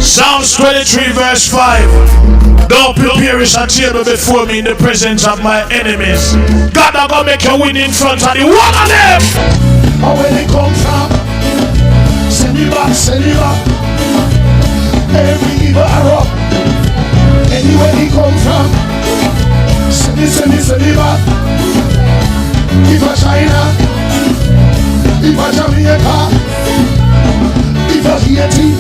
Psalms 23 verse 5. Don't prepare a table before me in the presence of my enemies. God, I'm gonna make you win in front of the one of them. And when they come from, send it back, send it back. Every evil arrow, anywhere he come from, send it back. If a China, if a Jamaica, if a Haiti,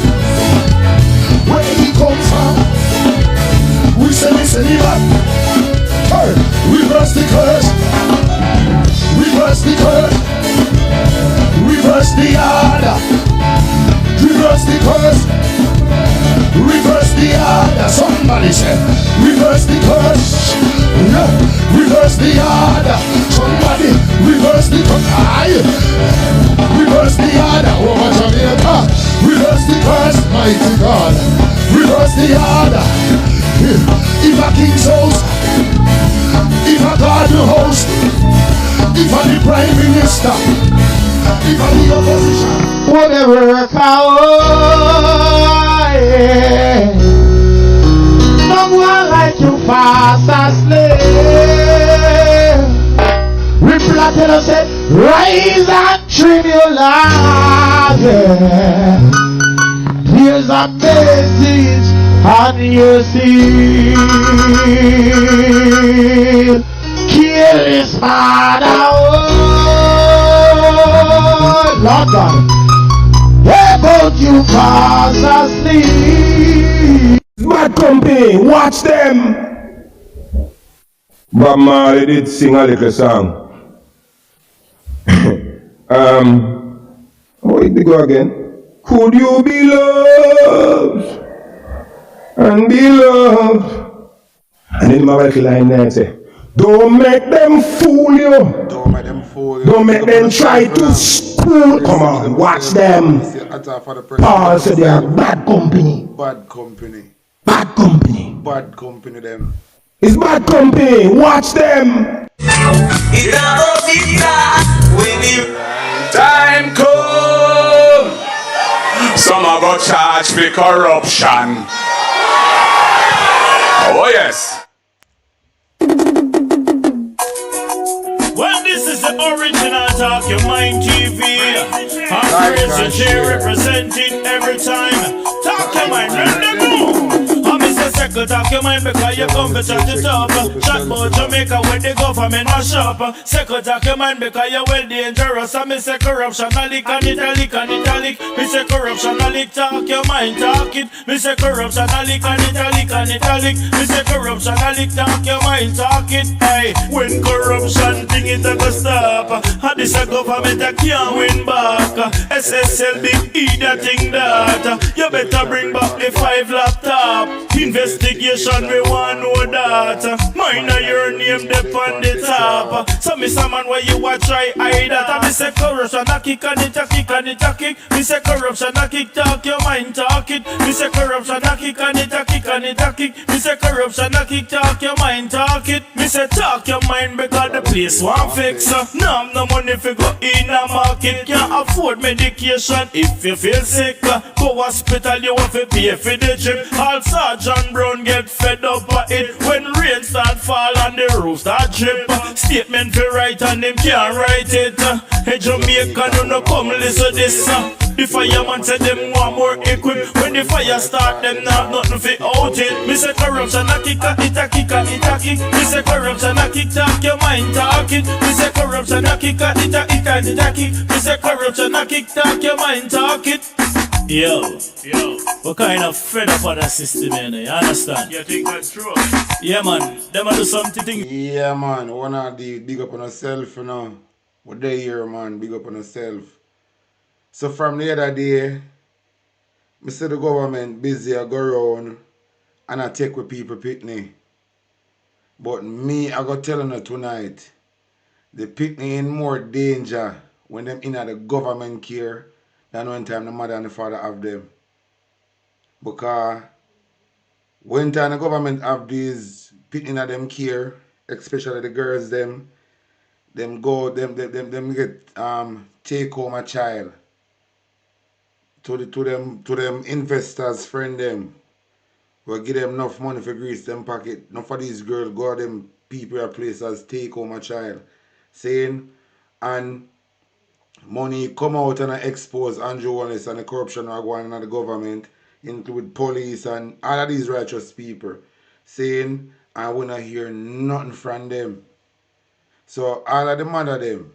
where he come from, we send it back. Hey, reverse the curse, reverse the curse, reverse the order, reverse the curse, reverse the order. Somebody said, reverse the curse, yeah. Reverse the order. Somebody reverse the curse, reverse the order. Over Jamaica, reverse the curse, mighty God, reverse the order. If a king's house, if a garden house, if a the prime minister, if a the opposition, whatever yeah. No one like you fast asleep. We planted us said, rise and trim your life. Yeah. Here's a message on your seal. Kill his father. Oh, Lord God. About you fast asleep. Bad company, watch them. Bob Marley did sing a little song. How did it go again? Could you be loved and be loved? And then my wife line there and say, don't make them fool you. Don't make them fool you. Don't make them try to school. Come on, watch them. Paul said they are bad company. Bad company. Bad company. Bad company them. It's bad company. Watch them. It's about the when the time come. Some are go charge for corruption. Oh yes. Well, this is the original Talk Your Mind TV. I'm Chris J representing every time. Talk Your Mind, run the move. I'm Mr. Circle, talk your mind because you come to chat it up. Chat about Jamaica when the government mash up. Circle, talk your mind because you're well dangerous. I'm Mr. Corruption, I lick and italic and italic. Mr. Corruption, I lick, talk your mind, talk it. Mr. Corruption, I lick and italic and italic. Mr. Corruption, I lick, talk your mind, talk it. Hey, when corruption thing it a go stop, and this a government a can't win back. SSLB eat that thing that. You better bring back the 5 laptop. Investigation we want know that. Mine your name dep on the top. So me some man where you a try hide that. And me say corruption a kick and it a kick and it a kick. Me say corruption a kick, talk your mind, talk it. Me say corruption a kick and it a kick and it a kick. Me say corruption a kick, talk your mind, talk it. Me say talk your mind because the place want fix. Now no money fi go in a market. Can't afford medication if you feel sick. Go hospital you have to pay for the trip. All Sergeant Brown get fed up of it. When rain start fall and the roof start drip. Statement fi write and them can't write it. Hey Jamaica no come listen this. The fireman said them want more equip. When the fire start them not have nothing fi out it. Me say corruption a kick a it a kick a it a kick. Me say corruption a kick, talk your mind, talk it. Me say corruption a kick a it a it a it a kick. Me say corruption a kick, talk your mind, talk it. Yo, what kind of fed up on that system, man? You understand? You think that's true? Yeah, man. Them a do something. Yeah, man. One of the big up on yourself, you know. What they hear, man. Big up on yourself. So from the other day, I see the government busy I go around and I take with people picnic. But me, I go telling you tonight, the picnic in more danger when them in the government care than when time the mother and the father have them. Because when time the government have these picnic in them care, especially the girls them go them get take home a child. to them investors, friend them. We give them enough money for grease them pocket. Enough of these girls go to them people or places take home a child. Saying, and money come out and expose Andrew Wallace and the corruption are going on in the government, include police and all of these righteous people. Saying, I wanna hear nothing from them. So all of the mother them,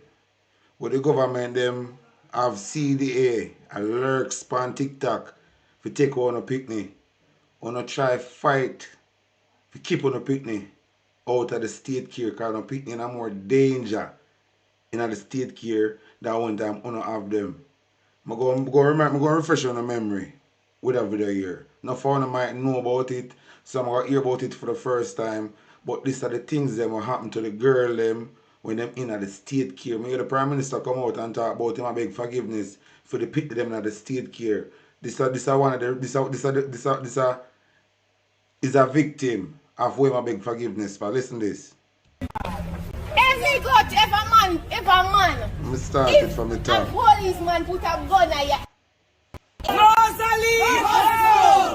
with the government them have CDA and lurks on TikTok for take on a picnic. Wanna try fight to keep on a picnic out of the state care because no picnic in a more danger in the state care than one time wanna have them. I'm going to refresh on the memory with a video here. Not for one might know about it, some will hear about it for the first time, but these are the things that will happen to the girl them when them in the state care. Me hear the Prime Minister come out and talk about him and beg forgiveness for the people them in the state care. This is a victim of whom I beg forgiveness for. Listen this. Every coach, if a man, Me start it from the a top. policeman put a gun at you. Rosalie!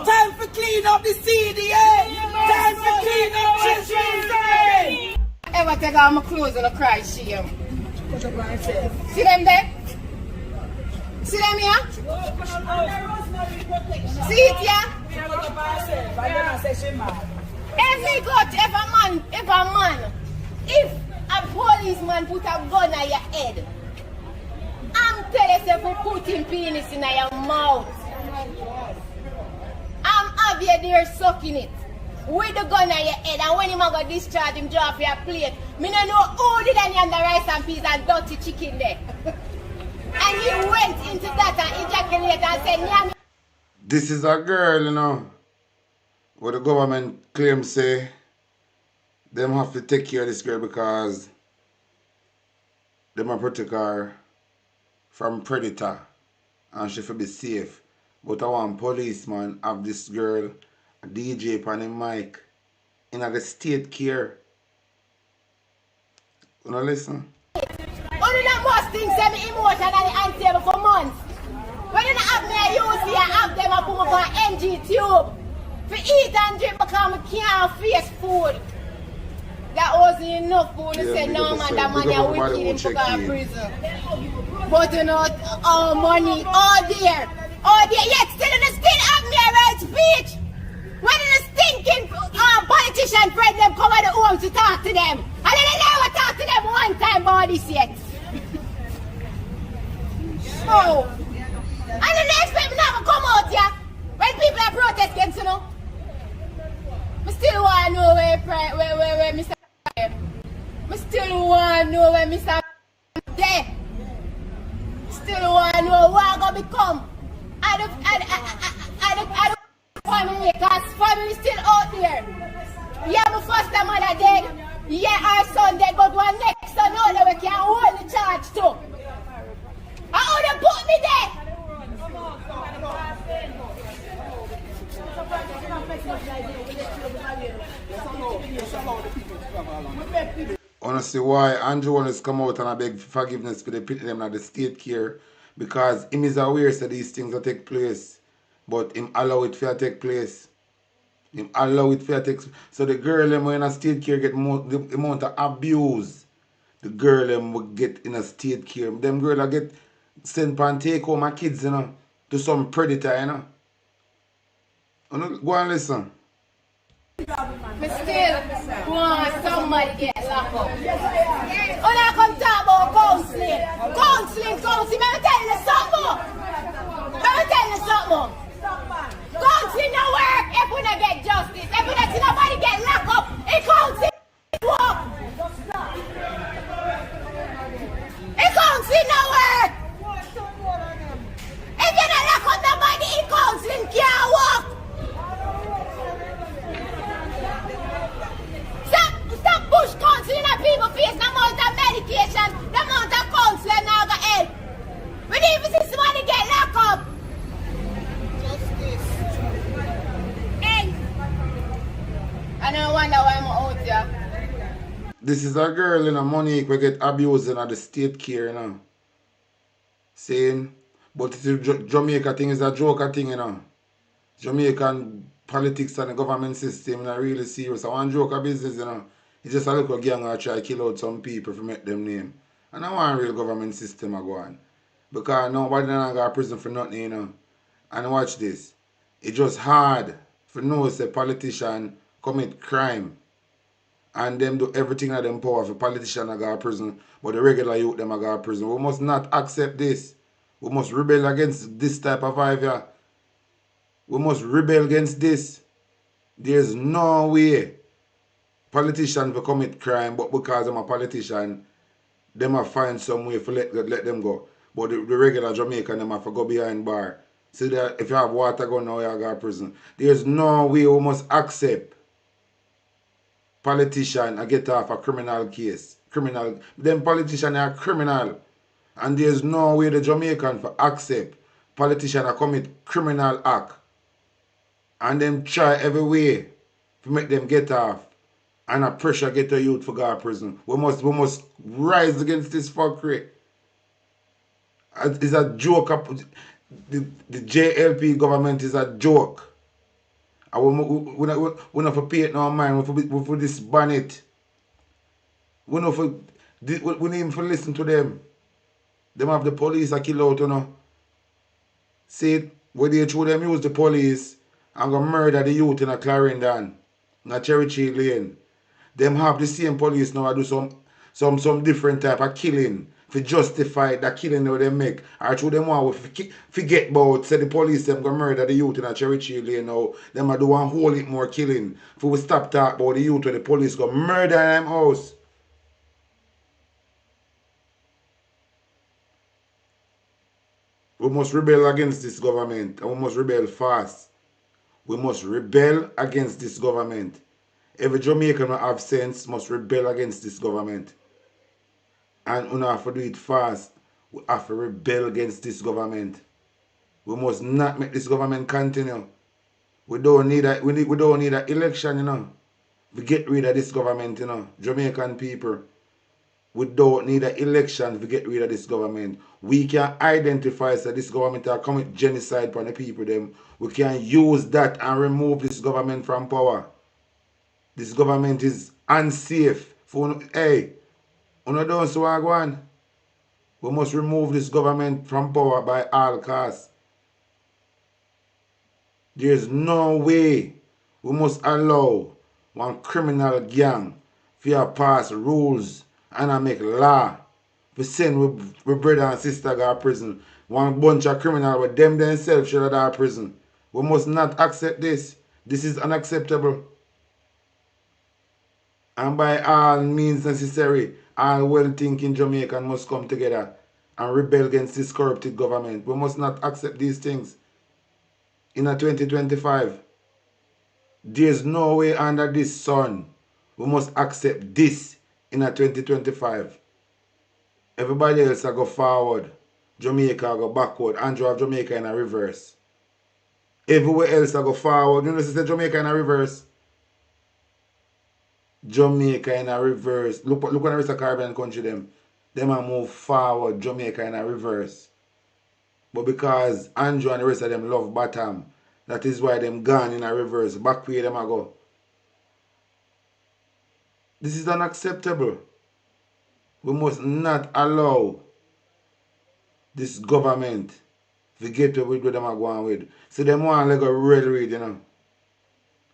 Time for clean up the CDA! Time for clean up Children's Day! Ever take off my clothes and I cry shame. See them there? See them here? See it here? Every coach, if a policeman put a gun at your head, I'm telling you for putting penis in your mouth. I'm have you there sucking it with the gun at your head, and when him go discharge him draw for your plate, me no know who did any on the rice and peas and dirty chicken there. And he went into that and ejaculated and said, Nyam. This is a girl, you know, where the government claims say them have to take care of this girl because them are protect her from predator and she should be safe. But I want policeman have this girl, a DJ on him mic, in the state care. You know, listen. Only that most things say me emotionally unstable for months. When you have me a use here, I have them a put me on NG tube. For eat and drink because I can't face food. That wasn't enough food. You say no man, that money are wicked in for prison. But you know, all money, all there. All there, yet still have me a right speech. When the stinking politician friend them come at the home to talk to them. And then they never talk to them one time about this yet. So, and the next time never come out here when people are protesting, you know. I still want to know where Mr. I still want to know where Mr. there. Still want to know what I'm going to become. I don't family, because family still out there. Yeah, my foster mother dead. Yeah, our son dead, but one next son out there we can hold the charge too. I ought to put me there. Honestly, why Andrew Wallace come out and I beg forgiveness for the people them at the state care because him is aware that these things will take place. But him allow it to take place. Him allow it to take. So the girl them in a state care get more the amount of abuse. The girl them will get in a state care. Them girl will get sent and take home my kids, you know, to some predator, you know. Go and listen. But still want somebody get locked up. When I come talk about counseling. Let me tell you something. Counseling no work if we don't get justice. If we don't see nobody get locked up, it counseling work. It counseling no work. If you don't lock up nobody, it counseling can't work. Stop push counseling at people face the amount of medication, the amount of counseling now go help. We need to see somebody get locked up. I don't wonder why I'm out here. This is a girl in a money we get abused in the state care, you know. Saying But the Jamaica thing is a joker thing, you know. Jamaican politics and the government system are really serious. I want joker business, you know. It's just a little gang that try to kill out some people to make them name. And I want a real government system to go on. Because nobody not go to prison for nothing, you know. And watch this. It's just hard for know say politician commit crime and them do everything at them power for politician to go to prison, but the regular youth them go to prison. We must not accept this. We must rebel against this type of behavior. We must rebel against this. There's no way politicians will commit crime, but because I'm a politician, them have find some way to let them go. But the regular Jamaican, them have to go behind bar. So that if you have water gun now, you go to prison. There's no way we must accept politician and get off a criminal case. Them politicians are criminal. And there's no way the Jamaican for accept politician to commit criminal act. And them try every way to make them get off. And a pressure get the youth for go to prison. We must rise against this fuckery. It's a joke. The JLP government is a joke. And we not for pay it no mind. We for disband it. We not for we need even for listen to them. Them have the police a kill out, you know. See, where they through them use the police and go murder the youth in a Clarendon, in a Cherry Tree Lane. Them have the same police now do some different type of killing to justify the killing that they make. Or through them want to forget about say the police them go murder the youth in a Cherry Tree Lane now. Them a do one whole lot more killing. If we stop talking about the youth when the police go murder them house. We must rebel against this government and we must rebel fast. We must rebel against this government. Every Jamaican who have sense must rebel against this government. And we have to do it fast. We have to rebel against this government. We must not make this government continue. We don't need an election, you know. We get rid of this government, you know. Jamaican people. We don't need an election to get rid of this government. We can identify that this government are commit genocide upon the people them. We can use that and remove this government from power. This government is unsafe. Hey, you don't so I go on. We must remove this government from power by all costs. There's no way we must allow one criminal gang to pass rules and I make law to send we brother and sister go to prison. One bunch of criminals with them themselves should have go to prison. We must not accept this. This is unacceptable. And by all means necessary, all well-thinking Jamaicans must come together and rebel against this corrupted government. We must not accept these things. In a 2025, there's no way under this sun we must accept this in a 2025. Everybody else will go forward. Jamaica will go backward. Andrew have Jamaica in a reverse. Everywhere else will go forward. You know, say Jamaica in a reverse. Jamaica in a reverse. Look when the rest of Caribbean country them will move forward. Jamaica in a reverse. But because Andrew and the rest of them love bottom, that is why them gone in a reverse. Back where them a go. This is unacceptable. We must not allow this government to get away with what them are going with. So them want like a Reid, you know.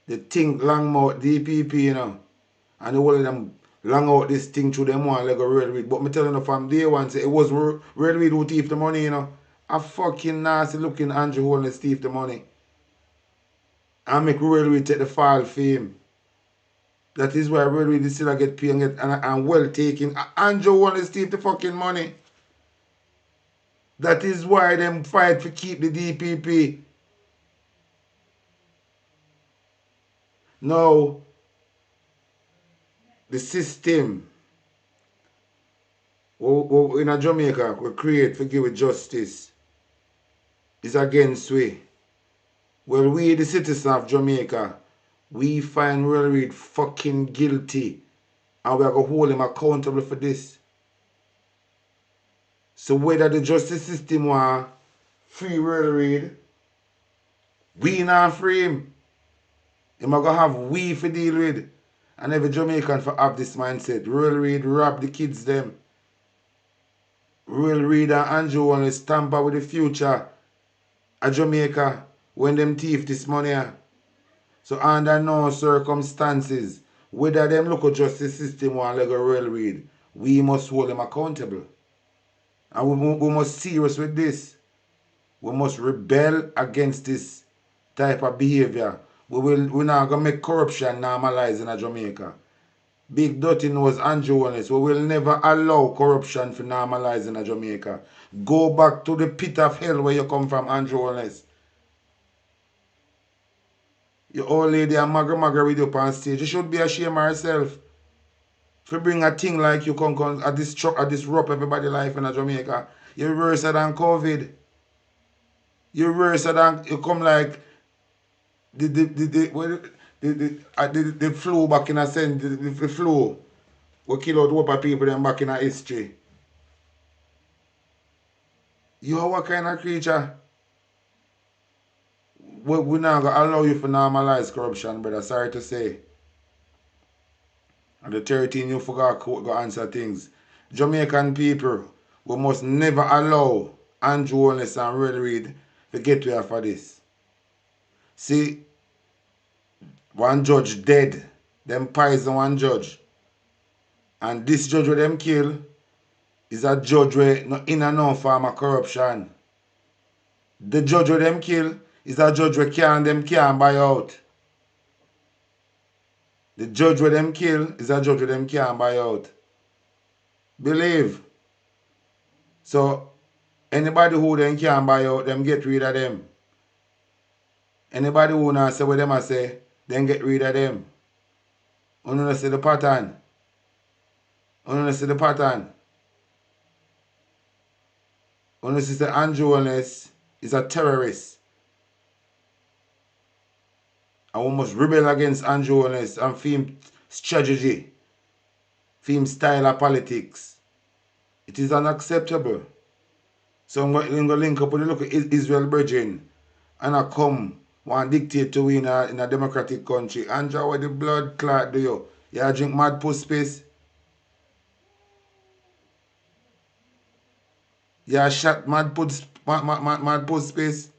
They think long mouth DPP, you know. And the whole of them long out this thing through them want like a Reid. But me telling you from day one, say it was Reid who thief the money, you know. A fucking nasty looking Andrew who only thief the money. And make Reid take the fall fame. That is why Reid still get paid and well taken. Andrew only steal the fucking money. That is why them fight to keep the DPP. Now, the system in Jamaica we create for give justice is against we. Well, we the citizens of Jamaica, we find Reid fucking guilty and we are going to hold him accountable for this. So whether the justice system want free Ruel Reid. We not free him. Him a gonna have we for deal with. And every Jamaican for have this mindset. Ruel Reid rob the kids them. Ruel Reid and Andrew only tamper with the future of Jamaica when them thief this money. So under no circumstances, whether them local justice system want like a Ruel Reid, we must hold them accountable. And we must serious with this. We must rebel against this type of behavior. We're not gonna make corruption normalize in Jamaica. Big dirty nose and Jonas. We will never allow corruption to normalize in Jamaica. Go back to the pit of hell where you come from, Andrew Jonas. Your old lady and maga with you up on stage. You should be ashamed of yourself. If you bring a thing like you come disrupt everybody's life in Jamaica, you're worse than COVID. You're worse than you come like the flu back in a sense, the flu. We kill out what people them back in a history. You are what kind of creature? We're not going to allow you to normalize corruption, brother. Sorry to say. And the 13 you forgot to answer things. Jamaican people, we must never allow Andrew Holness and Ruel Reid to get to for this. See, one judge dead. Them poison one judge. And this judge where them kill is a judge where no in and no form of corruption. The judge where them kill is a judge where can't buy out. The judge where them kill is a judge where them can't buy out. Believe. So anybody who them can't buy out, them get rid of them. Anybody who not say what them a say, then get rid of them. You don't see the pattern. You don't see the pattern. You don't see the Andrew Holness is a terrorist. And we must rebel against Andrew Holness and film strategy, film style of politics. It is unacceptable. So I'm going to link up with the local Israel brethren and I come one dictate to we in a democratic country. Andrew, what the blood clot do you? You drink mad puss space? You shot mad puss space?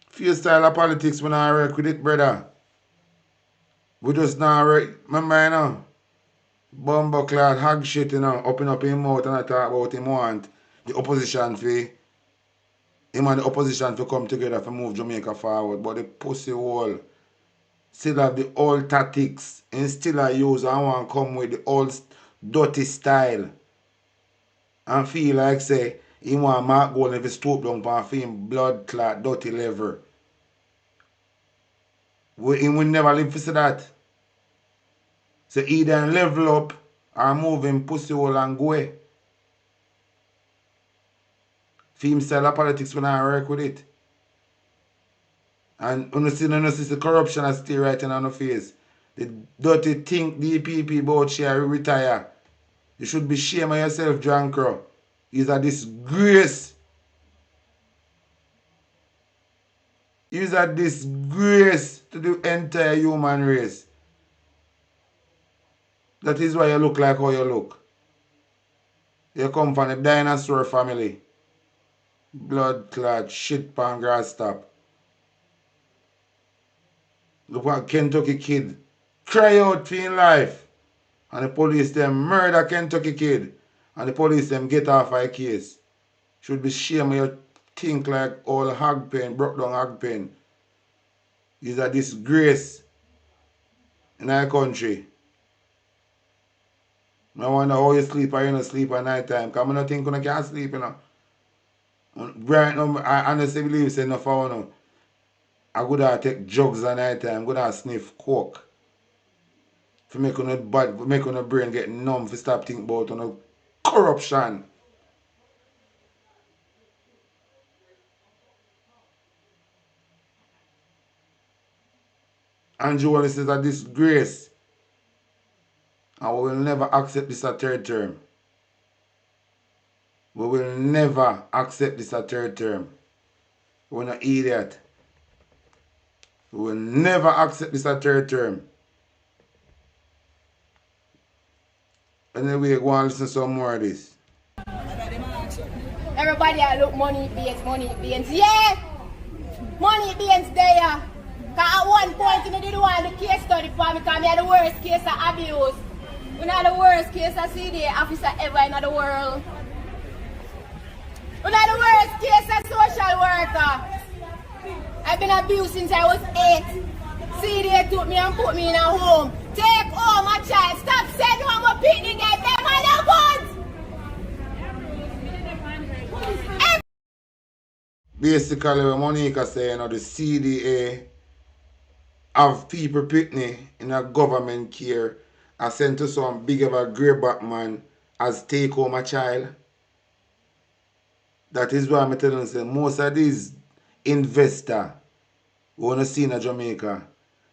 Few style of politics when I work with it, brother. We just now remember, you know, bumbo clad hog shit, you know, open up his mouth and I talk about him want the opposition for him and the opposition to come together to move Jamaica forward. But the pussy wall still have the old tactics and still I use and want to come with the old dirty style. And feel like say he want Mark Gold if he stoop down and feel blood clot dirty level. He will never live to see that. So either level up or move him pussy hole and go away. Film style of politics when I work with it. And when you see the corruption is still right in on the face. The dirty think DPP about share retire. You should be ashamed of yourself, John Crow. He's a disgrace. He's a disgrace to the entire human race. That is why you look like how you look. You come from a dinosaur family. Blood clot, shit pan grass top. Look at Kentucky kid. Cry out for your life. And the police them murder Kentucky kid. And the police them get off a case. Should be shame of you think like all hog pen, broke down hog pen. Is a disgrace in our country. I wonder how you sleep or you don't sleep at night time. Because I don't think you can't sleep, you know. Right now, I honestly believe it's enough for you. I go to take drugs at night time. Go to sniff coke. For make your brain get numb for stop thinking about corruption. Andrew Wallace is a disgrace. And we will never accept this a third term. We will never accept this a third term. We're not idiot. We will never accept this a third term. Anyway, go and listen to some more of this. Everybody I look money beans. Yeah! Money beans there. Cause at one point you didn't want the case study for me because we had the worst case of abuse. We had the worst case of CDA officer ever in the world. We had the worst case of social worker. I've been abused since I was 8. CDA took me and put me in a home. Take home my child. Stop sending home a picnic there. Them other ones. Basically, what Monica saying, the CDA have people picnic in a government care and sent to some big of a greyback man as take home a child. That is why I'm telling you, most of these investors we want to see in Jamaica,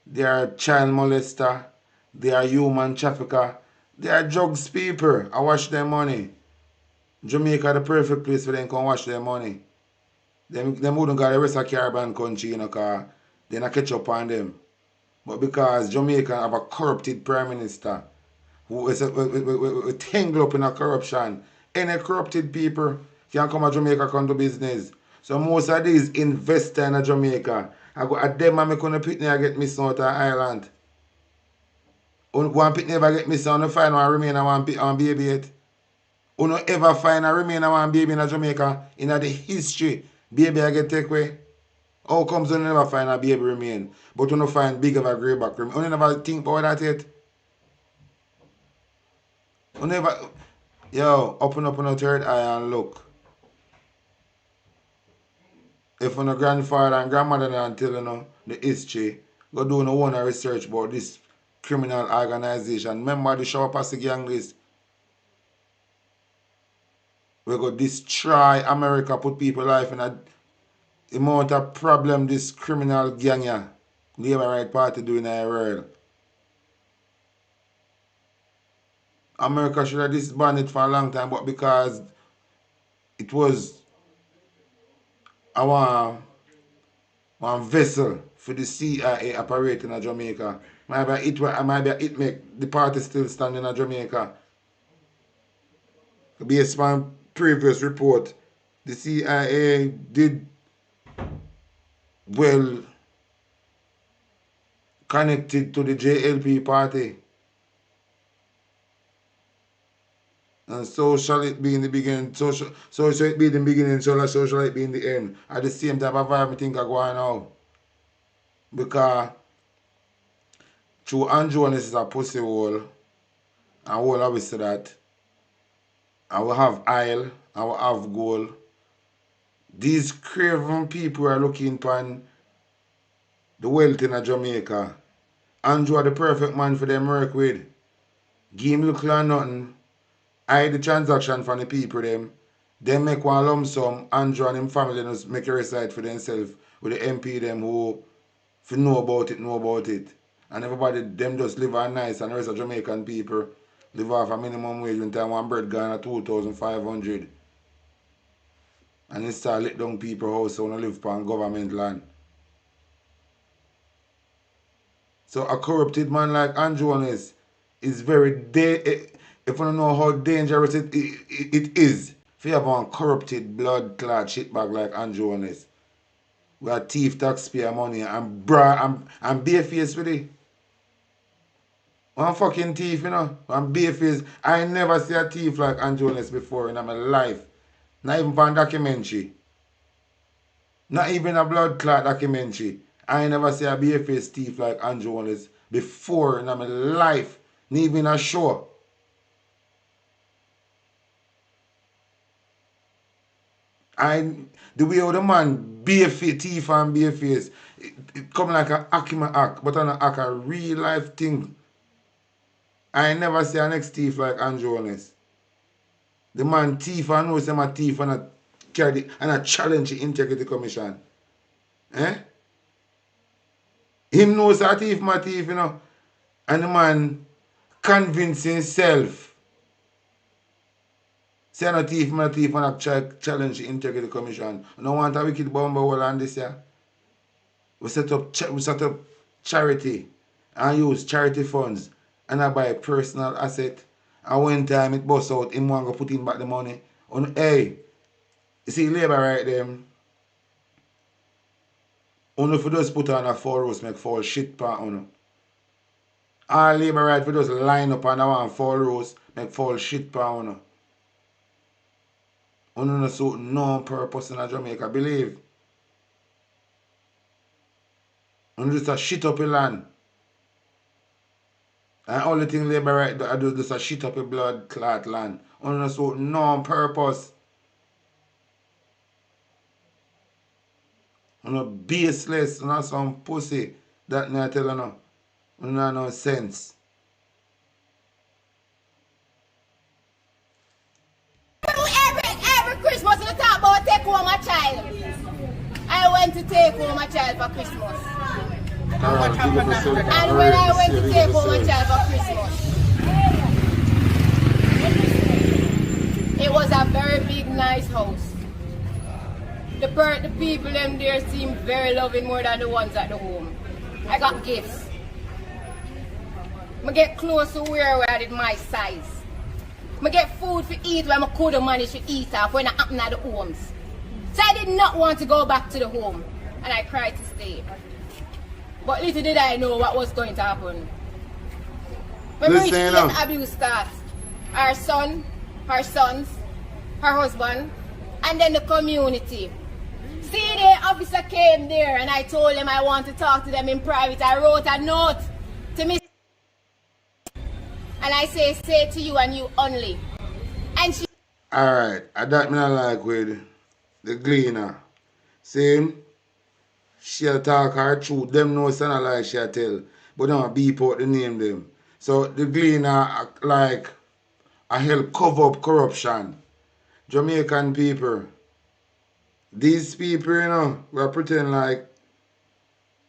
they are child molester, they are human trafficker, they are drugs people. I wash their money. Jamaica the perfect place for them to wash their money. Them wouldn't got the rest of Caribbean country, you know, because they not catch up on them. But because Jamaica have a corrupted prime minister who is tangled up in a corruption, any corrupted people can come to Jamaica, come to business. So most of these investors in Jamaica, I go at them and make on a picnic I get missing out of island. One picnic never get missing on the find one remain and one baby yet. You don't ever find a remain and one baby in Jamaica in the history. Baby I get take away. How comes you never find a baby remain? But you don't find big of a greyback remain. You never think about that yet? You never... Yo, open up on your third eye and look. If your grandfather and grandmother don't tell you the history, go do no one research about this criminal organization. Remember the shower passy gang list? We go destroy America, put people life in a amount of problem this criminal gang here, Labour Right Party doing in the world. America should have disbanded for a long time, but because it was one vessel for the CIA operating in Jamaica, it make the party still standing in Jamaica. Based on previous report, the CIA did well connected to the JLP party. And so shall it be in the beginning, so shall it be in the beginning, so shall it be in the end. At the same time, I think I go on now. Because through Andrew and this is a pussy hole, and all obviously that. I will have oil, I will have gold. These craven people are looking upon the wealth in Jamaica. Andrew are the perfect man for them work with. Give him look like nothing. Hide the transaction from the people them. Then make one lump sum. Andrew and him family just make a recite for themselves with the MP them who if you know about it. And everybody them just live on nice and the rest of Jamaican people live off a minimum wage when time one bread gone at 2,500. And they start let down people house so they live upon government land. So a corrupted man like Andrew is very if you don't know how dangerous it is if you have one corrupted blood clot shitbag like Andrew is. We are thief taxpayer money and barefaced with it. One fucking thief, you know. One barefaced. I never see a thief like Andrew before in my life. Not even for a documentary. Not even a blood clot documentary. I never see a barefaced thief like Andrew before in my life. Not even a show. The way how the man barefaced thief and barefaced, it come like a Akima act, but on a act a real life thing. I never see a next thief like Andrew Honest. The man thief and knows him a thief and a challenge the integrity commission. Eh? Him knows a thief, my thief, you know. And the man convince himself Say I'm a thief, I'm a thief, and I challenge the Integrity Commission. I don't want a wicked bomber all on this year. We set up charity and use charity funds and I buy personal asset. And one time it bust out, him want to put in back the money. Hey, you see labor right them. Only if you just put on a 4 rows make fall shit pan on. All labor right for just line up and I want 4 rows make fall shit pan on. No suit no purpose in a Jamaica, believe. Just a shit up a land. And only thing labor right I do just a shit up a blood clot land. No suit no purpose. Baseless, not some pussy that I tell you no. No sense. Every Christmas you talk about take home a child. I went to take home a child for Christmas. And when I went to take home a child for Christmas, it was a very big, nice house. The people them there seem very loving more than the ones at the home. I got gifts. I get clothes to wear I did my size. I get food to eat when I couldn't manage to eat off when I happened at the homes. So I did not want to go back to the home and I cried to stay. But little did I know what was going to happen. When we reached abuse starts, our son, her sons, her husband, and then the community. See, the officer came there and I told him I want to talk to them in private. I wrote a note to Miss and I say to you and you only. And she... Alright, I that me not like with the gleaner. See, she'll talk her truth. Them know it's not like she'll tell. But don't beep out the name them. So the gleaner like I help cover up corruption. Jamaican people. These people, you know, we pretend like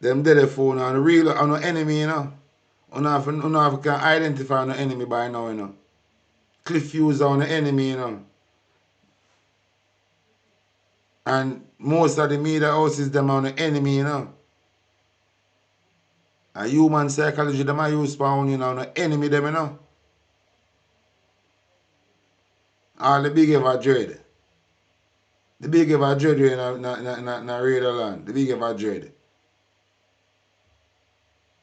them telephone and the real are no enemy, you know. You can identify no enemy by now, you know. Cliff user on the enemy, you know. And most of the media houses them on the enemy, you know. And human psychology them are used for you know, the enemy them, you know. All the big ever dread. The big ever dread in a radar land. The big ever dread.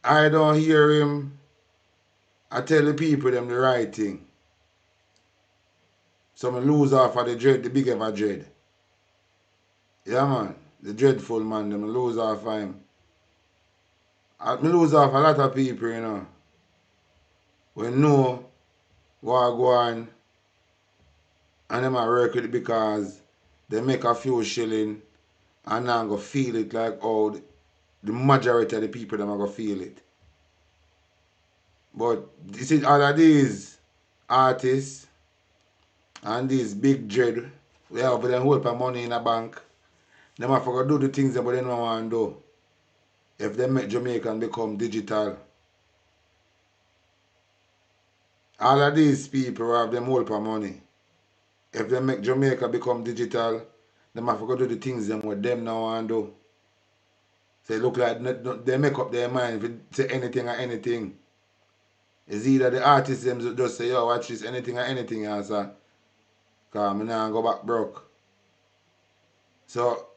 I don't hear him. I tell the people them the right thing. So I lose off of the dread, the big ever dread. Yeah man, the dreadful man, them lose off of him. I lose off a lot of people, you know. We know what go on and them are work with it because they make a few shilling and now go feel it like how the majority of the people them are going to feel it. But you see all of these artists and these big dread, we have them hold for money in a bank. Them have to do the things that they don't want to do. If they make Jamaican become digital. All of these people have them hold for money. If they make Jamaica become digital, them have to do the things them what them now want to do. So it look like they make up their mind if say anything or anything. It's either the artists them just say, yo, watch this, anything or anything answer. Because I now go back broke. So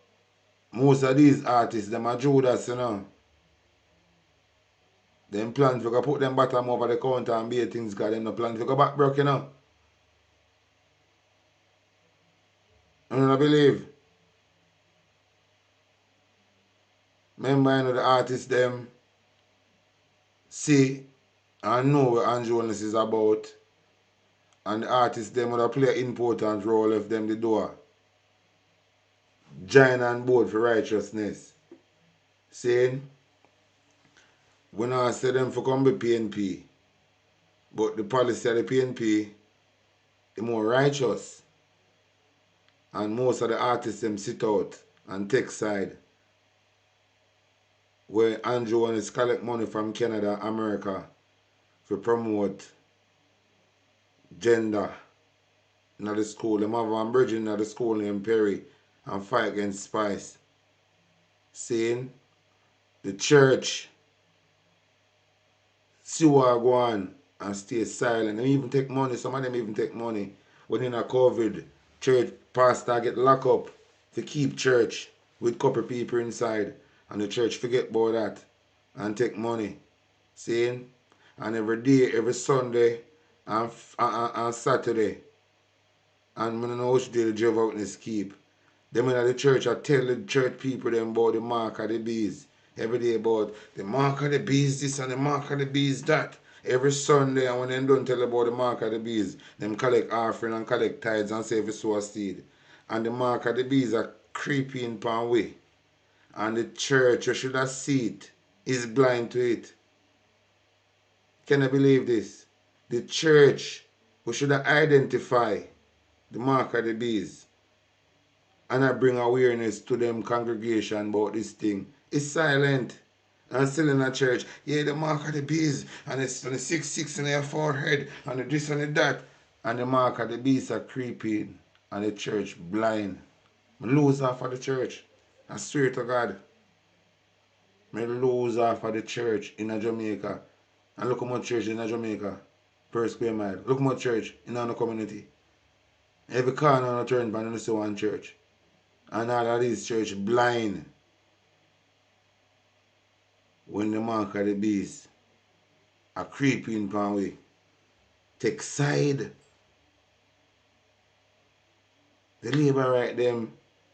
most of these artists, them are Judas, you know. Them plan to put them bottom over the counter and be things because them no plan to go back broke, you know. You don't believe? Remember, you know, the artists them see and know what Andrew Jones is about. And the artists them would play an important role if them the door. Join on board for righteousness. Saying, we not say them for come be PNP. But the policy of the PNP is more righteous. And most of the artists them sit out and take side. Where Andrew Jones collect money from Canada, America to promote gender in the school. Them have one bridge in the school named Perry and fight against spice. Saying the church see what go on and stay silent. They even take money. Some of them even take money. When in a COVID, church pastor get locked up to keep church with couple people inside. And the church forget about that and take money. Seeing? And every day, every Sunday and Saturday. And I don't know which day the Jehovah's Witness keep. Them in the church, I tell the church people them about the mark of the beast. Every day about the mark of the beast this and the mark of the beast that. Every Sunday, and when them don't tell about the mark of the beast, them collect offering and collect tithes and say if you sow a seed. And the mark of the beast are creeping upon way. And the church, you should have seen it, is blind to it. Can I believe this? The church, we should have identify the mark of the beast. And I bring awareness to them congregation about this thing. It's silent. And still in a church, yeah, the mark of the beast, and it's on the 6 in their forehead, and the this and the that. And the mark of the beast are creeping, and the church blind. I lose off of the church. I swear to God. I lose off of the church in Jamaica. And look how much church in Jamaica per square mile. Look how much church in our community. Every corner on a turn pan and see one church. And all of these church blind when the mark of the beast are creeping upon we. Take side. The labor right them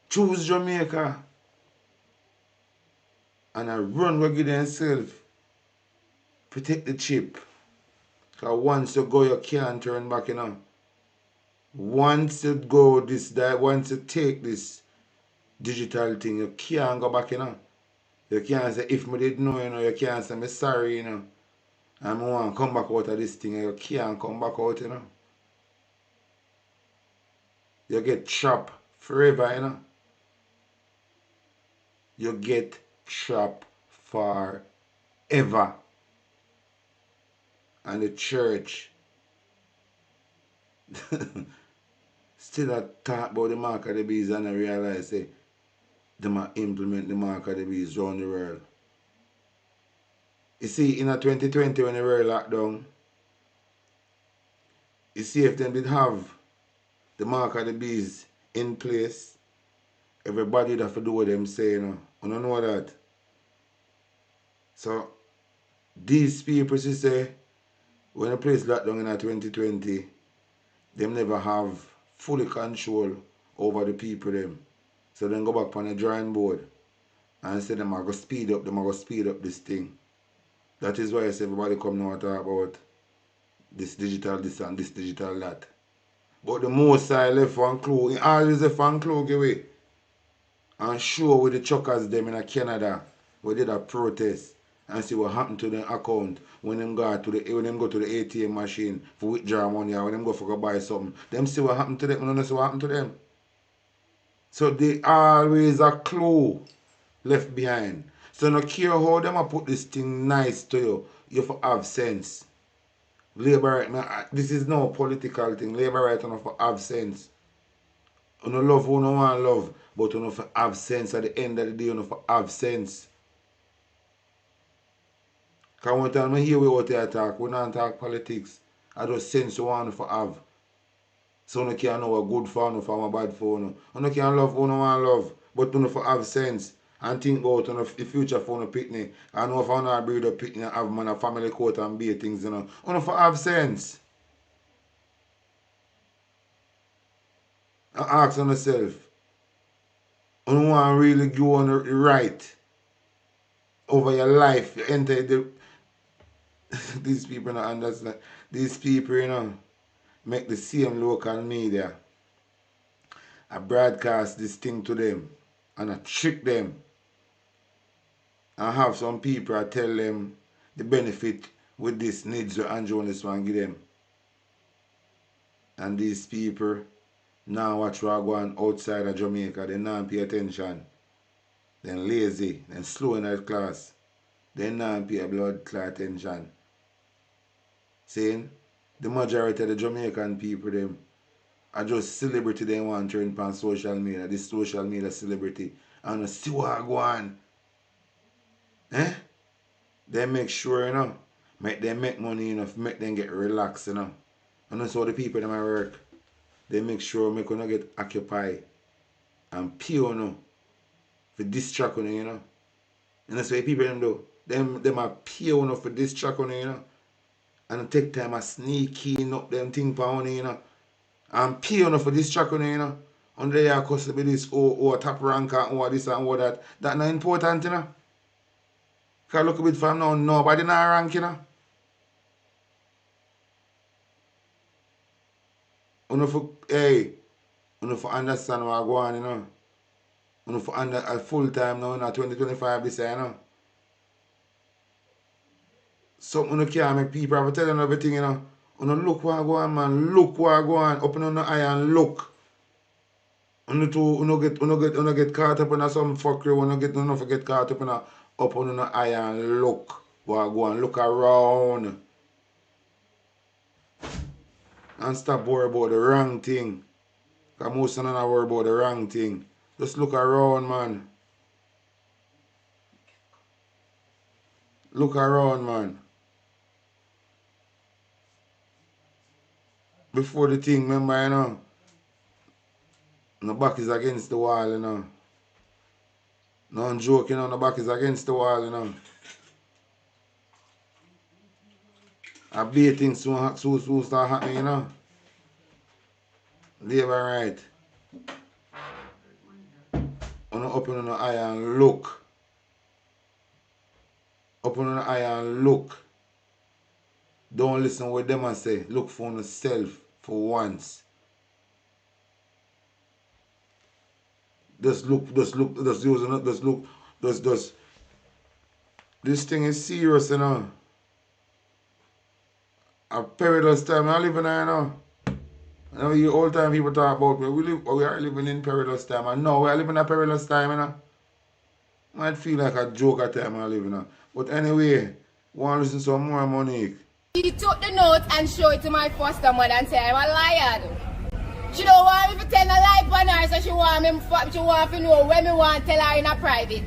choose Jamaica and I run we give themselves protect the chip. Because once you go you can't turn back, you know. Once you go once you take this digital thing, you can't go back, you know. You can't say, if me did know, you know, you can't say, me sorry, you know. And I want to come back out of this thing, you can't come back out, you know. You get trapped forever, you know. You get trapped forever. And the church still a talk about the mark of the beast and I realize, say, they might implement the mark of the beast around the world. You see, in a 2020 when the world locked down, you see if they did have the mark of the beast in place, everybody would have to do what them say, you know. I don't know that. So, these people, you say, when the place locked down in a 2020, them never have fully control over the people them. So then go back on the drawing board and say them are going to speed up this thing. That is why I say everybody come now and talk about this digital this and this digital that. But the most I left one clue, he always left one clue away. And show with the truckers them in Canada where did a protest and see what happened to their account when them go to the ATM machine for withdraw money or when them go for go buy something. Them see what happened to them, and don't see what happened to them. So they always a clue left behind. So no care how them a put this thing nice to you, you have to have sense. Labor right, this is no political thing. Labor right enough for have sense. You no love who no want love, but you no for have sense at the end of the day, you no for have sense. Because one time I hear we out there talk, we don't talk politics. I just sense you want to have. So you can't know what good for you from a bad for you. You can't love who no want love, but you no for have sense. And think about the future for you picnic. I know if I not breed a picnic, have man a family court and be things, you know. You no for have sense. And ask yourself, you want to really go on the right over your life. You enter the these people don't understand. These people, you know, make the same local media. I broadcast this thing to them and I trick them. I have some people I tell them the benefit with this needs to Andrew this one give them. And these people now watch what go on outside of Jamaica, they not pay attention. Then lazy, then slow in that class. They not pay blood clot attention. Saying the majority of the Jamaican people them I just celebrity they want to turn on social media, this social media celebrity, and see what I go on. Eh? They make sure, you know, make them make money enough, make them get relaxed, you know. And that's how the people in my work, they make sure make you get occupied and pure, you know, for distract you know. And that's what people them do. Them are pure enough for distract you know. And take time to sneak in up them thing for you know. And pure enough for distract you know. And they are custom be this or top rank and this and that. That's not important, you know. Because look a bit from now, nobody not rank, you know. Hey, you for understand what I go on, you know. You for under a full time now, you know, 2025 this year, you know. Something you can't make people have to tell them everything, you know. You look what I go on, man. Look what I go on. Open on the eye and look. You get caught up in some fuckery. You not get caught up in a open on the eye and look. What I go on. Look around. And stop worry about the wrong thing. Because most of them not worry about the wrong thing. Just look around, man. Look around, man. Before the thing, remember, you know, the back is against the wall, you know. No joke, you know, the back is against the wall, you know. A big thing soon start happening, you know. Leave right. On open on the eye and look. Open on the eye and look. Don't listen what them say. Look for yourself for once. Just look, just using it, just look, just. This thing is serious, you know. A perilous time I live in, you know. You know, you old time people talk about we are living in perilous time. And no, we are living in a perilous time, you know. Might feel like a joke at time I live in. But anyway, want to listen to some more Monique. He took the note and showed it to my foster mother and said, I'm a liar. She don't want me to tell a lie on her, so she want to know when me want to tell her in a private.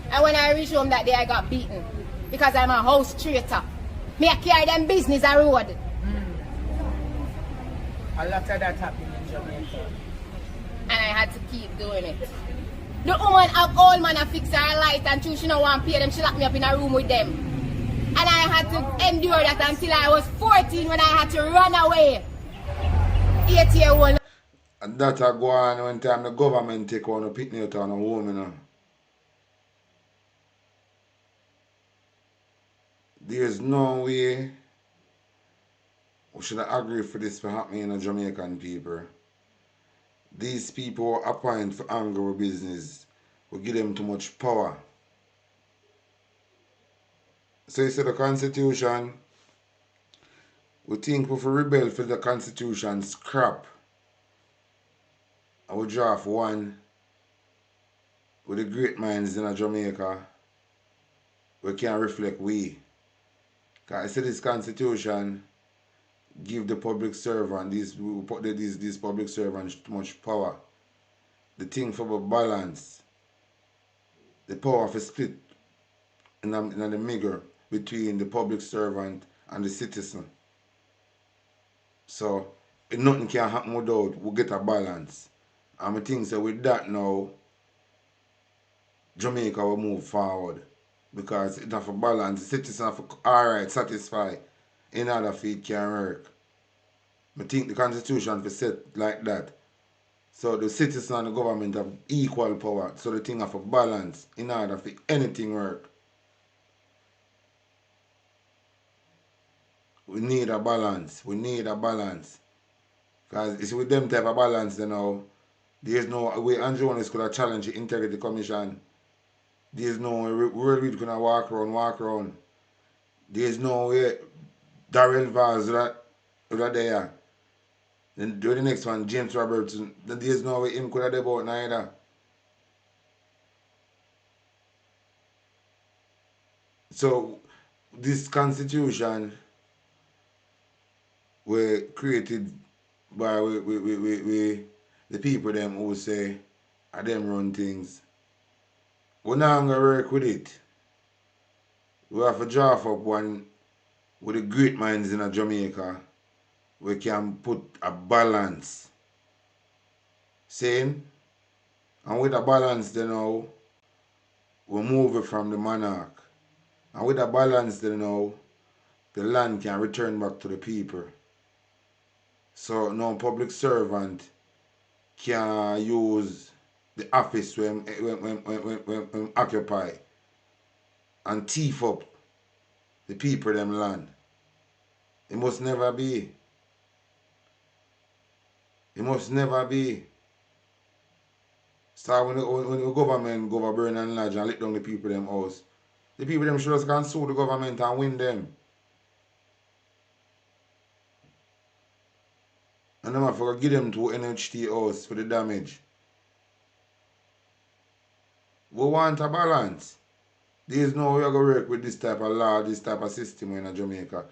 And when I reached home that day, I got beaten. Because I'm a house traitor. Me I carry them business a road. A lot of that happened in Jamaica. And I had to keep doing it. The woman, a old man, a fix her light and she don't want to pay them. She locked me up in a room with them. And I had to endure that until I was 14 when I had to run away. 8-year-old. And that a go on when time the government take on a picnic on a home, you know. There's no way we should agree for this to happen in the Jamaican people. These people appoint for anger with business. We give them too much power. So you say the Constitution, we think we rebel for the Constitution scrap. And we draft one with the great minds in Jamaica. We can reflect we. Because I say this Constitution give the public servant, these public servants too much power. The thing for the balance, the power for split in the middle between the public servant and the citizen. So nothing can happen without we get a balance. And I think so with that now, Jamaica will move forward. Because it have a balance, the citizen have alright, satisfied in order for it can work. I think the Constitution is set like that. So the citizen and the government have equal power. So the thing have a balance in order for anything work. We need a balance. We need a balance. Because it's with them type of balance, you know, there's no way Andrew Jones could have challenged the Integrity Commission. There's no way Reid could have walk around. There's no way Darrell Vaz that there. Then do the next one, James Robertson. There's no way him could have done about neither. So this constitution were created by the people them who say I them run things. We're not gonna work with it. We have to draft up one with the great minds in Jamaica. We can put a balance. Saying, and with a balance then now, we move it from the monarch. And with a balance then now, the land can return back to the people. So no public servant can use the office when occupy and thief up the people them land. It must never be. It must never be. So when the government go over burn and lodge and let down the people them house, the people them should just can sue the government and win them. And them have to give them to NHT house for the damage. We want a balance. There is no way we are going to work with this type of law, this type of system in Jamaica.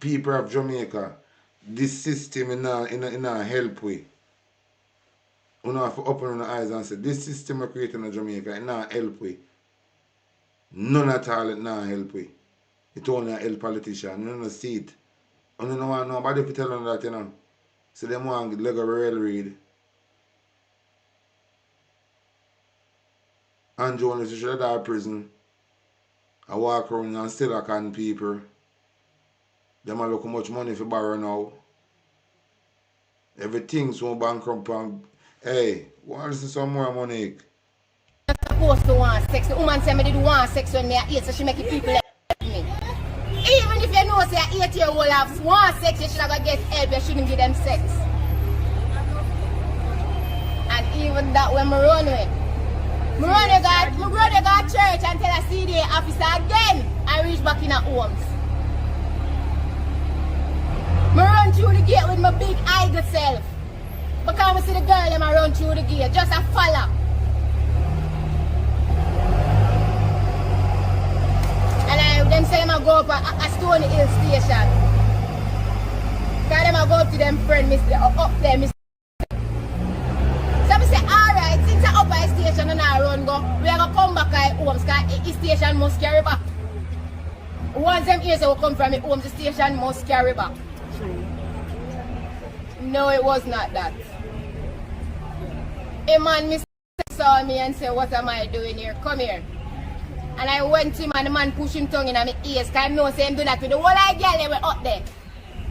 People of Jamaica, this system in a help way. You have to open your eyes and say, this system we create in Jamaica, it not help way. None at all, it not help way. It only help politicians. You don't see it. You don't want nobody to tell them that, you know. So them want to Lego Reid. And Jonas should have died in prison. I walk around and still I can people. Them a look how much money for borrow now. Everything's so bankrupt and hey, want to see some more money? Supposed to want sex. The woman said me did want sex when me are 8, so she make it people like me. Even if you know say an 8-year-old have want sex, you should have get help, you shouldn't give them sex. And even that when me run with. My brother got church and tell a CDA officer again I reach back in her homes. I run through the gate with my big idle self. Because I see the girl them I run through the gate, just a follow. And them say I go up a Stony Hill station. Because them I go up to them friend up there, Mr. So I say, alright, since I up by station and I run go, we are going to come back at homes because the station must carry back. Once them here so we come from it home, the station must carry back. No, it was not that. A man Mr. saw me and said, what am I doing here? Come here. And I went to him and the man pushed him tongue in my ears because I know say him do that with the whole I girl they were up there.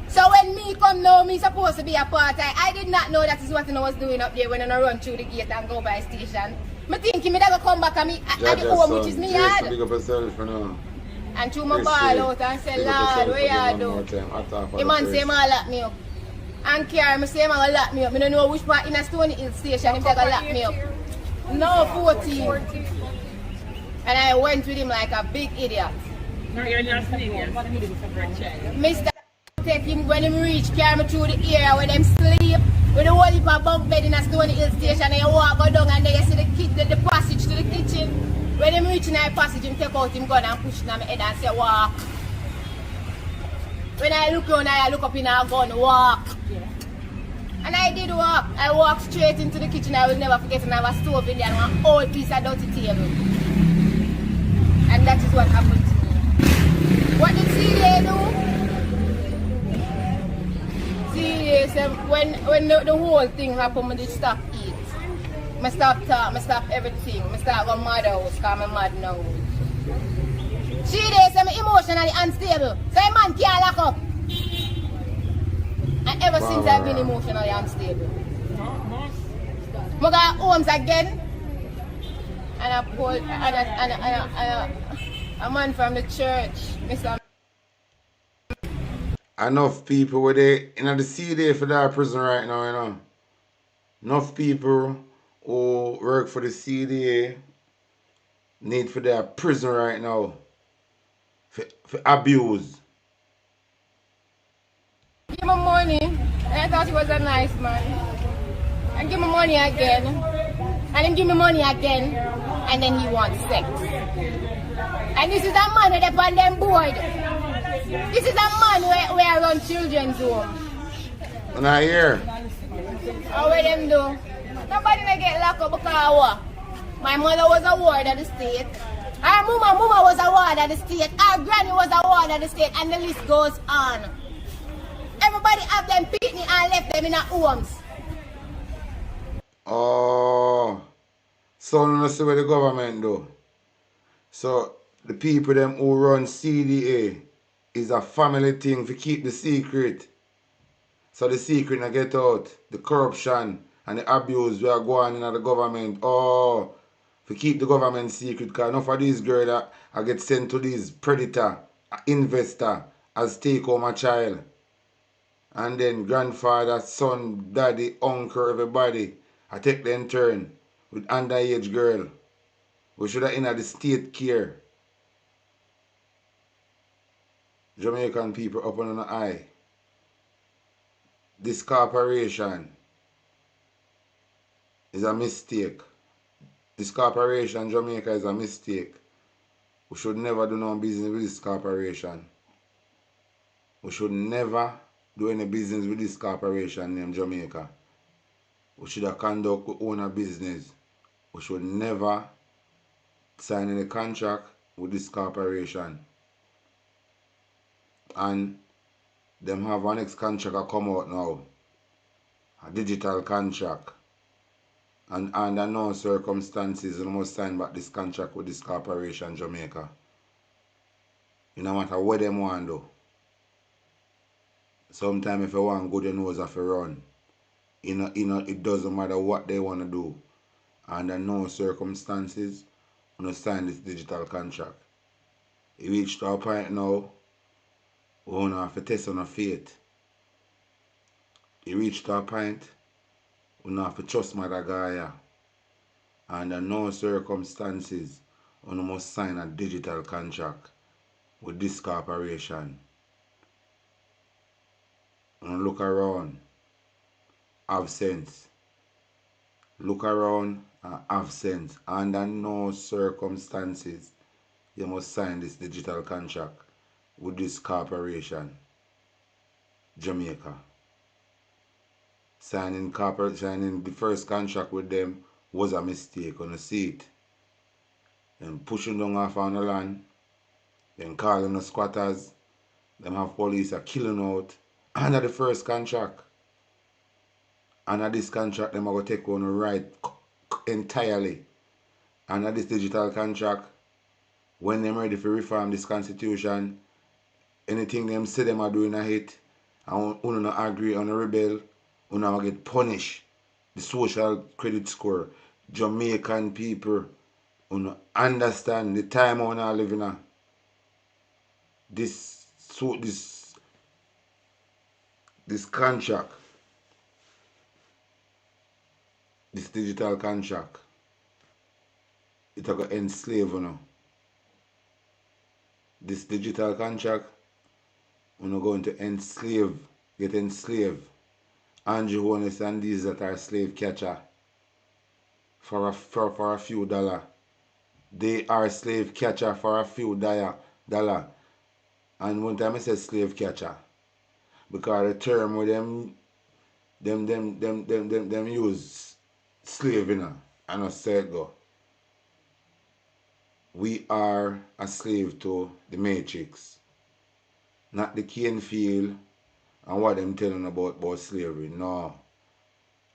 So when me come now, me supposed to be a part. I did not know that is what I was doing up there when I run through the gate and go by station. I think me never come back at me at the home, which is me yard. And threw my ball out and said, Lord, where you do? The man say, man, lock me up. And care, me say, man, lock me up. I don't know which part in a Stony Hill station if they gonna lock me up. No, 14. And I went with him like a big idiot. No, you're not serious. Mr. Take him when him reach, carry me through the area when them sleep. With the whole heap of bunk bed in a Stony Hill station and you walk go down and then you see the passage to the kitchen. When him reach in the passage, him take out him gun and push in my head and say walk. When I look around, I look up in our gun, walk. Yeah. And I did walk. I walked straight into the kitchen. I will never forget and I have a stove in there and one old piece of dirty table. And that is what happened to me. What did CDA do? CDA said when the whole thing happened, I did stop eat. I stop talk, I stop everything. I start going mad house because I'm mad now. CDA said I'm emotionally unstable. So a man can't lock up. And ever since I've been emotionally unstable. I got homes again. And I pulled a man from the church, Mr. Enough people were there in the CDA for that prison right now, you know. Enough people who work for the CDA need for their prison right now for abuse. Give him money, and I thought he was a nice man. And give me money again, and then give me money again, and then he wants sex. And this is a man with on them board. This is a man where I run children's home. When I hear. How will them do? Nobody may get locked up because of what? My mother was a ward of the state. Our mama was a ward of the state. Our granny was a ward of the state. And the list goes on. Everybody have them picnic and left them in their homes. Oh. So you see what the government do. So the people them who run CDA is a family thing to keep the secret. So the secret not get out. The corruption and the abuse we are going in the government. Oh, to keep the government secret, because enough of these girls that I get sent to these predator, investor, as take home a child. And then grandfather, son, daddy, uncle, everybody, I take them turn with underage girl. We should have in the state care. Jamaican people up on an eye. This corporation is a mistake. This corporation, Jamaica, is a mistake. We should never do no business with this corporation. We should never do any business with this corporation named Jamaica. We should have conduct our own business. We should never sign any contract with this corporation. And them have one next contract that come out now. A digital contract. And under no circumstances you must sign back this contract with this corporation Jamaica. You no matter what them want to do. Sometimes if you want good, you know if you run. It doesn't matter what they want to do. Under no circumstances, you must sign this digital contract. It reached to a point now, we don't have to test on our faith. It reached to a point, we don't have to trust Mother Gaia. Under no circumstances, you must sign a digital contract with this corporation. And look around, have sense. Look around and have sense. Under no circumstances, you must sign this digital contract with this corporation, Jamaica. Signing the first contract with them was a mistake on the seat. Then pushing down off on the land, then calling the squatters, them have police are killing out. Under the first contract. Under this contract, them are going to take on the right entirely. Under this digital contract, when them ready to reform this constitution, anything them say them are doing a hit, and you not agree on a rebel, you not get punished. The social credit score, Jamaican people, you not understand the time we are living in. This contract, this digital contract, it will enslave you now. This digital contract, we're going to get enslaved. Andrew Holness and these that are slave catcher for a few dollar. They are slave catcher for a few dollar. And one time I said slave catcher, because the term with them use slave, you know, and I said go. We are a slave to the matrix, not the cane field and what them telling about slavery. No.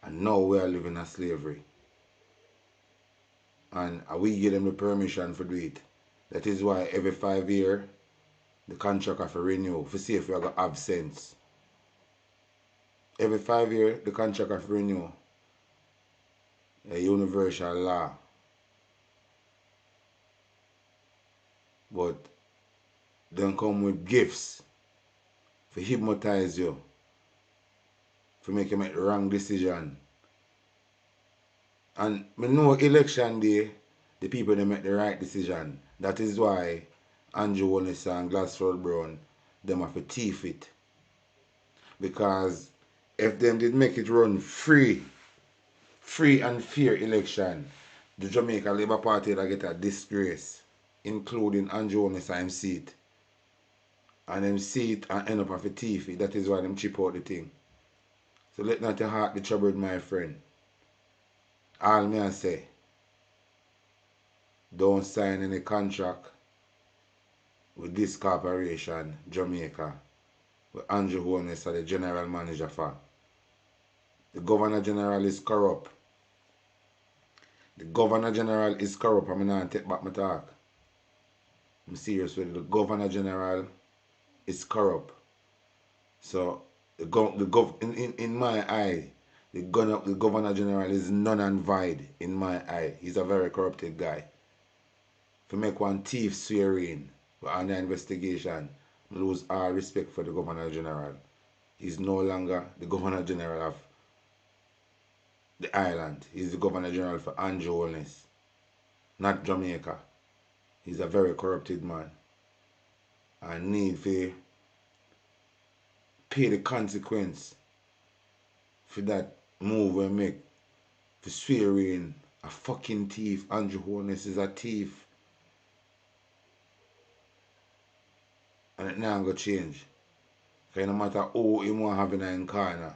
And now we are living in slavery. And we give them the permission to do it. That is why every 5 years the contract have to renew to see if we are going to have sense. Every 5 years the contract have to renew. A universal law. But then come with gifts to hypnotize you, to make you make the wrong decision. And we know election day, the people they make the right decision. That is why Andrew Holness and Glassford Brown, them have to thief it. Because if them did make it run free and fair election, the Jamaica Labour Party will get a disgrace, including Andrew Holness and him seat. And them see it and end up with a thief. That is why them chip out the thing. So let not your heart be troubled, my friend. All me I say, don't sign any contract with this corporation, Jamaica, with Andrew Holness as the general manager for. The Governor General is corrupt. The Governor General is corrupt. I'm not take back my talk. I'm serious with it. The Governor General is corrupt. So in my eye, the Governor General is none and void in my eye. He's a very corrupted guy. If you make one thief swear in on the investigation, I lose all respect for the Governor General. He's no longer the Governor General of the island. He's the Governor General for Andrew Holness, not Jamaica. He's a very corrupted man. I need to pay the consequence for that move we make. For swearing a fucking thief. Andrew Holness is a thief. And it now go change. Because no matter who he want having in corner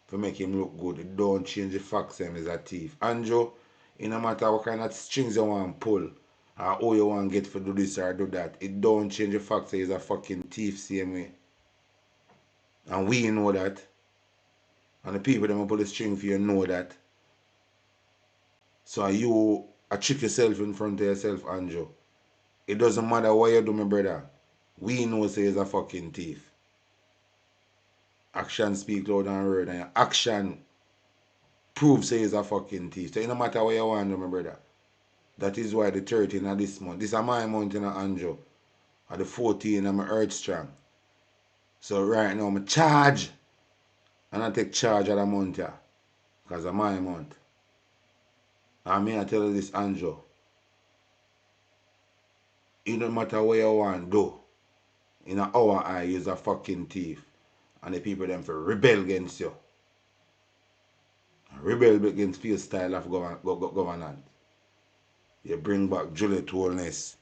to make him look good, it don't change the fact that he's a thief. Andrew, it no matter what kind of strings you want to pull, or who you want to get for do this or do that, it don't change the fact that he's a fucking thief same way. And we know that. And the people that pull the string for you know that. So you trick yourself in front of yourself, Andrew. It doesn't matter what you do, my brother. We know say he's a fucking thief. Action speak louder than word, and your action proves say he's a fucking thief. So it no matter what you want to do, my brother. That is why the 13th of this month. This is my month in Andrew. At the 14th, I'm earth strong. So right now, I'm charge. And I take charge of the month here. Because of my month. And me I tell you this, Andrew. It no matter what you want to do. In our eye, you're a fucking thief. And the people them for rebel against you. Rebel against your style of governance. You bring back Juliet Holness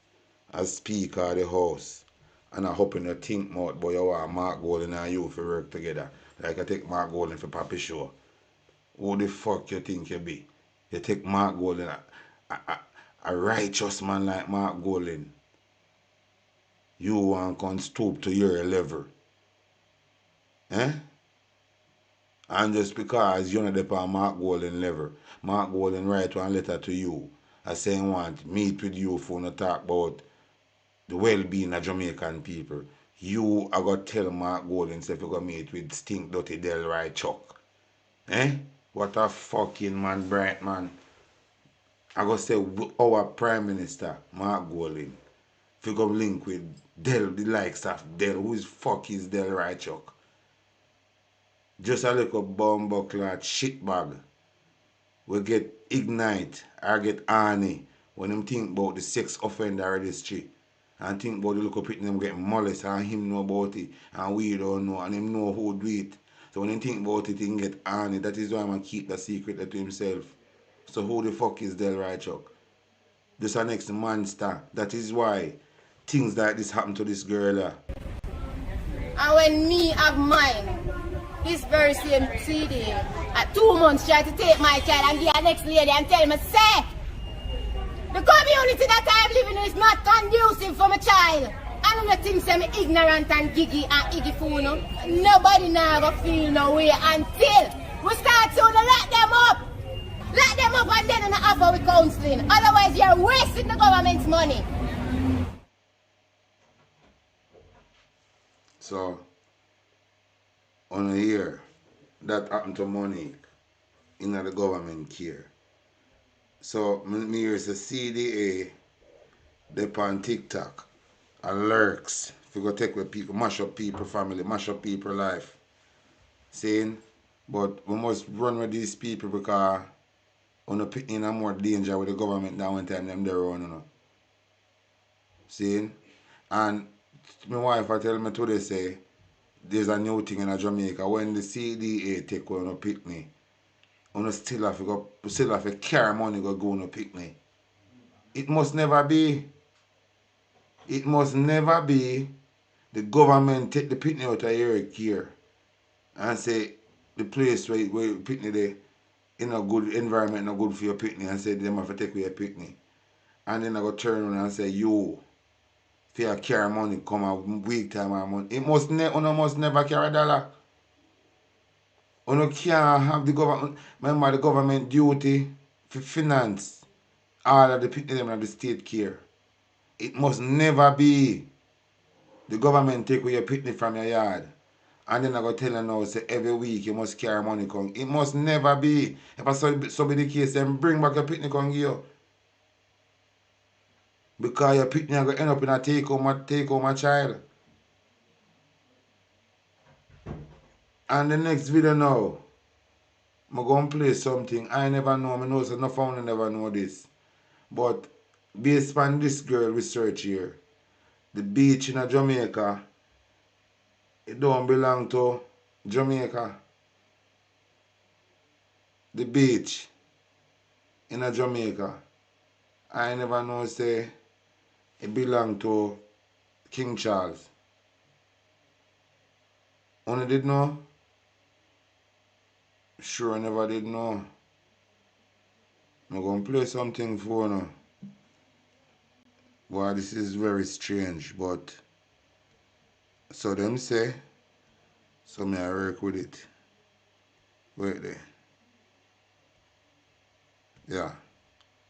as Speaker of the House. And I hope you think more, but you want Mark Golden and you for work together. Like I take Mark Golden for Papi Show. Who the fuck you think you be? You take Mark Golden, a righteous man like Mark Golden. You want to stoop to your level. Eh? And just because you're not on Mark Golden level, Mark Golden write one letter to you. I say want meet with you for to talk about the well-being of Jamaican people. You are going to tell Mark Golden if you're going to meet with Stink Dirty Delroy Chuck. Eh? What a fucking man, bright man. I going to say our Prime Minister, Mark Golden, if you go link with Del, the likes of Del, who is fuck is Delroy Chuck? Just a little bumbuckler shitbag. We get Ignite or get Arnie when them think about the sex offender registry and think about the little people them getting molested and him know about it and we don't know and him know who do it. So when he think about it, he can get Arnie. That is why I'm going to keep the secret to himself. So who the fuck is Delroy Chuck? This is next monster. That is why things like this happen to this girl. And when me have mine, this very same CD, at 2 months try to take my child and give her next lady and tell me, say, the community that I'm living in is not conducive for my child. And you think say me ignorant and giggy and iggy fool, no? Nobody now go feel no way until we start to let them up. Let them up and then offer with counseling. Otherwise you're wasting the government's money. So, on a year, that happened to Monique in the government care. So, me hear the CDA, they on TikTok, and lurks. If you go take with people, mash up people family, mash up people life. Saying, but we must run with these people because we put in a more danger with the government than one time them they run, you know. Saying, and my wife I tell me today say, there's a new thing in Jamaica. When the CDA take on a picnic, you still have to carry money go on a picnic. It must never be. It must never be the government take the picnic out of your care and say, the place where picnic there in a good environment, not good for your picnic, and say them have to take away your picnic. And then I go turn around and say, you, if you carry money, come a week time or month. It must never carry $1. You can't have the government, remember the government duty for finance all of the picnic them of the state care. It must never be the government take away your picnic from your yard. And then I go tell you now, say every week you must carry money come. It must never be. If I so be the case, then bring back your picnic and give you. Because your picnic are going to end up in a take home a child. And the next video now, I'm going to play something. I never know, I know, so no phone never know this. But based on this girl research here, the beach in Jamaica, it don't belong to Jamaica. The beach in Jamaica, I never know say it belong to King Charles. Only did know? Sure, I never did know. I'm going to play something for you. Well, this is very strange, but so them say, so me I work with it. Wait there. Yeah.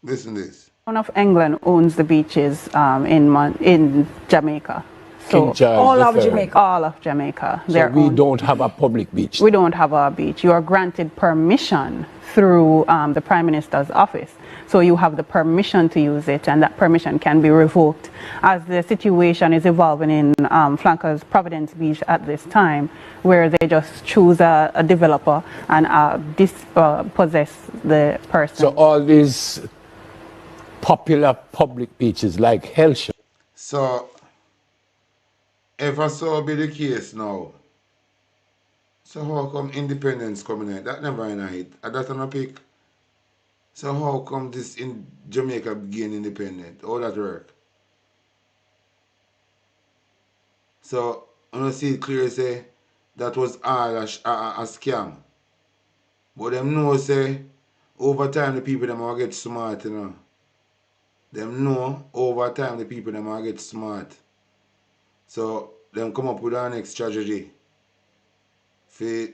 Listen this. One of England owns the beaches in Jamaica. So King Charles all of III. Jamaica. All of Jamaica. So we don't have a public beach. We don't have a beach. You are granted permission through the Prime Minister's office. So you have the permission to use it, and that permission can be revoked. As the situation is evolving in Flankers Providence Beach at this time, where they just choose a developer and dispossess the person. So all these popular public beaches like Hellshire. So, if I so be the case now, so how come independence coming in? That never in a hit. That's on a pick. So how come this in Jamaica gain independent? How that work? So, you see it clear say that was all a scam. But them know say over time the people them will get smart, you know. Them know over time the people them will get smart. So them come up with our next strategy. For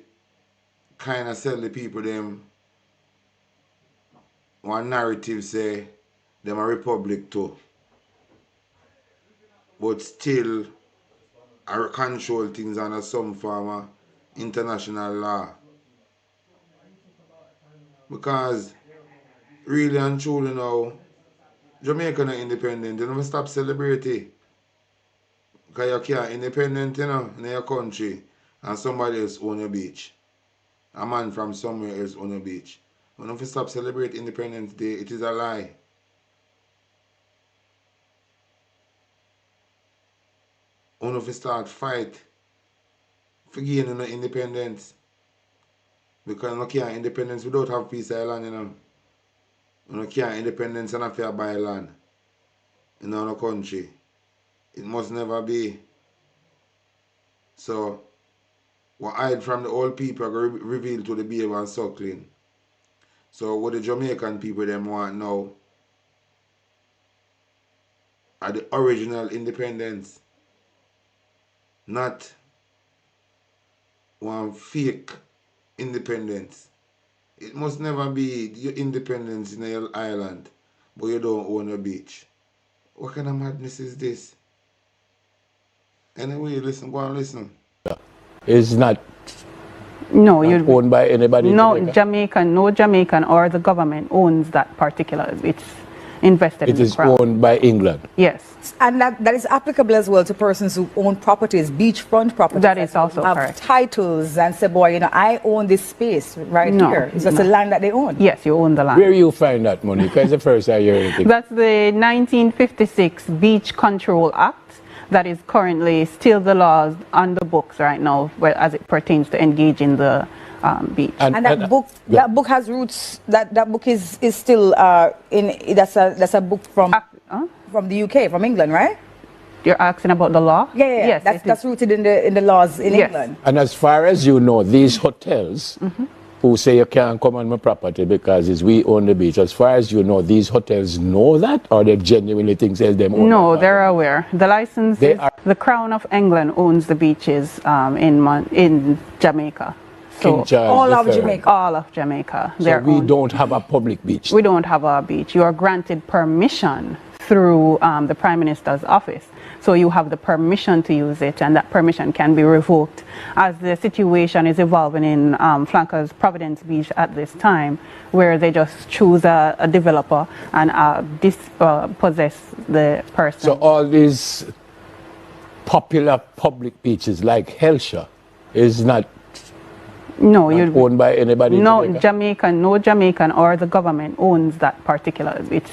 kind of sell the people them one narrative say them a republic too. But still I control things under some form of international law. Because really and truly now, Jamaica not independent. You never stop celebrating. Because you can't independent, you know, in your country and somebody else own your beach. A man from somewhere else own your beach. You never stop celebrate Independence Day. It is a lie. You never start fight for gaining independence. Because you can't independence without have peace of land, you know. You can't independence and have to buy land in our country. It must never be. So, what hide from the old people are going to reveal to the baby and suckling. So, what the Jamaican people them want now are the original independence. Not one fake independence. It must never be your independence in your island, but you don't own a beach. What kind of madness is this? Anyway, listen, go and listen. It's not No, owned by anybody in Jamaica? No Jamaican or the government owns that particular. It's invested in It the is crown. owned by England. Yes. And that is applicable as well to persons who own properties, beachfront properties. That is also have correct. titles and say, boy, you know, I own this space right No, here. It's just no. the land that they own. Yes, you own the land. Where you find that money? Because the first I hear anything. That's the 1956 Beach Control Act. That is currently still the laws on the books right now, as it pertains to engage in the beach. And that book has roots. That book is still that's a book from the UK, from England, right? You're asking about the law? Yeah, yeah, Yes, that's rooted in the laws in England. And as far as you know, these hotels who say you can't come on my property because it's we own the beach, as far as you know, these hotels know that, or they genuinely think them own No, that? they're aware. The license They is, are- the Crown of England owns the beaches in Jamaica. So King Charles All of III. Jamaica. all of Jamaica. So they're we owned. don't have a public beach. We don't have a beach. You are granted permission through the Prime Minister's office. So you have the permission to use it, and that permission can be revoked. As the situation is evolving in Flankers Providence Beach at this time, where they just choose a developer and dispossess the person. So all these popular public beaches like Hellshire is not no, you owned by anybody in no Jamaica? no Jamaican or the government owns that particular. It's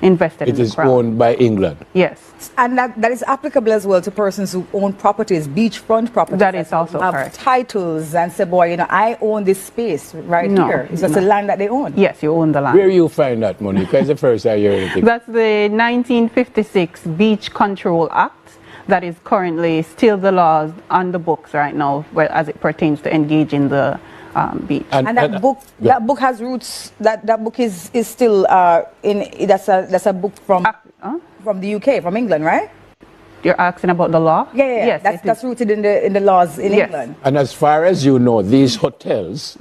invested in It the is Crown. owned by England. Yes. And that is applicable as well to persons who own properties, beachfront properties. That is also have correct. titles and say, boy, I own this space right No, here. It's just the land that they own. Yes, you own the land. Where you find that money? Because the first I hear anything. That's the 1956 Beach Control Act that is currently still the laws on the books right now, as it pertains to engage in the beach. And that book has roots. That book is still that's a book from the UK, from England, right? You're asking about the law? Yeah, Yes, that's rooted in the laws in England. And as far as you know, these hotels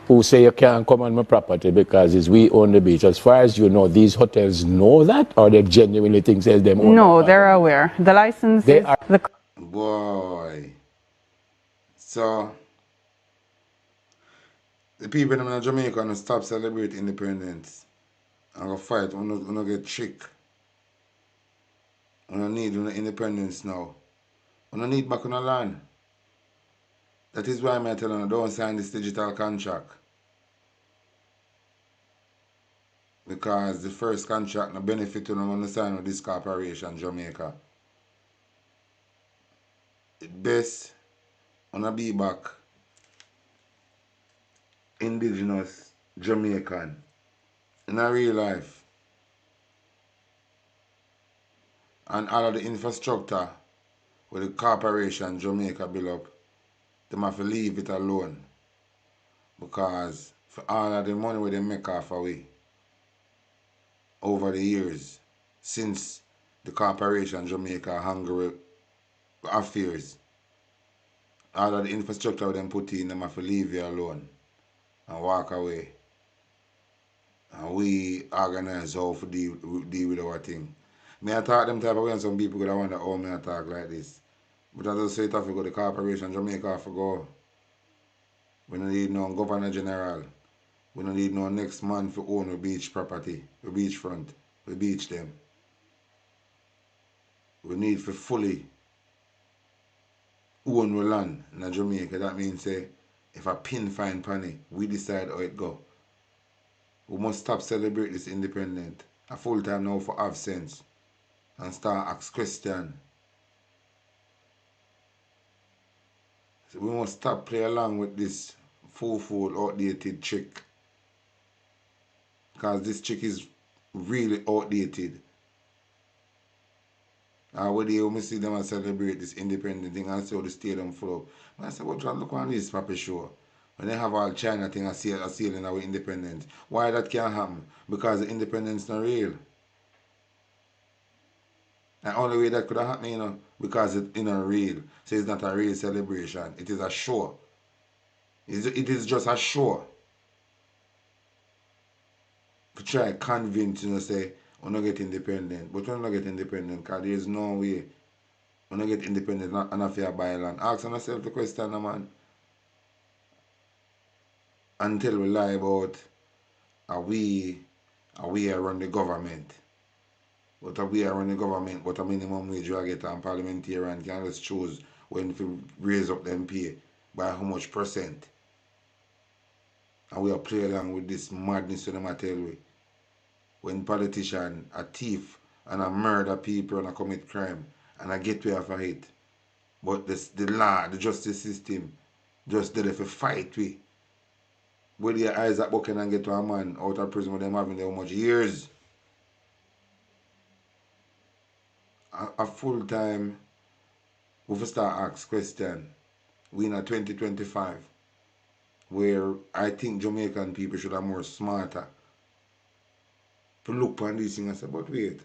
who say you can't come on my property because it's we own the beach, as far as you know, these hotels know that, or they genuinely think them own No, that? they're aware. The license They is are- the Boy. So, the people in Jamaica gonna stop celebrate independence and go fight. We no get trick. We don't need independence now. We don't need back on the land. That is why I'm telling you, don't sign this digital contract. Because the first contract no benefit you don't want to sign with this corporation, Jamaica. It best wanna be back indigenous Jamaican in a real life. And all of the infrastructure with the corporation Jamaica build up, they have to leave it alone. Because for all of the money where they make off away over the years, since the corporation Jamaica hungry affairs, all of the infrastructure where them put in, them have to leave you alone and walk away. And we organize how to deal with our thing. I talk them type of way, and some people could wonder how I talk like this. But as I say, it have to go the corporation Jamaica have to go. We don't need no governor general. We don't need no next man for own a beach property, a beachfront, we beach them. We need for fully own the land in Jamaica. That means if a pin find penny, we decide how it go. We must stop celebrate this independent. A full time now for have sense. And start ask question. So we must stop play along with this fool outdated trick. Because this trick is really outdated. And when they see them and celebrate this independent thing and see how the stadium full up. I say, what you look on this Papa show? When they have all China thing and sailing our independence. Why that can't happen? Because the independence is not real. The only way that could have happened, because it's not real. So it's not a real celebration. It is a show. It is just a show. To try convince say, we're not get independent. But we're not get independent because there is no way we're not get independent and a fair buy land. Ask yourself the question, man. Until we lie about are we run the government. But we are running the government, but a minimum wage you get and parliamentarian can just choose when to raise up them pay by how much percent. And we are playing along with this madness in the tell we. When politician, a thief, and a murder people and a commit crime, and a get way for it. But the law, the justice system, just there for fight we. With your eyes at bucking and get to a man out of prison with them having how much years. a full time, we will start ask question. We in a 2025 where I think Jamaican people should have more smarter to look upon these things and say, but wait.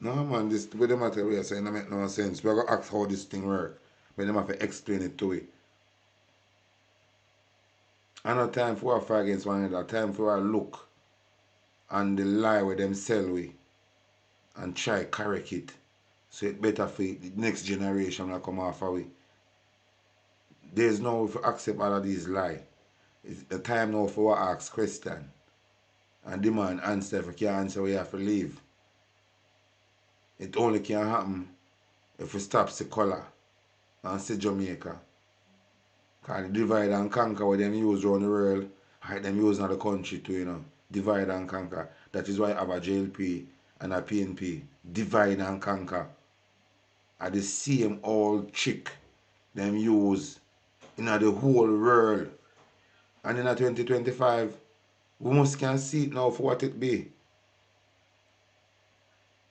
No man, this with the matter we are saying that make no sense. We're gonna ask how this thing work. But them have to explain it to it. And no time for a fight against one another, time for a look and the lie where them sell we and try correct it. So it better for the next generation that come after we. There's no if you accept all of these lies. It's the time now for us ask question and demand answer. If you can't answer, we have to leave. It only can happen if we stop the color and see Jamaica. Because the divide and conquer what them use around the world, like them use in the country too, you know. Divide and conquer. That is why I have a JLP and a PNP. Divide and conquer. Are the same old trick them use in the whole world. And in 2025, we must can see it now for what it be.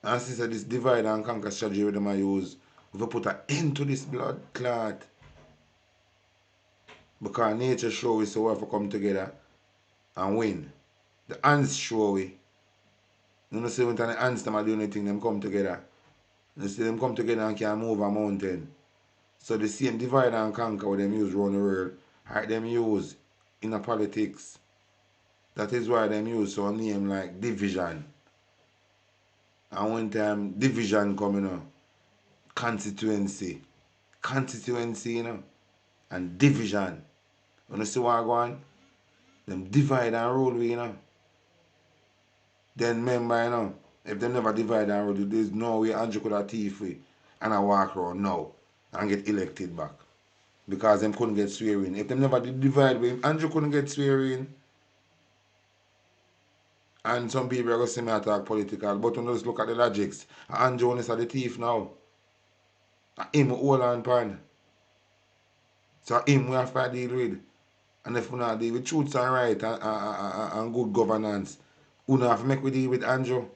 And since this divide and conquer strategy with them I use, we have put an end to this blood clot. Because nature show we so we have to come together and win. The ants show we. You know, see when the ants them are doing anything, them come together. You see them come together and can move a mountain. So the same divide and conquer what them use around the world, like them use in a politics. That is why them use some name like division. And one time division coming up, constituency, you know, and division. You know see what I go on? Them divide and rule we, you know. Then remember, you know, if they never divide and rule, there's no way Andrew could have thief we and I walk around now and get elected back. Because them couldn't get swearing. If they never did divide with Andrew couldn't get swearing. And some people are going to say me attack political, but when you just look at the logics, Andrew is the thief now. And him hold on pan. So him we have to deal with. And if we not deal with truth and right and good governance, we don't have to make we deal with Andrew.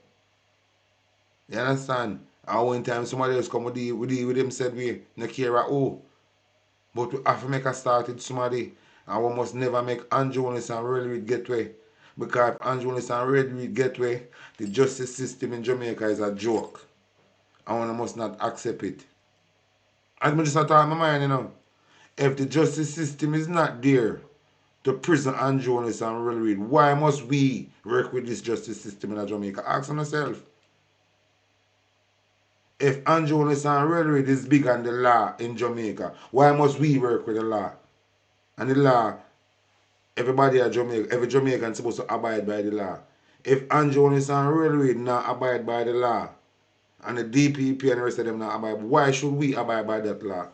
You understand? And one time somebody else come deal with him said we no care at all. But we have to make a start with somebody. And we must never make Andrew and really get way. Because if Andrew and really get way, the justice system in Jamaica is a joke. And one must not accept it. And I just thought in my mind, you know, if the justice system is not there to prison Andrew and really read, why must we work with this justice system in Jamaica? Ask yourself. If Andrew and really read is big on the law in Jamaica, why must we work with the law? And the law, everybody at Jamaica, every Jamaican is supposed to abide by the law. If Andrew and really read not abide by the law, and the DPP and the rest of them not abide, why should we abide by that law?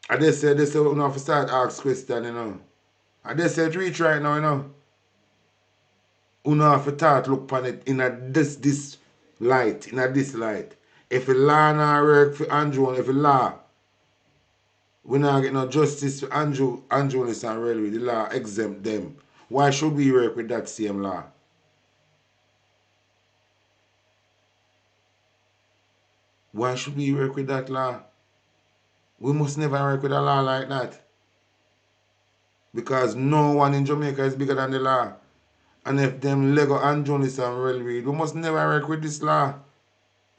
And they say we don't have to start ask questions, you know. And they say reach right now, you know. We don't have to start look upon it in a this light, If the law not work for Andrew, if the law, we not get no justice for Andrew and Railway, the law exempt them. Why should we work with that same law? Why should we work with that law? We must never work with a law like that. Because no one in Jamaica is bigger than the law. And if them Lego and Jonas and Railway, we must never work with this law.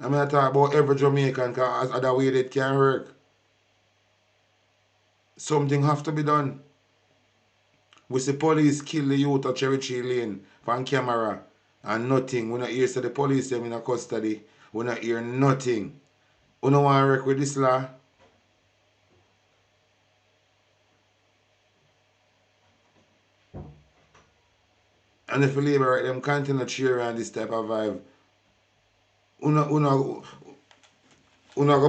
I mean, I talk about every Jamaican because other way that can work. Something have to be done. We see police kill the youth of Cherry Tree Lane on camera and nothing. We not hear say the police them in custody. We not hear nothing. We don't want to work with this law. And if you labor them continue to cheer on this type of vibe, you not go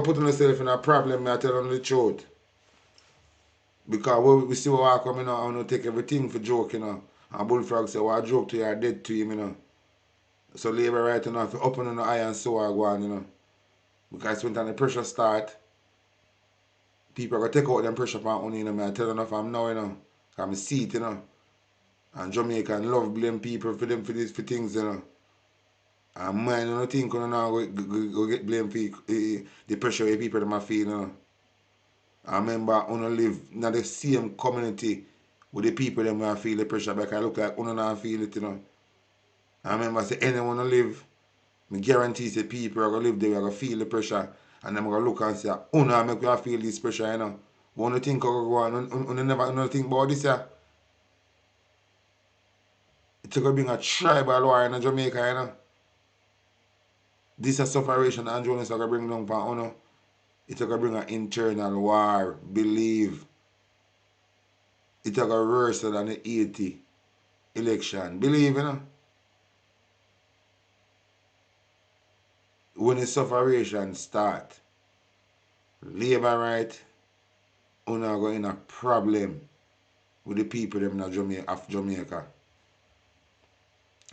put yourself in a problem, I tell them the truth. Because we see what coming out and take everything for joke, you know. And Bullfrog say, what I joke to you, I dead to him, you know. So labor right now, if you open on the eye and so I go on, you know. Because when the pressure start, people are going to take out them pressure from me, you know. I tell them if I'm now, you know. Because I see it, you know. And Jamaican love blame people for them for things, you know. And man, I don't think you know go get blamed for the pressure where people them feel, you know. I remember I live in the same community with the people them who feel the pressure because I look like I don't feel it, you know. I remember say anyone who live, I guarantee say people are going to live there, are going to feel the pressure, and them going to look and say, oh no, I make you feel this pressure, you know. But when you think of go on, you never think about this, yeah. It's going to bring a tribal war in Jamaica, you know. This is sufferation and Jonas are going to bring down for you. It's going to bring an internal war, believe. It's going to worse than the 80 election, believe, you know. When the sufferation start, labor right, you are going in a problem with the people them in Jamaica.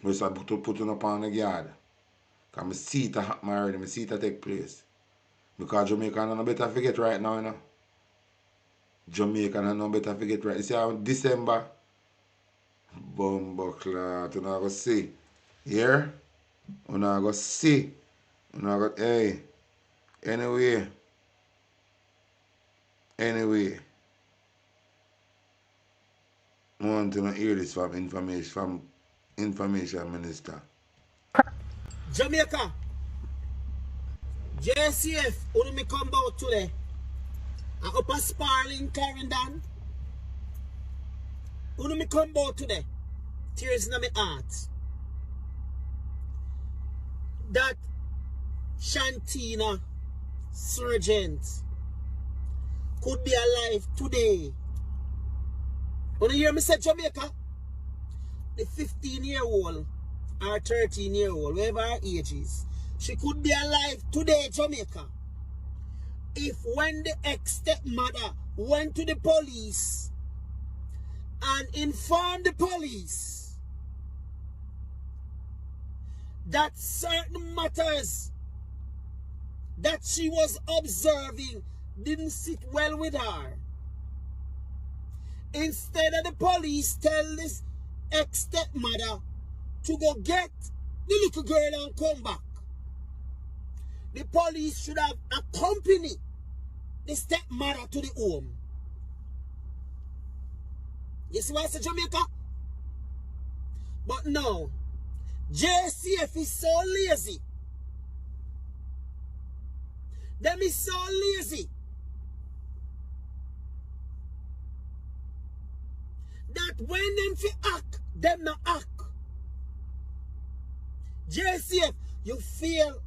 We start putting up on the guard. Because I see it happen already, I see it take place. Because Jamaica are no better forget right now, you know. Jamaica are no better forget right. You see how December, Bumbuckler, you know, go see. Here, you know, go see. You know, go, hey, anyway, I want to hear this from information minister. Jamaica, JCF, when me come out today, I up a sparring Clarendon. When me come out today, tears in my heart. That Shantina Sergeant could be alive today. When you hear me say Jamaica, the 15-year-old or 13-year-old, whatever her age is, she could be alive today, Jamaica. If when the ex-stepmother went to the police and informed the police that certain matters that she was observing didn't sit well with her, instead of the police tell this ex-stepmother to go get the little girl and come back, the police should have accompanied the stepmother to the home. You see what I say, Jamaica? But no, JCF is so lazy. Them is so lazy that when them fi act, them not act. JCF, you feel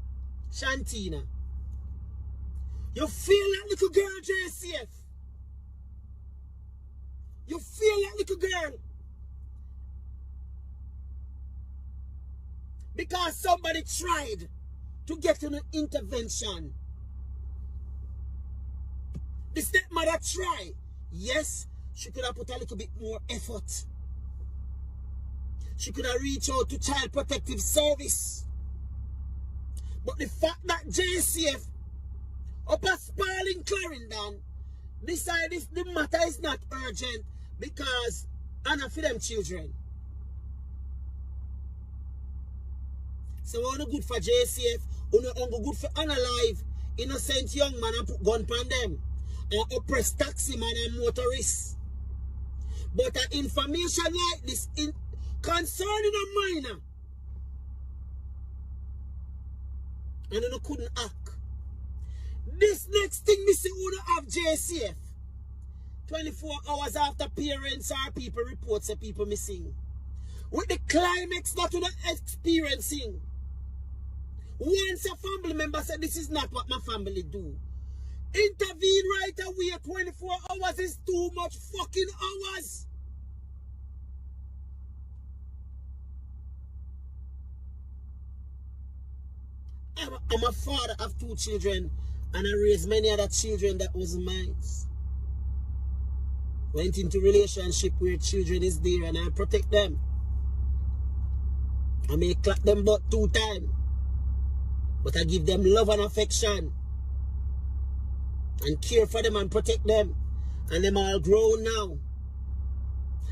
Shantina. You feel that little girl, JCF. You feel that little girl. Because somebody tried to get an intervention. The stepmother tried. Yes, she could have put a little bit more effort. She could have reached out to Child Protective Service. But the fact that JCF up at Sparling Clarendon decided the matter is not urgent because Anna for them children. So we're not good for JCF, we're not good for unalive, innocent young man and put gun on them and oppress taxi man and motorists. But information like this concerning a minor, and you couldn't act. This next thing me see who have JCF 24 hours after parents or people report say people missing. With the climax that you're experiencing. Once a family member said this is not what my family do, intervene right away. 24 hours is too much fucking hours. I'm a father of 2 children and I raised many other children that wasn't mine. Went into relationship where children is there and I protect them. I may clap them butt 2 times. But I give them love and affection. And care for them and protect them. And them all grown now.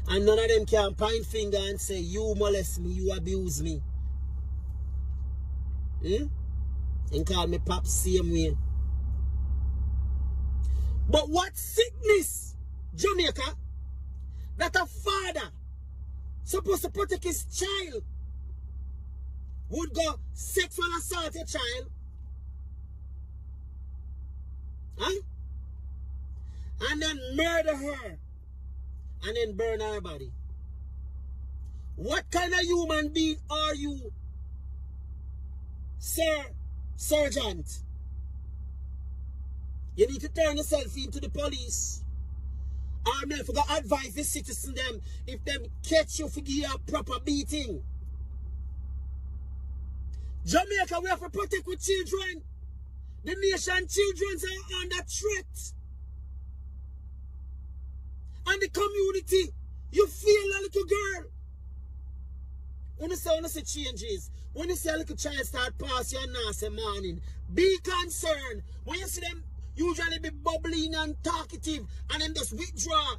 And none of them can point finger and say, you molest me, you abuse me. And call me Pop same way. But what sickness, Jamaica, that a father supposed to protect his child would go sexual assault a child? Huh? And then murder her and then burn her body. What kind of human being are you, Sir Sergeant? You need to turn yourself into the police. Or me for to advise the citizen them if them catch you for give you a proper beating. Jamaica, we have to protect with children. The nation children are under threat. And the community, you feel a little girl. When you say changes, when you see a little child start passing your nasty morning, be concerned. When you see them usually be bubbling and talkative and then just withdraw,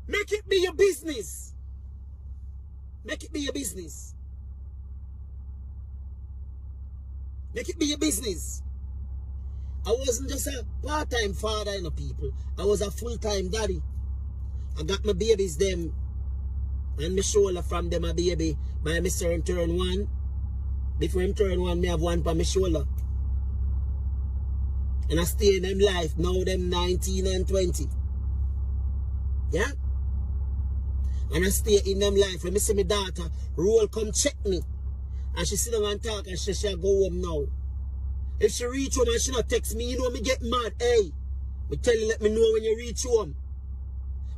make it be your business. Make it be your business. Make it be your business. I wasn't just a part-time father, you know, people. I was a full-time daddy. I got my babies them and my shoulder from them a baby by my son turn 1. Before him turn 1, me have one by my shoulder. And I stay in them life. Now them 19 and 20. Yeah? And I stay in them life. When I see my daughter, Ruel come check me. And she sit down and talk and she shall go home now. If she reach home and she not text me, you know me get mad. Hey, me tell you, let me know when you reach home.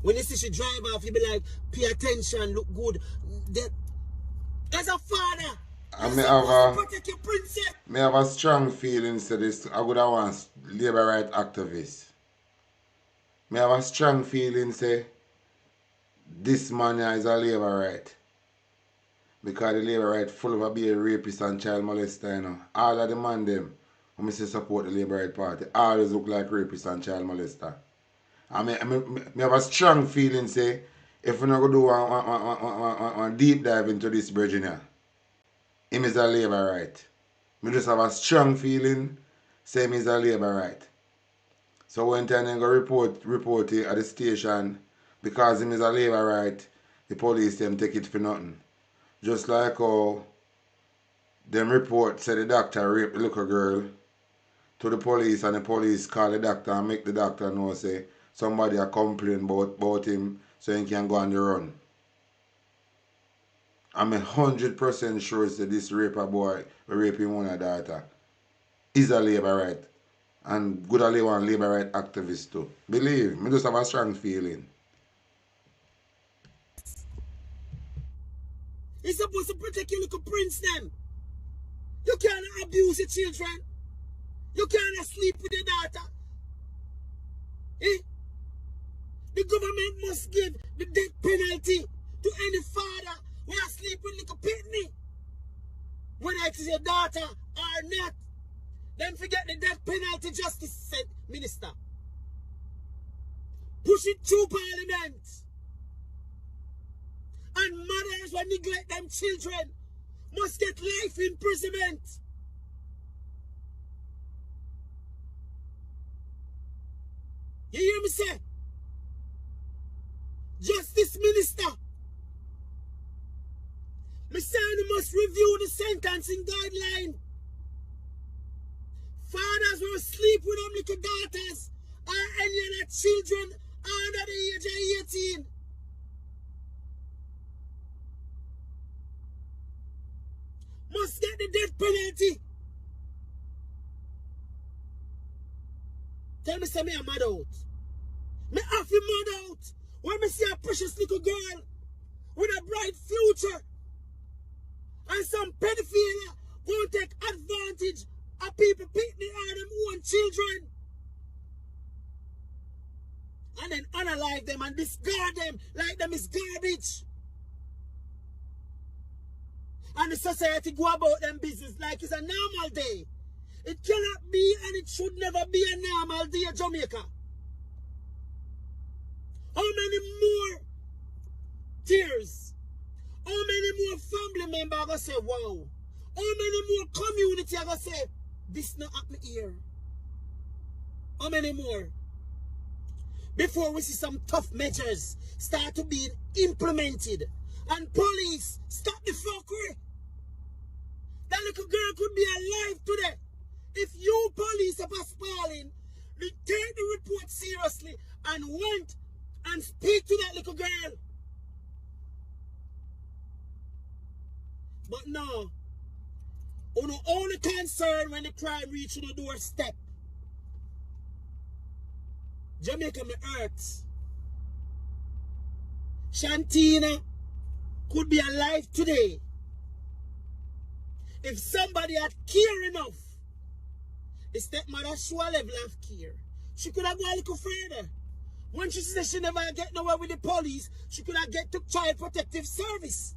When you see she drive off, you be like, pay attention, look good. That, as a father, I protect your princess. Me have a strong feeling to this. I would have want labor right activist. Me have a strong feeling say this man is a labor right. Because the labor right full of a be a rapist and child molester, you know. All of the man them when I say support the Labour Right Party always look like rapists and child molester. I have a strong feeling say if we're not going to do one deep dive into this Virginia, him is a Labour Right. I just have a strong feeling say him is a Labour Right. So when time I go report it at the station because him is a Labour Right, the police them take it for nothing. Just like how them report say the doctor raped the little girl to the police and the police call the doctor and make the doctor know say somebody a complain about him so he can go on the run. I'm 100% sure that this raper boy raping one of daughter is a Labour Right and good a one Labour Right activist too. Believe me, just have a strong feeling. He's supposed to protect your little prince then. You can't abuse your children. You can't sleep with your daughter. Eh? The government must give the death penalty to any father who has sleep with little pitney. Whether it is your daughter or not. Then forget the death penalty, Justice said, Minister. Push it through Parliament. And mothers who neglect them children must get life imprisonment. You hear me say? Justice Minister. Me say you must review the sentencing guideline. Fathers will sleep with them little daughters or any other children under the age of 18. Must get the death penalty. Tell me say me a mad out. Me have to mad out when me see a precious little girl with a bright future and some pedophile won't take advantage of people picking on them own children and then unalive them and discard them like them is garbage. And the society go about them business like it's a normal day. It cannot be and it should never be a normal day in Jamaica. How many more tears? How many more family members are going to say, wow? How many more community are going to say, this not happen here? How many more? Before we see some tough measures start to be implemented. And police, stop the fuckery. That little girl could be alive today. If you police are spalling, you take the report seriously and went and speak to that little girl. But no, on the only concern when the crime reaches the doorstep. Jamaica me hurts. Shantina could be alive today if somebody had care enough. The stepmother show a level of care. She could have gone a little further. When she said she never get nowhere with the police, she could have get to child protective service.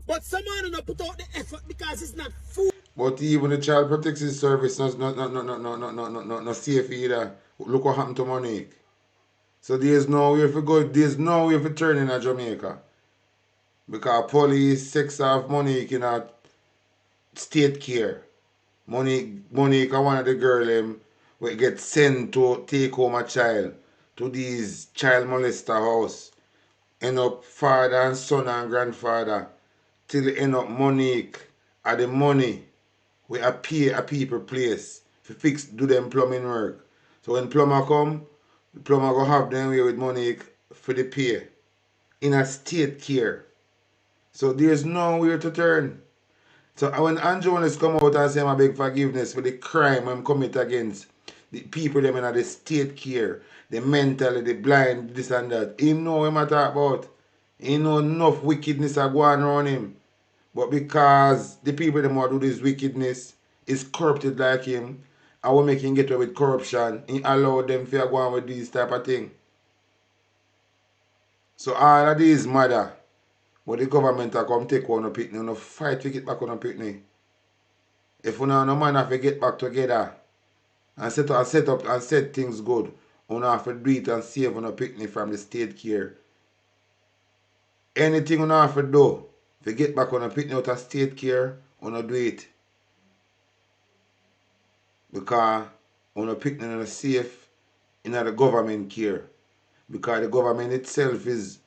But someone not put out the effort because it's not food. But even the child protective service not safe either. Look what happened to Monique. So there's no way for good, there's no way for turning in Jamaica. Because police, sex off Monique in a state care. Monique one of the girl will get sent to take home a child to these child molester house. End up father and son and grandfather till end up Monique at the money we pay a people place to fix do them plumbing work. So when plumber come, the plumber go have them way with Monique for the pay in a state care. So there's nowhere to turn. So when Andrew Jones come out and say I beg forgiveness for the crime I'm commit against the people them in the state care, the mentally, the blind, this and that, he know him I talk about. He know enough wickedness are going around him. But because the people them want do this wickedness is corrupted like him, and we make him get away with corruption, he allow them to go on with these type of thing. So all of these mother, but the government are come take one of Pitney, no fight to get back on Pitney. If we no man have to get back together and set up and set things good, we have to do it and save on Pitney from the state care. Anything we have to do to get back on Pitney out of state care, we do it. Because we Pitney is safe in the government care. Because the government itself is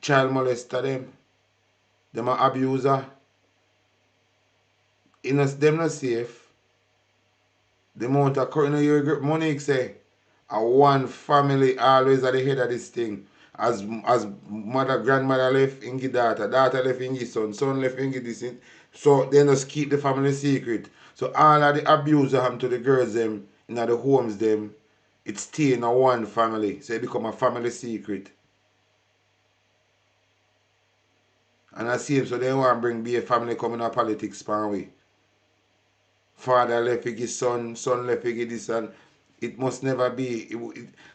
child molester them. Them are abuser. Them not safe. The amount of current money say one family always at the head of this thing. As mother, grandmother left in the daughter left in the son left in this. So they just keep the family secret. So all of the abuse that happen to the girls them in the homes them, it stay in one family. So it become a family secret. And I see him, so they want to be a family coming to politics pan way. Father left for his son left for this, and it must never be.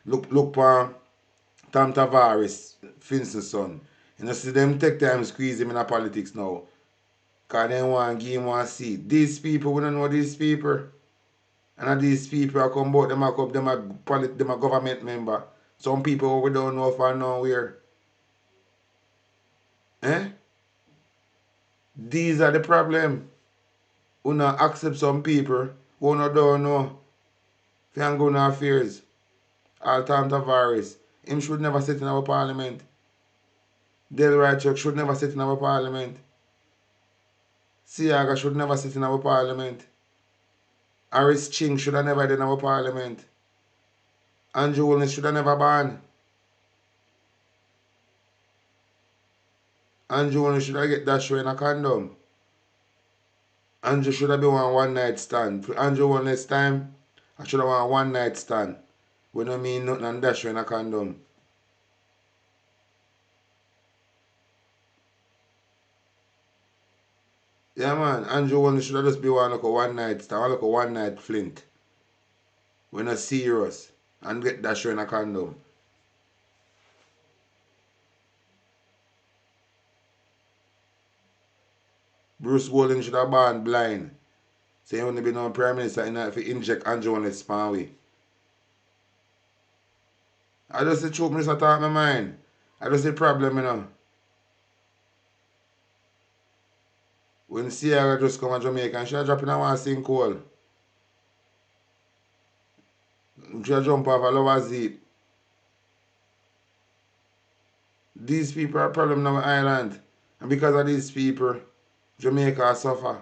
Look for Tom Tavares, Finn's son. You know, see them take time squeeze him in the politics now. Because they want to give him one seat. These people, we don't know these people. And these people are come out, them a government member. Some people we don't know for nowhere. These are the problem. We not accept some people who don't know. If you go in affairs. All Tom Tavares. Him should never sit in our parliament. Del Chuck should never sit in our parliament. Siaga should never sit in our parliament. Harris Ching should have never been in our parliament. Andrew Willis should have never banned. Andrew Willis should have get that show in a condom. Andrew should have been one night stand. For Andrew Willis time, I should have one night stand. We don't mean nothing and dash in a condom. Yeah man, Andrew Willis should have just be one night stand, like a one night flint. We're not serious. And get dash in a condom. Bruce Wallen should have been blind. So he only be no prime minister if he inject Andrew on his span way. I just the truth, Mr. Talk my mind. I just the problem, you know. When Sierra just come to Jamaica and she drop in a one sing coal. She jump off a lover's seat. These people are a problem in our island. And because of these people, Jamaica suffer.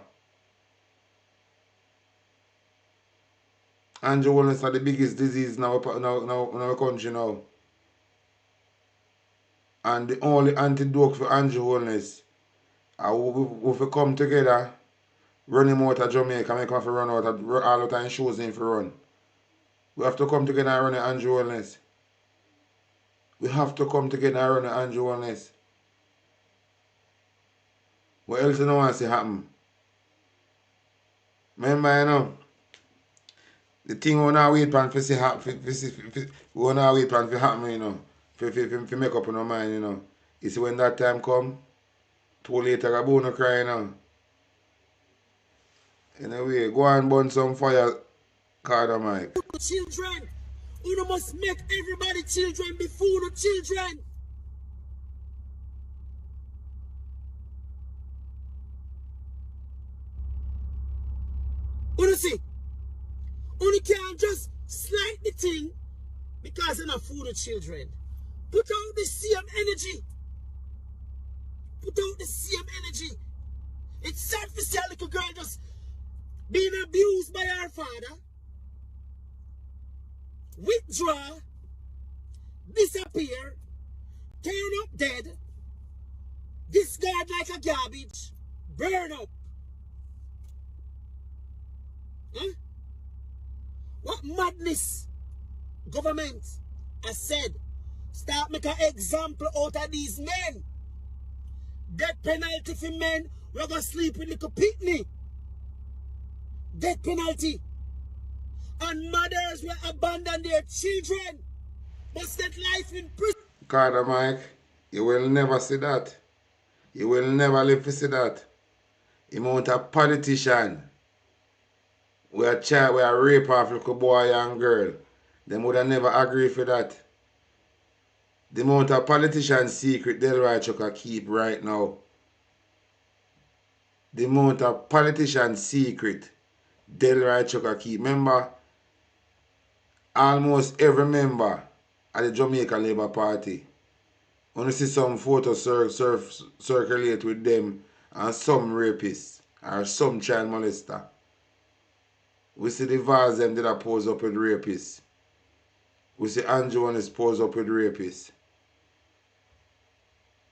Andrew wellness are the biggest disease in our country now. And the only antidote for Andrew wellness, we come together, run him out of Jamaica, make him have to run out of all the time shows him for run. We have to come together and run the Andrew wellness. We have to come together and run the Andrew wellness. What else you don't want to see happen? Remember, you know, the thing we don't wait for see happen, we don't wait for happen, you know, for make up in our mind, you know. You see when that time come, too late I go no cry, you know. Anyway, go and burn some fire, Carter Mike. Children, you must make everybody children before the children. You see, you can't just slide the thing because you're not for the children. Put out the same energy. Put out the same energy. It's sad to see a little girl just being abused by her father, withdraw, disappear, turn up dead, discard like a garbage, burn up. Huh? What madness government has said? Start make an example out of these men. Death penalty for men. We're going to sleep with little pitney. Death penalty. And mothers will abandon their children. Must get life in prison. Carter Mike, you will never see that. You will never live to see that. The amount of politician we are rape off little boy and girl. Them would have never agree for that. The amount of politician secret Delroy Chucker keep right now. The amount of politician secret Delroy Chucker keep. Remember, almost every member of the Jamaica Labour Party, when you see some photos circulate with them and some rapists or some child molester, we see the vase them that are pose up with rapists. We see Andrew one is pose up with rapists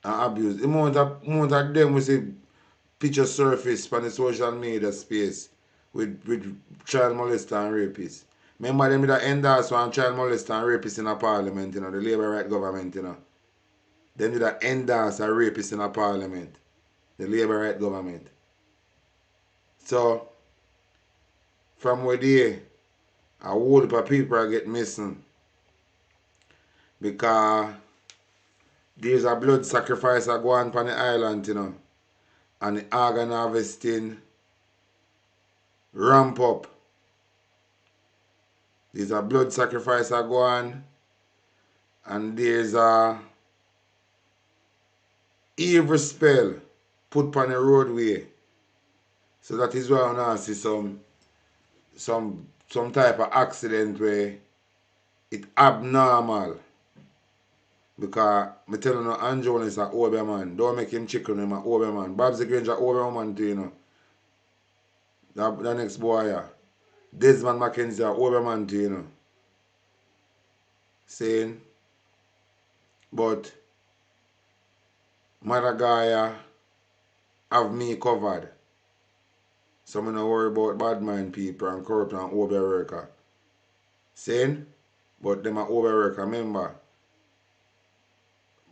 and abuse. The amount of them we see picture surface on the social media space with child molester and rapists. Remember them that endorse one child molester and rapist in a parliament, you know, the Labour right government, you know. Them that endorse a rapist in a parliament, the Labour right government. So, from where they, a whole heap of people are getting missing because there's a blood sacrifice that go on the island, you know, and the organ harvesting ramp up. There's a blood sacrifice that go on, and there's a evil spell put on the roadway. So that is why I want to see some type of accident where it abnormal. Because I tell you, Andrew is an older man. Don't make him chicken him an older man. Babs the Granger older man too, you know. The next boy, yeah. Desmond Mackenzie an older man too, you know. Saying, but Madagaya have me covered. So I don't worry about bad mind people and corrupt and overworker. Saying, but them are overworker. Remember,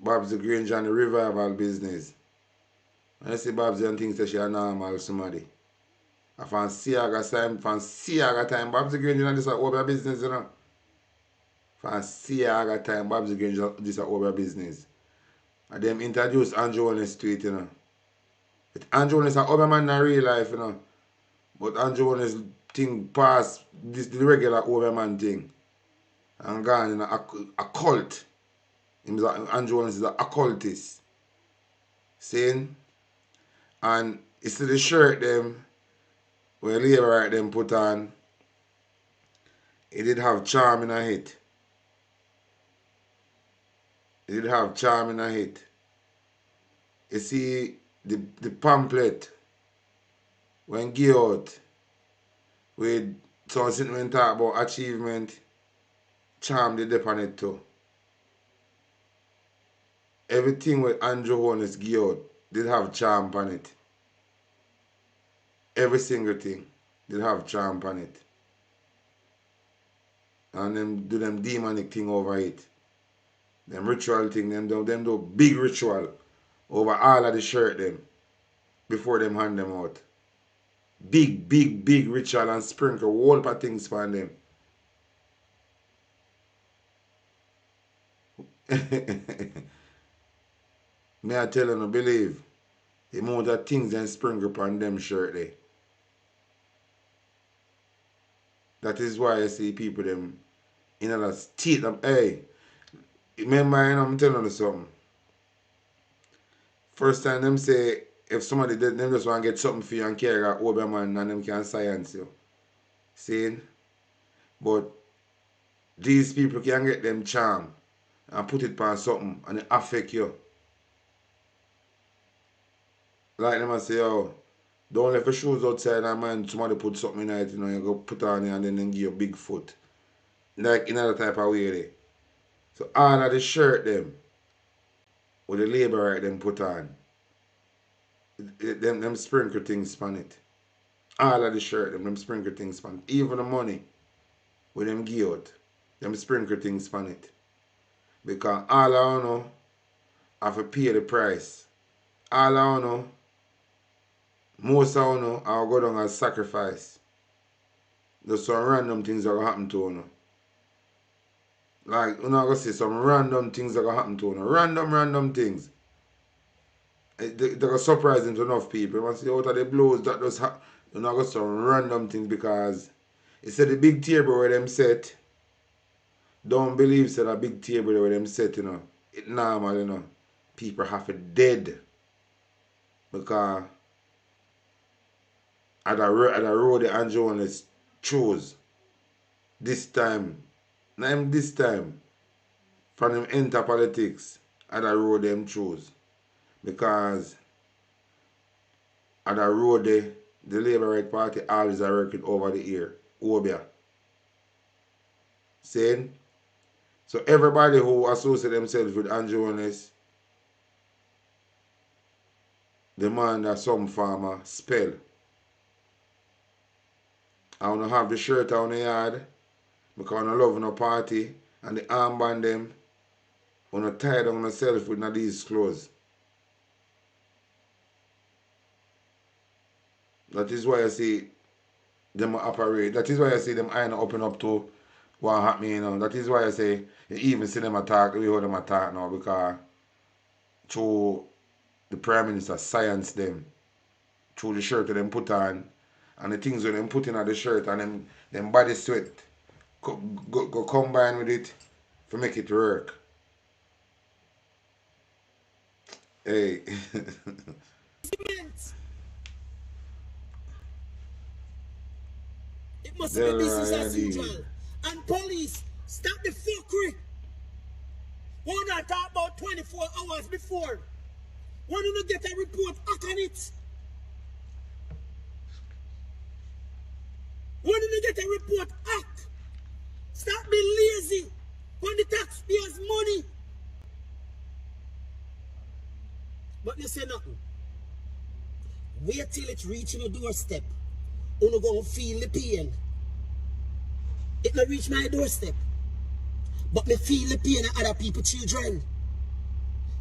Babs the Granger and the revival business. When I see Babs and things that she are normal somebody. I fan Siaga time, Babs the Granger and this is over business, you know. Fan Siaga time, Babs the Granger this is over business. And them introduce Andrew Holness to it, you know. But Andrew Holness is an over man in real life, you know. But Andrew Holness thing past this the regular over man thing. And gone in a cult. Andrew Holness is an occultist. Saying, and You see the shirt them, where labor right them put on, it did have charm in a hit. It did have charm in a hit. You see the pamphlet when give out with something when talk about achievement, charm did dip on it too. Everything with Andrew Holness give out did have charm on it. Every single thing did have charm on it. And them do them demonic thing over it. Them ritual thing, them do big ritual over all of the shirt them before them hand them out. Big ritual and sprinkle whole lot of things for them. May I tell you, no believe the amount of things and sprinkle upon them shirt there. That is why I see people them in a state of, hey, remember I'm telling you something. First time them say if somebody did them just want to get something for you and carry a over man and them can science you. See? But these people can get them charm and put it on something and it affect you. Like them I say, oh, don't let your shoes outside and man somebody put something in it, you know, you go put on it and then give you a big foot. Like in other type of way there. So all of the shirt them with the labor right them put on. Them sprinkle things on it. All of the shirt them sprinkle things on it. Even the money with them give out, them sprinkle things on it. Because all I know have to pay the price. All I know, most I know, I'll go down as sacrifice. There's some random things that will happen to you. Like, you're not going to see some random things that will happen to you. Random things. They're surprising to enough people. You see out of the blows that does happen. You're not going to see some random things because it said the big table where them set. Don't believe said a big table where them set, you know. It's normal, you know. People have it dead. Because at the road the Andrew Holness chose this time. Not him this time. From him enter politics, at the road them chose. Because at the road the Labour Right Party always are working over the ear. Obia. Saying? So everybody who associate themselves with Andrew Holness demand that some farmer spell. I want to have the shirt on the yard because I love no party and the armband them I want to tie down myself with these clothes. That is why I see them operate. That is why I see them iron open up to what happening, you know. That is why I say you even see them attack the way how them attack now because through the Prime Minister science them through the shirt that them put on and the things that them put in at the shirt and them body sweat go combine with it to make it work. Hey. It must be business as usual. And police, stop the fuckery. Why not talk about 24 hours before? Why don't you get a report back on it? Why don't you get a report back? Stop being lazy when the taxpayers' money. But you say nothing. Wait till it reaches your doorstep. You're going to feel the pain. It not reach my doorstep. But me feel the pain of other people's children.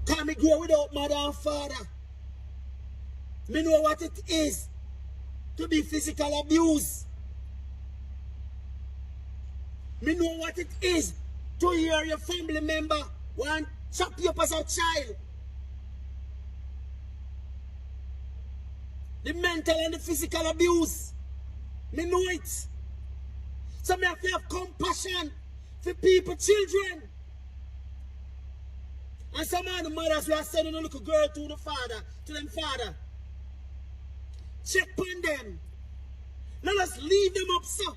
Because me grow without mother and father. Me know what it is to be physical abuse. Me know what it is to hear your family member want to chop you up as a child. The mental and the physical abuse. Me know it. So me have to have compassion for people, children. And some of the mothers who are sending a little girl to the father, to them father. Check on them. Let us leave them up, sir.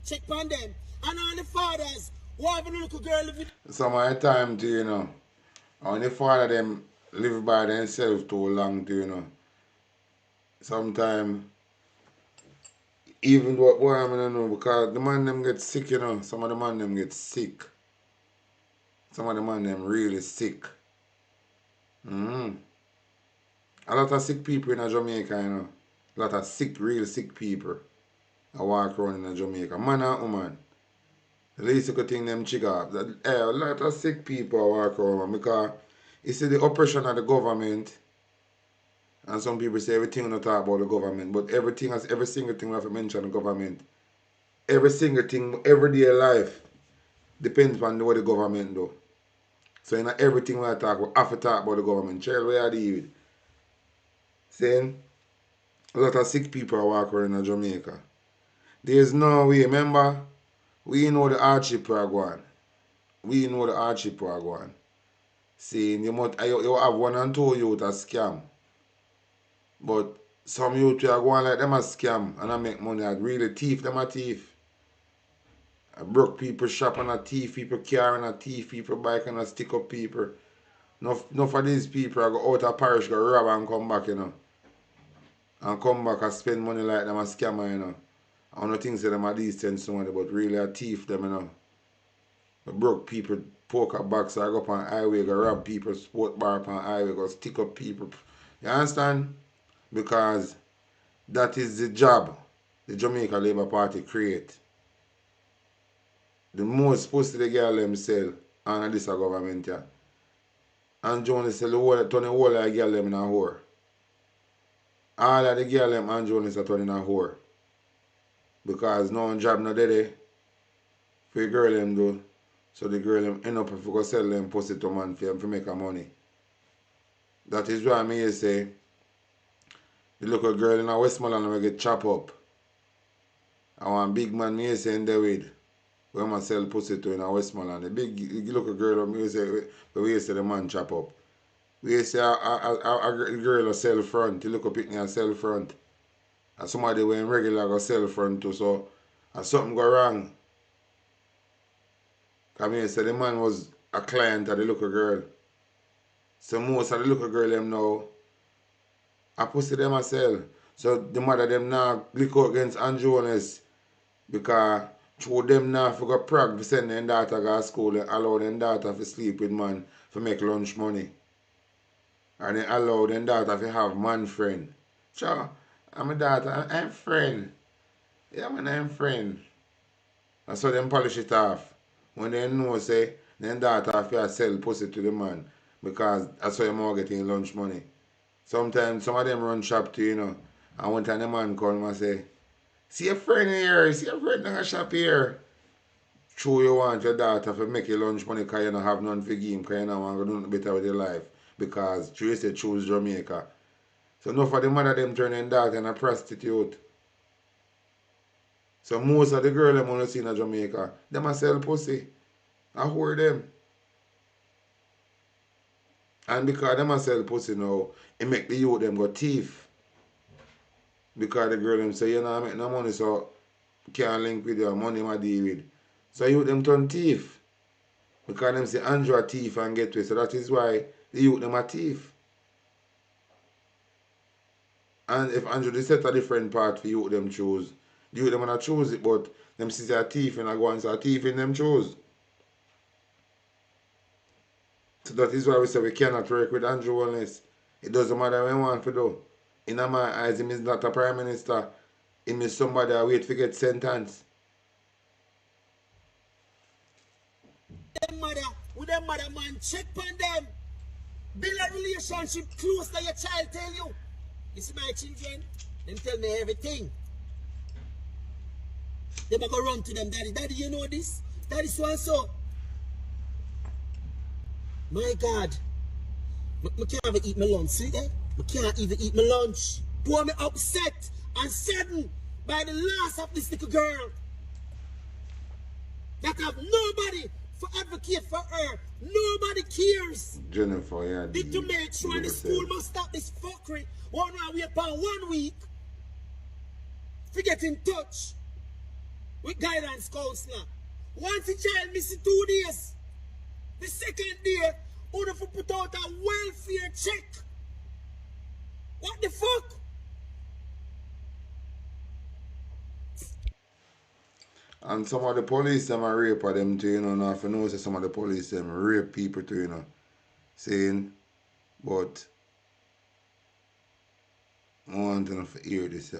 Check on them. And all the fathers who have a little girl living. Some of the time too, you know. And the father them live by themselves too long too, you know. Sometimes even what boy I don't know, because the man them get sick, you know. Some of the man them get sick. Some of the man them really sick. A lot of sick people in Jamaica, you know. A lot of sick, real sick people I walk around in Jamaica. Man and woman. The least you could think them chick up. A lot of sick people walk around because you see the oppression of the government. And some people say everything we not talk about the government. But every single thing we have to mention the government. Every single thing, everyday life depends on what the government do. So in everything we talk, we have to talk about the government. Child, where are they? Saying a lot of sick people walk around in Jamaica. There's no way, remember, we know the hardship are going. We know the hardship are going. Saying you have 1 and 2 youth a scam. But some youth are going like them a scam and I make money. I really thief them a thief. I broke people shop and a thief, people car and a thief, people bike and a stick up people. Enough of these people I go out of parish, go rob and come back, you know. And come back and spend money like them a scammer, you know. I don't think them are decent somebody, but really a thief them, you know. I broke people, poker box, I go up on highway, go rob people, sport bar up on highway, go stick up people. You understand? Because that is the job the Jamaica Labour Party create. The most pussy the girl them sell under this government, yeah. And Jones sell the whole, turn the whole of the girl them in a whore. All of the girl them and Jones are turning a whore. Because no job no day for the girl them do. So the girl them end up if you go sell them pussy to man for them to make a money. That is why me say the local girl in a Westmoreland will get chopped up. I want big man me say in David where I sell pussy to in a Westmoreland. The big local girl me say where we say the man chop up. We say a girl a sell front, you look up it and sell front. And somebody when regular go sell front too, so and something go wrong. Come here, say the man was a client of the local girl. So most of the local girl them now I pussy them a sell. So the mother them now lick out against Jones because through them now for go prag to send their daughter go to school and allow their daughter to sleep with man to make lunch money. And they allow their daughter to have man friend. Sure, I'm a daughter, I'm friend. Yeah man, I'm friend. And so them polish it off. When they know say their daughter have to sell pussy to the man because that's how you're getting lunch money. Sometimes some of them run shop too, you know. And one time the man call and say, see a friend here, see a friend in a shop here. True, you want your daughter to make your lunch money because you don't have none for game, because you don't want to do nothing better with your life. Because you say choose Jamaica. So enough of the mother them turn their daughter into a prostitute. So most of the girls them want to see in Jamaica, them a sell pussy. I heard them. And because them a sell pussy now, it make the youth them go thief. Because the girl them say, you know, I make no money, so can't link with your money I deal with. So youth them turn thief. Because them say Andrew a thief and get away. So that is why the youth them a thief. And if Andrew they set a different part for youth them choose, the youth them wanna choose it, but them see a thief and I go and say a thief in them choose. So that is why we say we cannot work with Andrew Wellness. It doesn't matter what we want to do. In my eyes, he is not a prime minister. He is somebody that wait to get sentenced. With them mother man, check on them. Build a relationship close to your child tell you. You see my children? Them tell me everything. They go run to them, daddy. Daddy, you know this? Daddy so and so. My God, I can't even eat my lunch, see that? I can't even eat my lunch. Poor me upset and saddened by the loss of this little girl that have nobody for advocate for her. Nobody cares. Jennifer, yeah. Need to make sure the school must stop this fuckery. One hour we upon 1 week. We get in touch with guidance counselor. Once the child misses 2 days, the second day, we have to put out a welfare check. What the fuck? And some of the police them are rape of them too, you know. Now if you know some of the police them rape people too, you know. Saying, but I want them to hear this, yeah.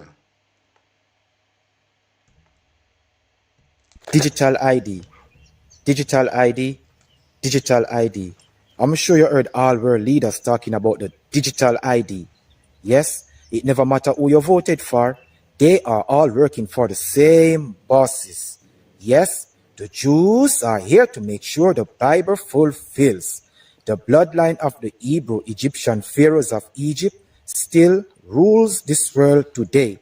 Digital ID, digital ID, digital ID. I'm sure you heard all world leaders talking about the digital ID. Yes, it never matter who you voted for, they are all working for the same bosses. Yes, the Jews are here to make sure the Bible fulfills. The bloodline of the Hebrew Egyptian pharaohs of Egypt still rules this world today.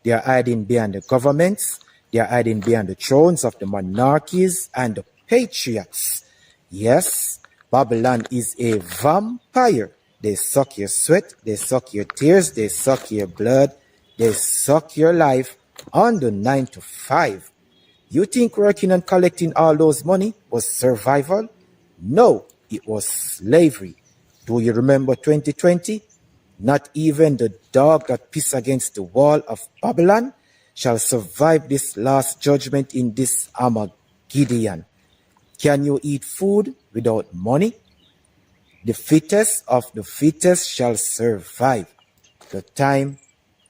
They are hiding behind the governments, they are hiding behind the thrones of the monarchies and the patriots. Yes, Babylon is a vampire. They suck your sweat, they suck your tears, they suck your blood, they suck your life on the 9 to 5. You think working and collecting all those money was survival? No, it was slavery. Do you remember 2020? Not even the dog that pissed against the wall of Babylon shall survive this last judgment in this Armageddon. Can you eat food without money? The fittest of the fittest shall survive. The time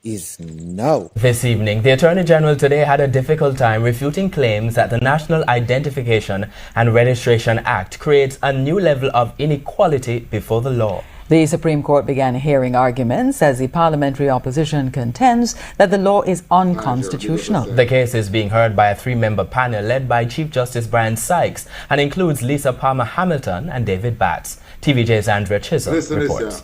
is now. This evening, the Attorney General today had a difficult time refuting claims that the National Identification and Registration Act creates a new level of inequality before the law. The Supreme Court began hearing arguments as the parliamentary opposition contends that the law is unconstitutional. The case is being heard by a 3-member panel led by Chief Justice Brian Sykes and includes Lisa Palmer-Hamilton and David Batts. TVJ's Andrea Chisholm reports.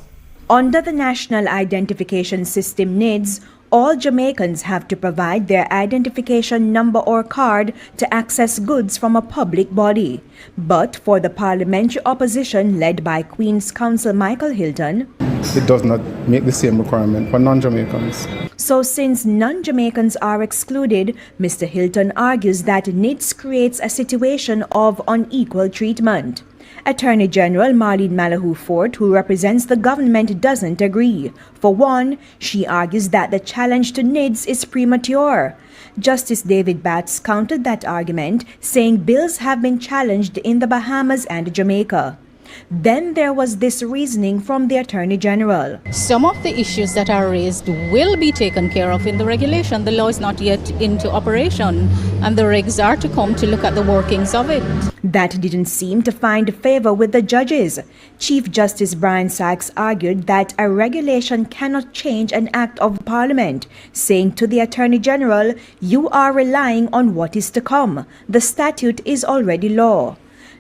Under the National Identification System NIDS, all Jamaicans have to provide their identification number or card to access goods from a public body. But for the parliamentary opposition led by Queen's Counsel Michael Hilton, it does not make the same requirement for non-Jamaicans. So since non-Jamaicans are excluded, Mr. Hilton argues that NIDS creates a situation of unequal treatment. Attorney General Marlene Malahoo Fort, who represents the government, doesn't agree. For one, she argues that the challenge to NIDS is premature. Justice David Batts countered that argument, saying bills have been challenged in the Bahamas and Jamaica. Then there was this reasoning from the Attorney General. Some of the issues that are raised will be taken care of in the regulation. The law is not yet into operation, and the regs are to come to look at the workings of it. That didn't seem to find favor with the judges. Chief Justice Brian Sykes argued that a regulation cannot change an act of Parliament, saying to the Attorney General, "You are relying on what is to come. The statute is already law."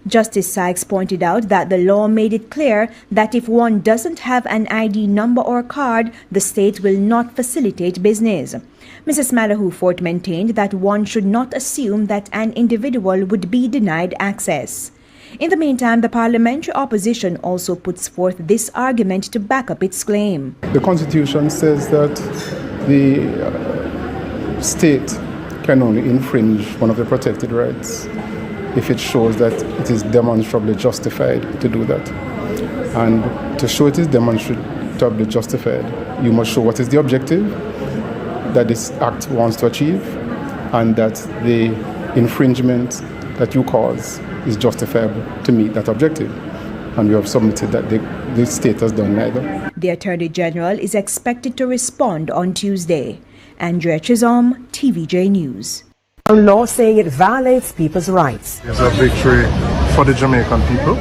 Justice Sykes pointed out that the law made it clear that if one doesn't have an ID number or card, the state will not facilitate business. Mrs. Malahoo Fort maintained that one should not assume that an individual would be denied access. In the meantime, the parliamentary opposition also puts forth this argument to back up its claim. The Constitution says that the state can only infringe one of the protected rights if it shows that it is demonstrably justified to do that. And to show it is demonstrably justified, you must show what is the objective that this act wants to achieve, and that the infringement that you cause is justifiable to meet that objective. And we have submitted that the state has done neither. The Attorney General is expected to respond on Tuesday. Andrea Chisholm, TVJ News. A law saying it violates people's rights. It's a victory for the Jamaican people.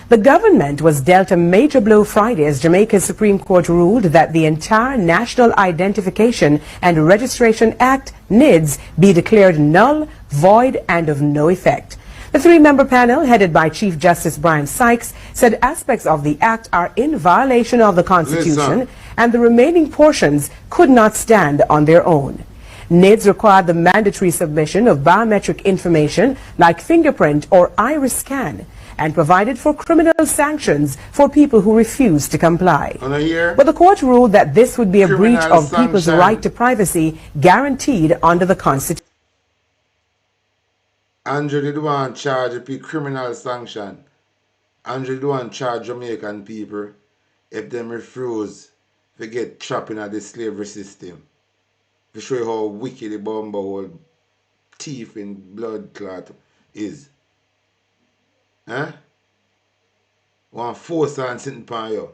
The government was dealt a major blow Friday as Jamaica's Supreme Court ruled that the entire National Identification and Registration Act, NIDS, be declared null, void, and of no effect. The 3-member panel, headed by Chief Justice Brian Sykes, said aspects of the act are in violation of the Constitution and the remaining portions could not stand on their own. NIDS required the mandatory submission of biometric information like fingerprint or iris scan and provided for criminal sanctions for people who refuse to comply. But the court ruled that this would be a breach of people's right to privacy guaranteed under the Constitution. Andrew did want to charge a criminal sanction. Andrew did want to charge Jamaican people if them refuse to get trapped in the slavery system. To show you how wicked the bumble thief in blood clot is. Huh? Want force and sitting upon you.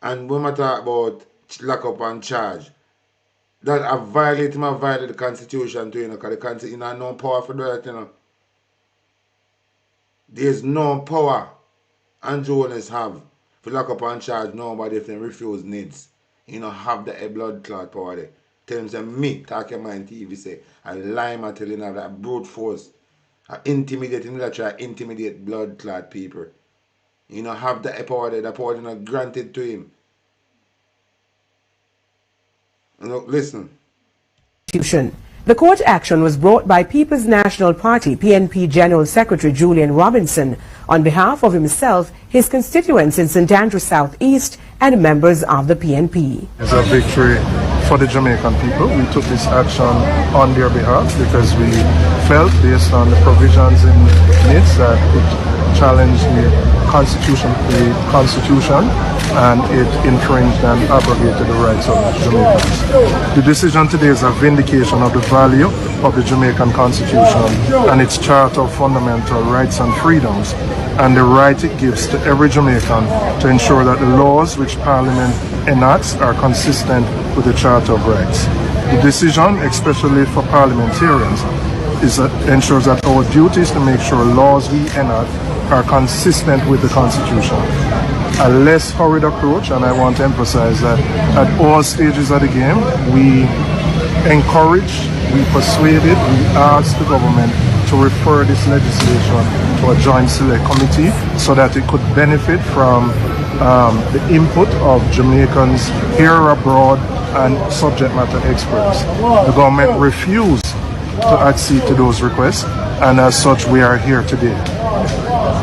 And when I talk about lock up and charge, that I violate the Constitution too, you know, because the Constitution has no power for that, you know. There's no power and Jonas have to lock up and charge nobody if they refuse NIDS. You know, have the blood clot power there. Tell them say me, talk your mind TV say, I lie my telling you that brute force. I intimidate, you know, that try intimidate blood clot people. You know, have the power there, the power is not granted to him. Look, listen. The court action was brought by People's National Party PNP General Secretary Julian Robinson on behalf of himself, his constituents in St. Andrew South East and members of the PNP. It's a victory for the Jamaican people. We took this action on their behalf because we felt, based on the provisions in NIDS, that it challenged the Constitution, and it infringed and abrogated the rights of Jamaicans. The decision today is a vindication of the value of the Jamaican Constitution and its Charter of Fundamental Rights and Freedoms, and the right it gives to every Jamaican to ensure that the laws which Parliament enacts are consistent with the Charter of Rights. The decision, especially for parliamentarians, ensures that our duty is to make sure laws we enact are consistent with the Constitution. A less hurried approach, and I want to emphasize that at all stages of the game, we encouraged, we persuaded, we asked the government to refer this legislation to a joint select committee so that it could benefit from the input of Jamaicans here, abroad, and subject matter experts. The government refused to accede to those requests, and as such we are here today.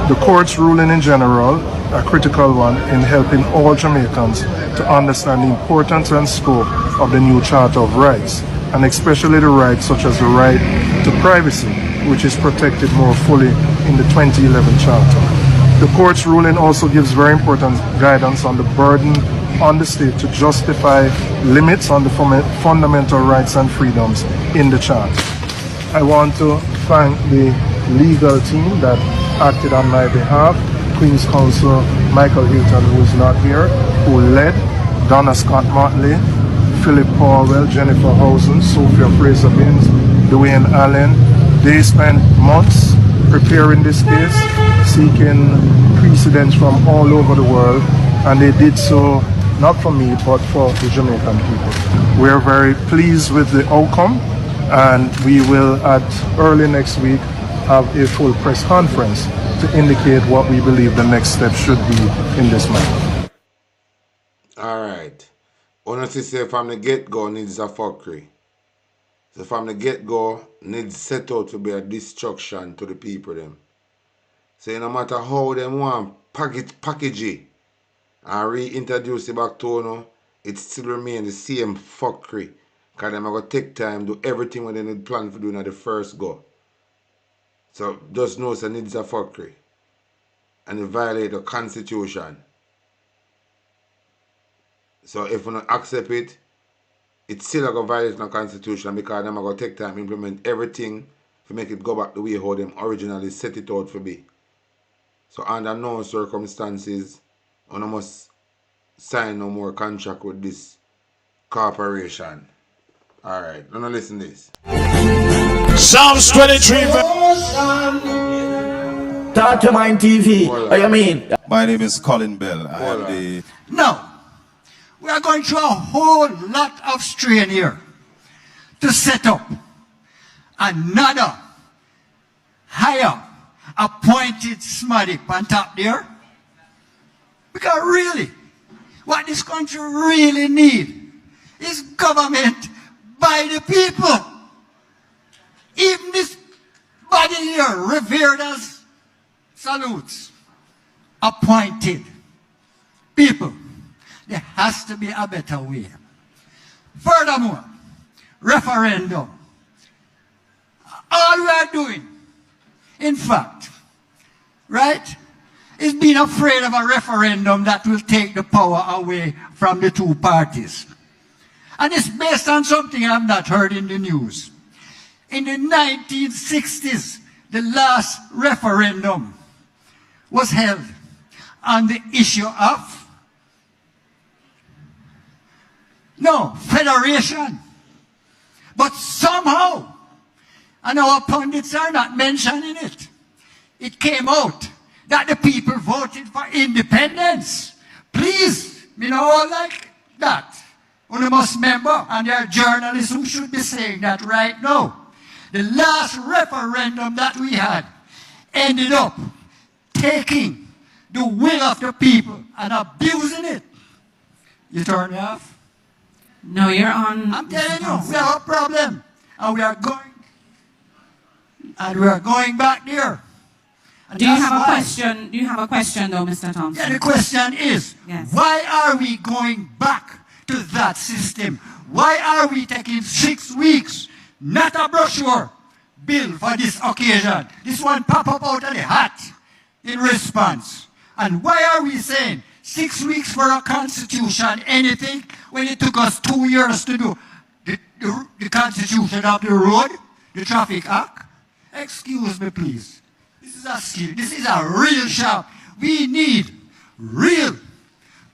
The court's ruling in general, a critical one in helping all Jamaicans to understand the importance and scope of the new Charter of Rights, and especially the rights such as the right to privacy, which is protected more fully in the 2011 Charter. The court's ruling also gives very important guidance on the burden on the state to justify limits on the fundamental rights and freedoms in the Charter. I want to thank the legal team that acted on my behalf, Queen's Counsel Michael Hilton, who is not here, who led, Donna Scott Motley, Philip Powell, Jennifer Housen, Sophia Fraser-Binns, Dwayne Allen. They spent months preparing this case, seeking precedents from all over the world, and they did so not for me, but for the Jamaican people. We're very pleased with the outcome, and we will, at early next week, have a full press conference to indicate what we believe the next step should be in this matter. All right. Honestly, say from the get-go needs a fuckery. So from the get-go needs set out to be a destruction to the people them. So no matter how them want package it and reintroduce it back to you, it still remains the same fuckery. Because them are going to take time, do everything what they need plan for doing at the first go. So just know it needs a fuckery. And it violate the Constitution. So if we don't accept it, it's still going to violate the Constitution because them are going to take time to implement everything to make it go back the way how them originally set it out to be. So under no circumstances, we must sign no more contract with this corporation. Alright, now listen to this. Psalms 23. Talk to Mind TV. What do you mean? My name is Colin Bell. I am the... Now, we are going through a whole lot of strain here to set up another higher appointed smarty on top there. Because really, what this country really needs is government by the the people. Even this body here, revered as salutes, appointed people. There has to be a better way. Furthermore, referendum. All we are doing, in fact, right, is being afraid of a referendum that will take the power away from the two parties. And it's based on something I've not heard in the news. In the 1960s, the last referendum was held on the issue of federation. But somehow, and our pundits are not mentioning it, it came out that the people voted for independence. Please, me know like that. You must remember, and there are journalists who should be saying that right now. The last referendum that we had ended up taking the will of the people and abusing it. You turn me off? No, you're on. I'm telling you, we have a problem. And we are going back there. And Do you have a question? Do you have a question though, Mr. Thompson? Yeah, the question is, why are we going back to that system? Why are we taking 6 weeks, not a brochure bill for this occasion? This one pop up out of the hat in response. And why are we saying 6 weeks for a constitution, anything, when it took us 2 years to do the constitution of the road, the traffic act? Excuse me, please. This is a real shout. We need real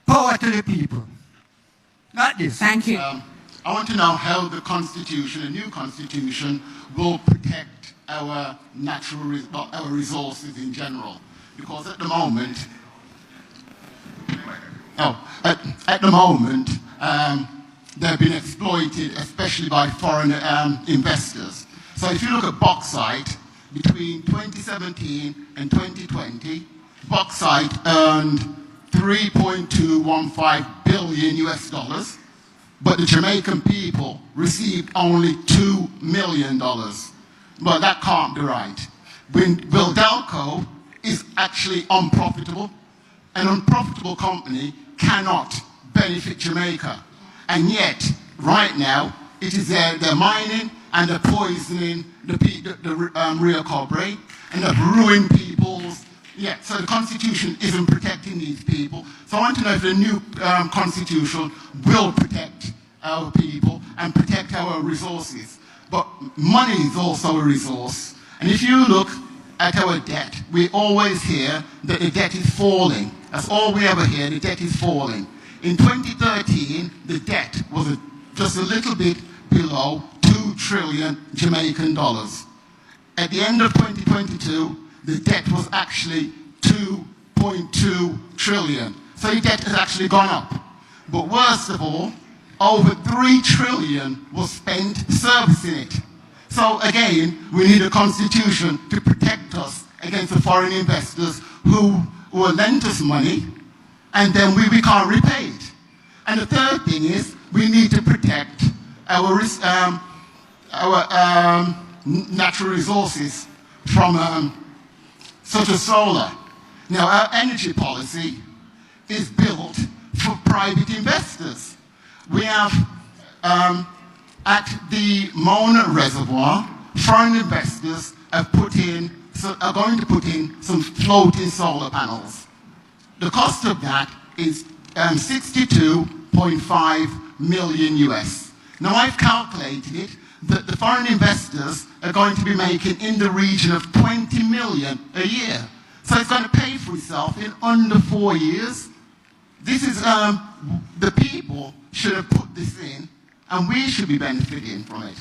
power to the people. Not this. Thank you. I want to know how the constitution, a new constitution, will protect our our resources in general. Because at the moment, they've been exploited, especially by foreign investors. So if you look at bauxite, between 2017 and 2020, bauxite earned $3.215 billion US, but the Jamaican people received only $2 million. But that can't be right. Wildelco is actually unprofitable. An unprofitable company cannot benefit Jamaica. And yet, right now, it is they're mining and they're poisoning the Rio Cobre, and they've ruined people's. So the Constitution isn't protecting these people. So I want to know if the new Constitution will protect our people and protect our resources. But money is also a resource. And if you look at our debt, we always hear that the debt is falling. That's all we ever hear, the debt is falling. In 2013, the debt was just a little bit below 2 trillion Jamaican dollars. At the end of 2022, the debt was actually 2.2 trillion. So your debt has actually gone up. But worst of all, over 3 trillion was spent servicing it. So again, we need a constitution to protect us against the foreign investors who will lend us money and then we can't repay it. And the third thing is we need to protect our natural resources from such as solar. Now our energy policy is built for private investors. We have at the Mona Reservoir, foreign investors have are going to put in some floating solar panels. The cost of that is 62.5 million US. Now I've calculated it that the foreign investors are going to be making in the region of 20 million a year. So it's going to pay for itself in under 4 years. This is, the people should have put this in and we should be benefiting from it.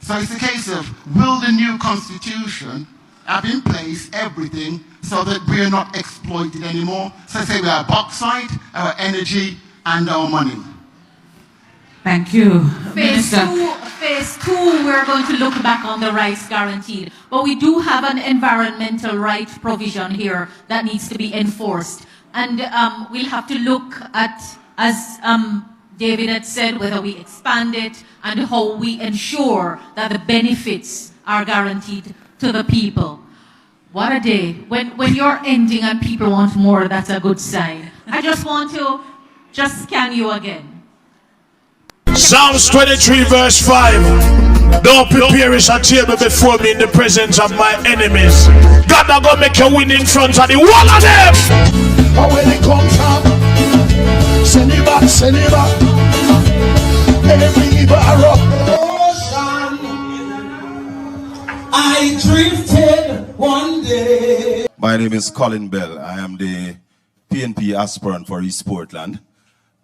So it's a case of, will the new constitution have in place everything so that we are not exploited anymore? So I say we have bauxite, our energy, and our money. Thank you. Phase two, we're going to look back on the rights guaranteed. But we do have an environmental right provision here that needs to be enforced. And we'll have to look at, as David had said, whether we expand it and how we ensure that the benefits are guaranteed to the people. What a day. When you're ending and people want more, that's a good sign. I just want to just scan you again. Psalms 23 verse 5. Don't prepare a table before me in the presence of my enemies. God not gonna make you win in front of the wall of them. But when it comes up, send it back, send it back. Every evil ocean, I drifted one day. My name is Colin Bell. I am the PNP aspirant for East Portland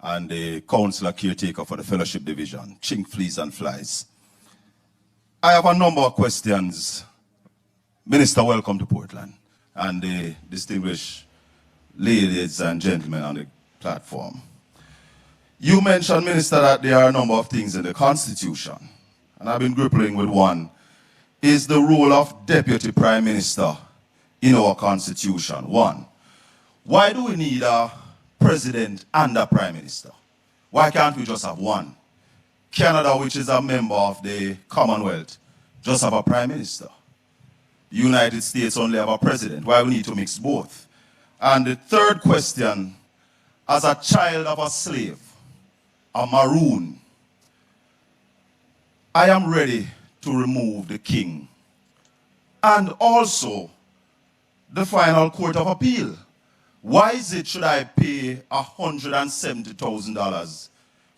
and the councillor caretaker for the Fellowship Division, Chink, Fleas and Flies. I have a number of questions. Minister, welcome to Portland, and the distinguished ladies and gentlemen on the platform. You mentioned, Minister, that there are a number of things in the Constitution, and I've been grappling with one. Is the role of Deputy Prime Minister in our Constitution? One, why do we need a President and a Prime Minister? Why can't we just have one? Canada, which is a member of the Commonwealth, just have a Prime Minister. The United States only have a President. Why we need to mix both? And the third question, as a child of a slave, a maroon, I am ready to remove the king and also the final court of appeal. Why is it should I pay $170,000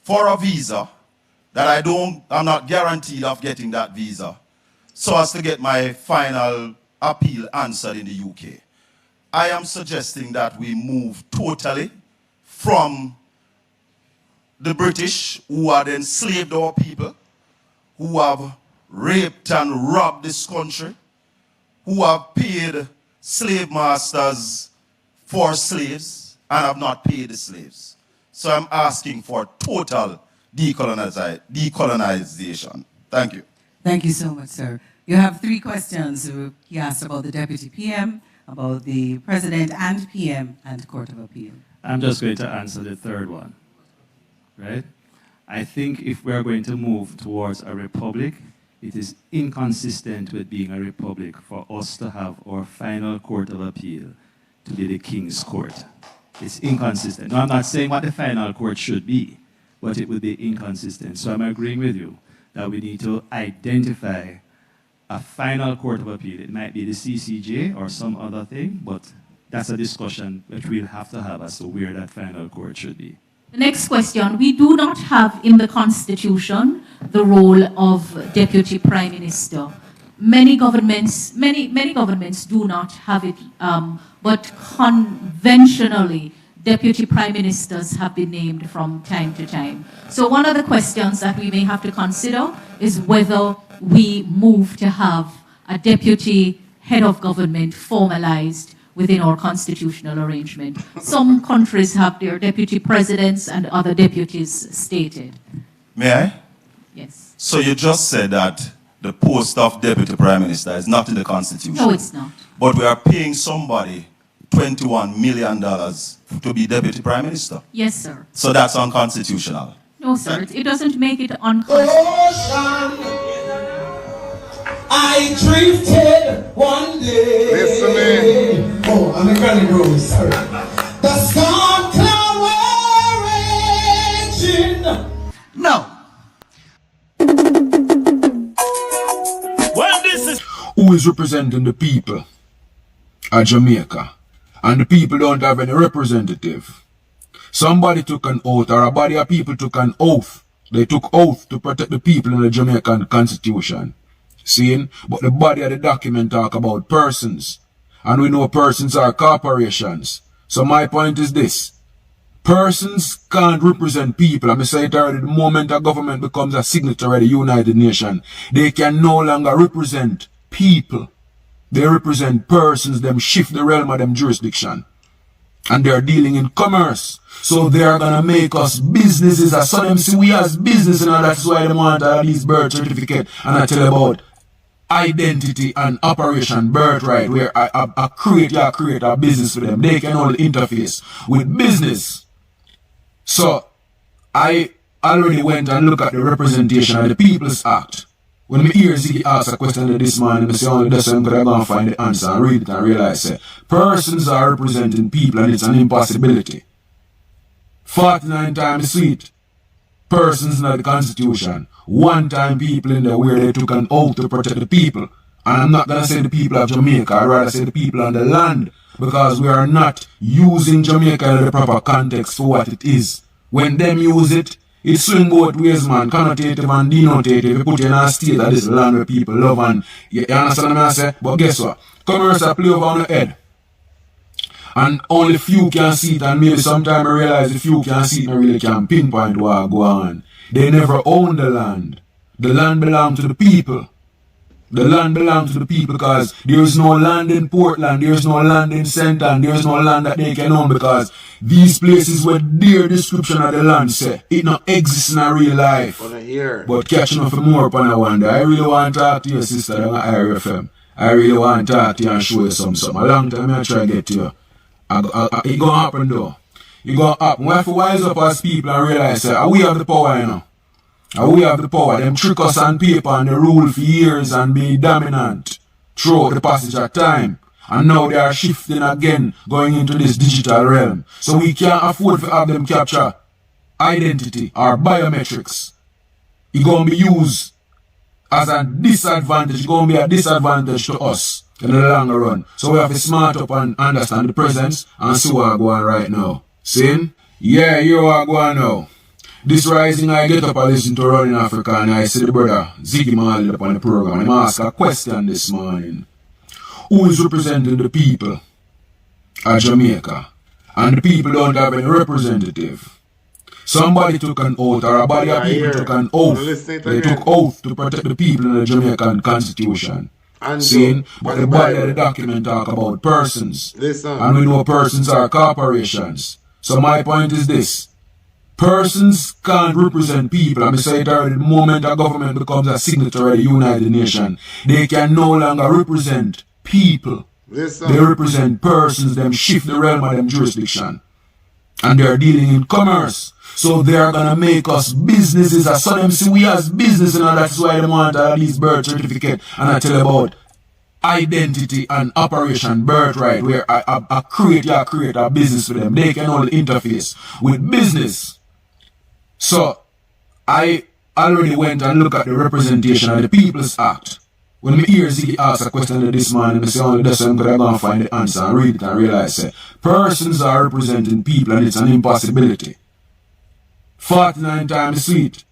for a visa that I'm not guaranteed of getting that visa, so as to get my final appeal answered in the UK? I am suggesting that we move totally from the British, who had enslaved our people, who have raped and robbed this country, who have paid slave masters for slaves and have not paid the slaves. So I'm asking for total decolonization. Thank you. Thank you so much, sir. You have three questions. He asked about the Deputy PM, about the President and PM, and Court of Appeal. I'm just going to answer the third one, right? I think if we're going to move towards a republic, it is inconsistent with being a republic for us to have our final court of appeal to be the King's Court. It's inconsistent. Now, I'm not saying what the final court should be, but it would be inconsistent. So I'm agreeing with you that we need to identify a final court of appeal. It might be the CCJ or some other thing, but that's a discussion that we'll have to have as to where that final court should be. The next question, we do not have in the Constitution the role of Deputy Prime Minister. Many governments do not have it, but conventionally, Deputy Prime Ministers have been named from time to time. So one of the questions that we may have to consider is whether we move to have a Deputy Head of Government formalized within our constitutional arrangement. Some countries have their deputy presidents and other deputies stated. May I? Yes. So you just said that the post of Deputy Prime Minister is not in the Constitution. No, it's not. But we are paying somebody $21 million to be Deputy Prime Minister. Yes, sir. So that's unconstitutional. No, sir. It doesn't make it unconstitutional. I drifted one day. Listen, man. Oh, I'm a Granny Rose, sorry. The storm cloud were raging. No. Well, this is who is representing the people at Jamaica, and the people don't have any representative. Somebody took an oath, or a body of people took an oath. They took oath to protect the people in the Jamaican Constitution. Seeing? But the body of the document talk about persons. And we know persons are corporations. So my point is this. Persons can't represent people. I say it already, the moment a government becomes a signatory of the United Nations, they can no longer represent people. They represent persons, them shift the realm of them jurisdiction. And they're dealing in commerce. So they're gonna make us businesses. I saw them see we as business, and that's why they want all these birth certificates. And I tell about identity and operation birthright, where I create a business for them. They can only interface with business. So I already went and looked at the representation of the People's Act. When I hear Ziggy ask a question this morning, I say only this I'm going to find the answer and read it and realize that persons are representing people and it's an impossibility. 49 times the seat, persons in the Constitution. 1 time people in there where they took an oath to protect the people. And I'm not going to say the people of Jamaica, I'd rather say the people on the land, because we are not using Jamaica in the proper context for what it is. When them use it, it swing both ways, man, connotative and denotative. You put in a state that this land where people love and, you understand what I say? But guess what? Commerce play over on the head. And only few can see it, and maybe sometime I realize the few can see it and really can pinpoint what go on. They never own the land. The land belongs to the people. The land belongs to the people because there is no land in Portland, there is no land in St. Ann, there is no land that they can own because these places where their description of the land say, it not exists in a real life. But catching up for more upon a wonder, I really want to talk to your sister on IRFM. I really want to talk to you and show you something. A long time I try to get to you. It gonna happen though. It gonna happen. We have to wise up as people and realize that we have the power, you know. And we have the power. Them trick us on paper and they rule for years and be dominant throughout the passage of time. And now they are shifting again, going into this digital realm. So we can't afford to have them capture identity or biometrics. It's going to be used as a disadvantage. It's going to be a disadvantage to us in the longer run. So we have to smart up and understand the presence and see what going on right now. See? Yeah, you are going now. This rising, I get up and listen to Running Africa and I see the brother Ziggy Marley up on the program. I'm ask a question this morning. Who is representing the people of Jamaica? And the people don't have any representative. Somebody took an oath, or a body of people took an oath. They took oath to protect the people in the Jamaican Constitution. Seen? But the body of the document talk about persons. And we know persons are corporations. So my point is this. Persons can't represent people. I'm saying already, the moment a government becomes a signatory of the United Nations, they can no longer represent people. They represent persons, them shift the realm of them jurisdiction. And they're dealing in commerce. So they're gonna make us businesses. I saw them see we as business, and that's why they want all these birth certificates. And I tell you about identity and operation birthright, where I create a business for them. They can only interface with business. So, I already went and looked at the representation of the People's Act. When I hear Ziggy ask a question this morning, I say only this I'm going to find the answer and read it and realize that persons are representing people and it's an impossibility. 49 times the seat,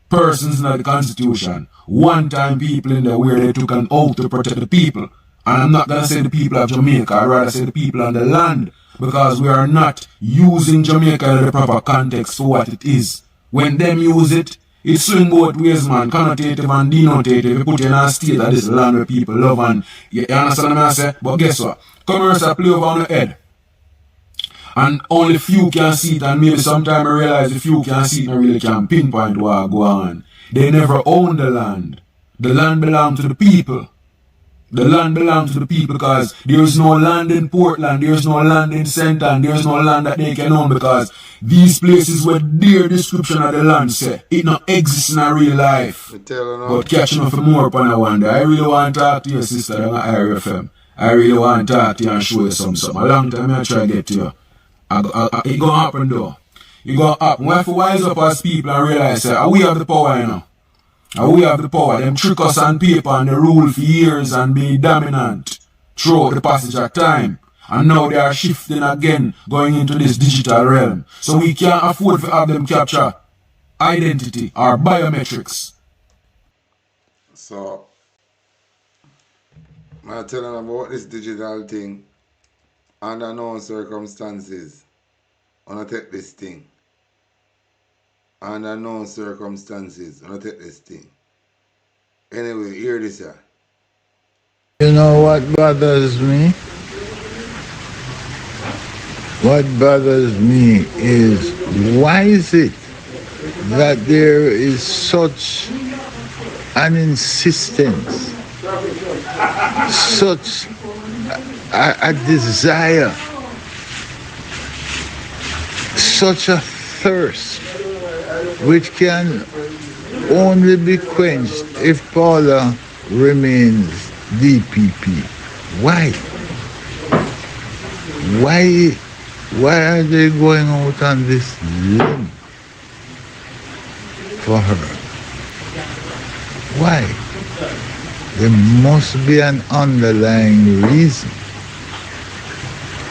persons in the Constitution. 1 time people in there where they took an oath to protect the people. And I'm not going to say the people of Jamaica, I'd rather say the people on the land. Because we are not using Jamaica in the proper context for what it is. When them use it, it swing both ways, man, connotative and denotative. You put in a state that this land where people love and, you understand what I say? But guess what? Commerce play over on the head. And only few can see it, and maybe sometime I realize the few can see it and really can pinpoint what go on. They never own the land. The land belongs to the people. The land belongs to the people because there is no land in Portland, there is no land in St. Ann, there is no land that they can own because these places where their description of the land say, it not exists in a real life. But catching up for more upon a wonder, I really want to talk to your sister on IRFM. I really want to talk to you and show you something. A long time I try to get to you. It gonna happen though. It gonna happen. We have to wise up as people and realize that we have the power, you know. And we have the power. Them trick us on paper and they rule for years and be dominant throughout the passage of time. And now they are shifting again, going into this digital realm. So we can't afford to have them capture identity or biometrics. So, I'm telling them about this digital thing. Under no circumstances, I'm going to take this thing. Under no circumstances, I'm going to take this thing. Anyway, hear this here. You know what bothers me? What bothers me is, why is it that there is such an insistence, such a desire, such a thirst which can only be quenched if Paula remains DPP. Why? Why are they going out on this limb for her? Why? There must be an underlying reason.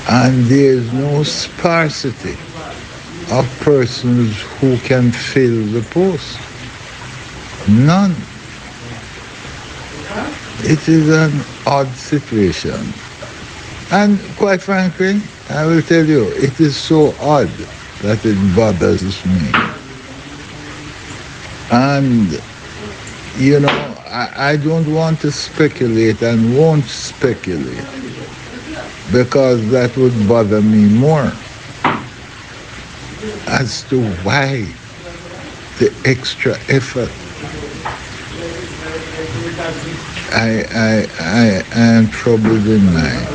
And there is no sparsity of persons who can fill the post. None. It is an odd situation. And quite frankly, I will tell you, it is so odd that it bothers me. And, you know, I don't want to speculate and won't speculate because that would bother me more as to why the extra effort. I am troubled in mind.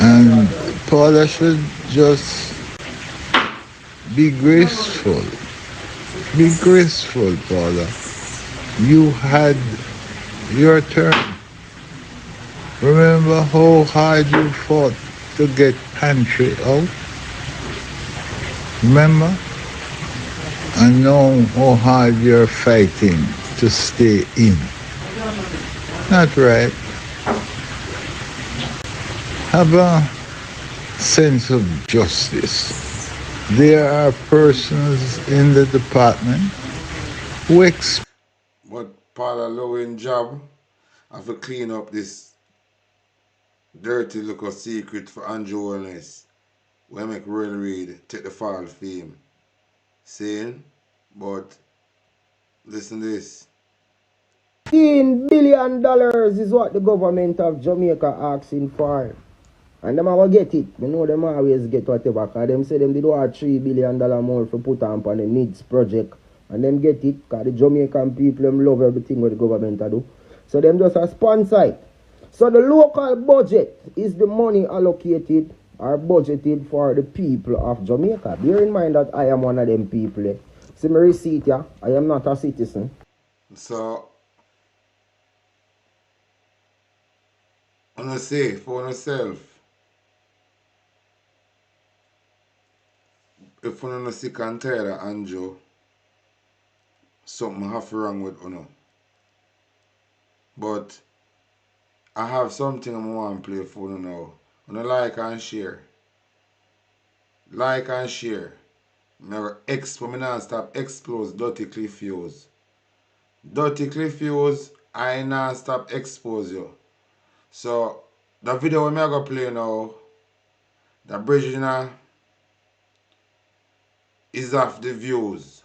And Paula should just be graceful. Be graceful, Paula. You had your turn. Remember how hard you fought to get pantry out? Remember? And now how hard you're fighting to stay in. Not right. Have a sense of justice. There are persons in the department who But Paula Lowen job have to clean up this dirty little secret for Andrew Wellness. We make Ruel Reid take the fall fame. Saying, but listen to this. $15 billion is what the government of Jamaica asking for. And them will get it. We know them always get whatever. Because them say them did want $3 billion more for put on the NIDS project. And them get it. Because the Jamaican people them love everything what the government do. So them just a sponsor it. So the local budget is the money allocated or budgeted for the people of Jamaica. Bear in mind that I am one of them people. See my receipt here. I am not a citizen. So I want to say for yourself, if you don't sick and tired of Andrew, something have wrong with you. But I have something I want to play for you now. You like and share. Like and share. I not stop expose Dirty Cliff Hughes. Dirty Cliff Hughes, I not stop expose you. So the video I'm going to play now, the Bridgina is of the views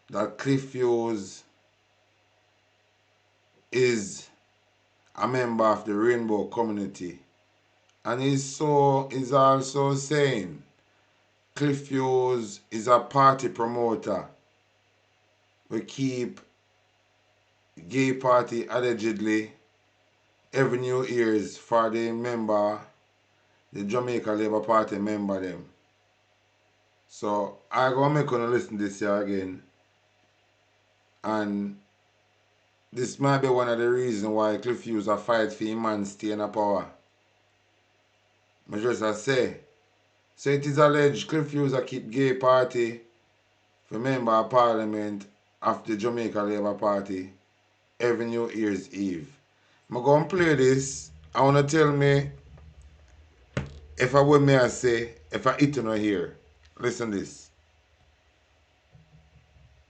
that Cliff Hughes is a member of the Rainbow community. And he's also saying Cliff Hughes is a party promoter. We keep gay party allegedly every New Year's for the member, the Jamaica Labour Party member them. So I go make you listen to this here again. And this might be one of the reasons why Cliff Hughes a fight for him man stay in power. I just say. So it is alleged Cliff Hughes a keep gay party for member of parliament of the Jamaica Labour Party every New Year's Eve. I'm going to play this. I want to tell me if I would may I say, if I eat or here. Listen to this.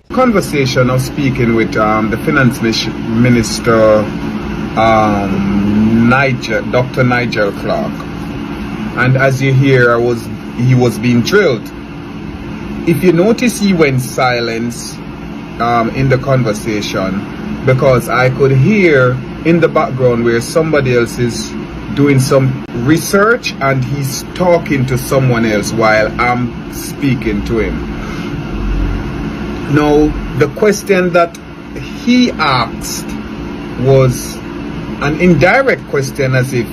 Conversation of speaking with the finance minister, Dr. Nigel Clark. And as you hear, he was being drilled. If you notice, he went silent in the conversation because I could hear in the background where somebody else is doing some research and he's talking to someone else while I'm speaking to him. Now, the question that he asked was an indirect question, as if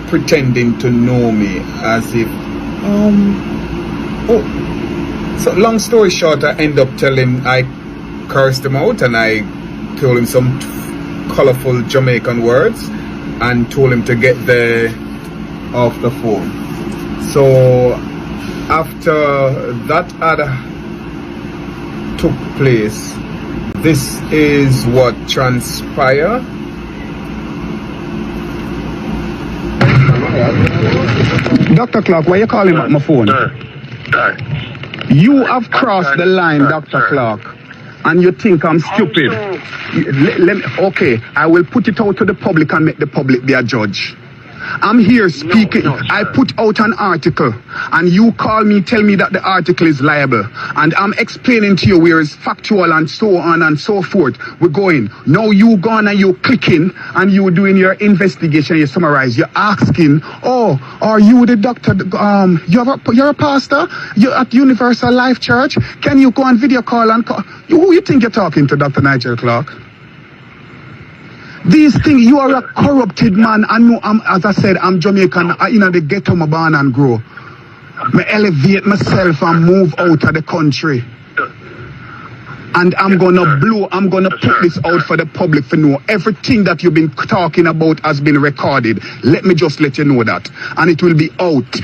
pretending to know me, as if, So long story short, I end up I cursed him out and I told him some colorful Jamaican words and told him to get off the phone. So after that took place, this is what transpired. Dr. Clark, why are you calling up my phone? Sir. You have crossed the line, Dr. Clark, and you think I'm stupid. Okay, I will put it out to the public and make the public be a judge. I'm here speaking. I put out an article and you call me, tell me that the article is liable. And I'm explaining to you where it's factual and so on and so forth. We're going. Now you gone and you clicking and you doing your investigation, you summarize. You're asking, oh, are you the doctor? You're a pastor? You're at Universal Life Church? Can you go on video call and call? Who you think you're talking to, Dr. Nigel Clark? These things, you are a corrupted man. I know, as I said, I'm Jamaican. In the ghetto, I'm born and grow. I elevate myself and move out of the country. And I'm going to put this out for the public to know. Everything that you've been talking about has been recorded. Let me just let you know that. And it will be out.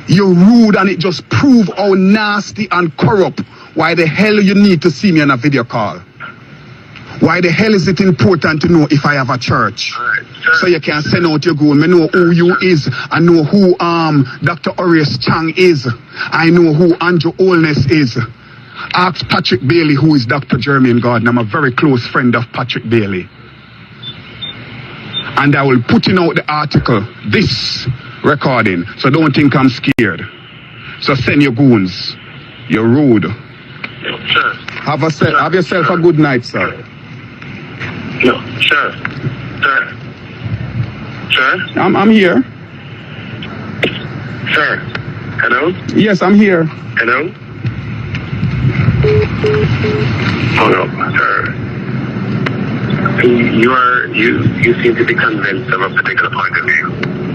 You're rude and it just proves how nasty and corrupt. Why the hell you need to see me on a video call? Why the hell is it important to know if I have a church? So you can send out your goal. I know who you is. I know who Dr. Orius Chang is. I know who Andrew Olness is. Ask Patrick Bailey, who is Dr. Jermaine Gordon. I'm a very close friend of Patrick Bailey. And I will put in out the article, this recording. So don't think I'm scared. So send your goons. You're rude. Sure. Have yourself a good night, sir. No, sure. Sir? I'm here. Sir? Hello? Yes, I'm here. Hello? Hold on, sir. You seem to be convinced of a particular point of view.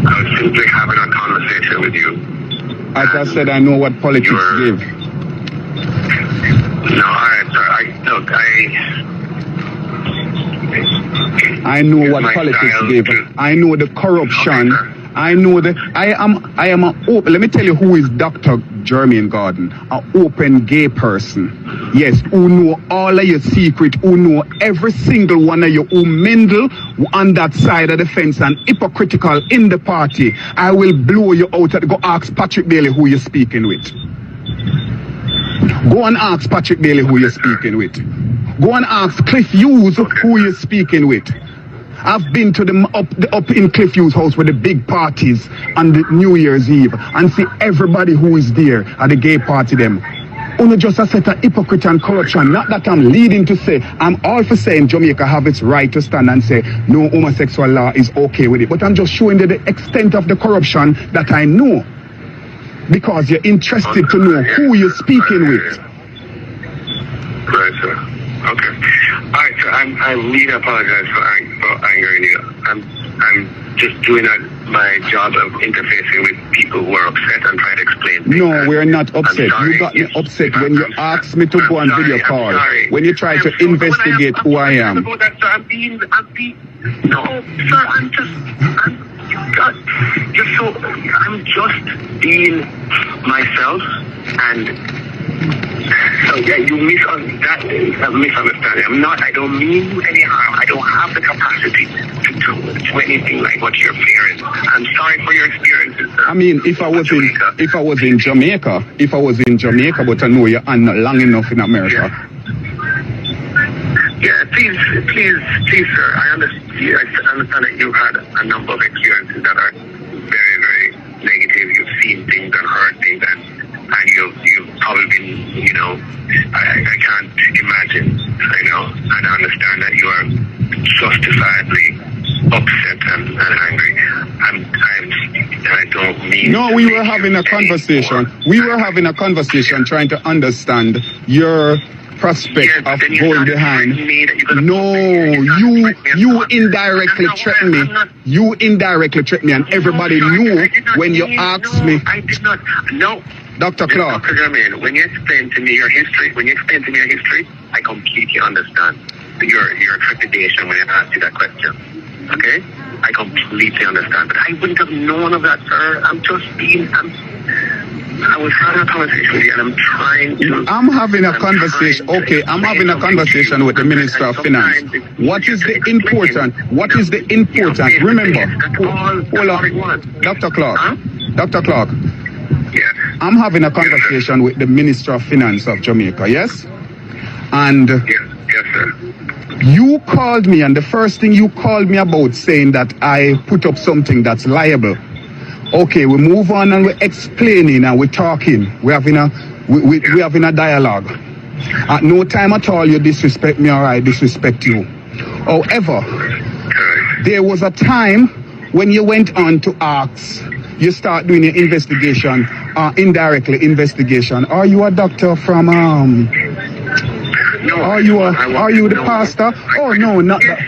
I was simply having a conversation with you. As I said, I know what politics give. No, alright, sir. I know what politics give. I know the corruption. I know that I am an open. Let me tell you who is Dr. Jermaine Gordon, an open gay person. Yes, who know all of your secret, who know every single one of you who mingle on that side of the fence and hypocritical in the party. I will blow you out. Go ask Patrick Bailey who you're speaking with. Go and ask Patrick Bailey who you're speaking with. Go and ask Cliff Hughes who you're speaking with. I've been to the up in Cliff Hughes' house with the big parties on the New Year's Eve and see everybody who is there at the gay party them. Only just a set of hypocrite and corruption. Not that I'm leading to say, I'm all for saying Jamaica have its right to stand and say no homosexual law is okay with it. But I'm just showing you the extent of the corruption that I know. Because you're interested to know who you're speaking with. Right, sir. Okay. All right, sir. I really apologize for angering you. I'm just doing my job of interfacing with people who are upset and trying to explain things. No, we're not upset. You got me upset when you asked me to go on video call. When you try to investigate who I am. No, sir. I'm just being myself, and so yeah, you misunderstanding. I don't mean you any harm. I don't have the capacity to do anything like what you're fearing. I'm sorry for your experiences, sir. I mean, if I was in Jamaica, but I know you're not long enough in America. Yeah, please, sir. I understand that you've had a number of experiences that are very, very negative. You've seen things and heard things, and you've probably been, I can't imagine, and I understand that you are justifiably upset and angry. I don't mean. No, we were having a conversation. We were having a conversation trying to understand your prospect of going behind. No, you indirectly threatened me. You indirectly threatened me, and everybody knew when you asked me. I did not. No. Dr. Clark. Dr. Jermaine, when you explain to me your history, I completely understand your trepidation when I asked you that question. Okay? I completely understand. But I wouldn't have known of that, sir. I was having a conversation with you, and I'm trying to... I'm having a conversation. Okay, I'm having a conversation with the Minister of Finance. What is the important? Remember, hold on. Dr. Clark. Huh? Dr. Clark. Yes. I'm having a conversation with the Minister of Finance of Jamaica, yes? And Yes, sir. you called me, and the first thing you called me about saying that I put up something that's liable. Okay, we move on and we're explaining and we're talking. We're having a dialogue. At no time at all you disrespect me or I disrespect you. However, there was a time when you went on to ask, you start doing your investigation, indirectly investigation. Are you a doctor from No, are you the pastor? Oh no, not that.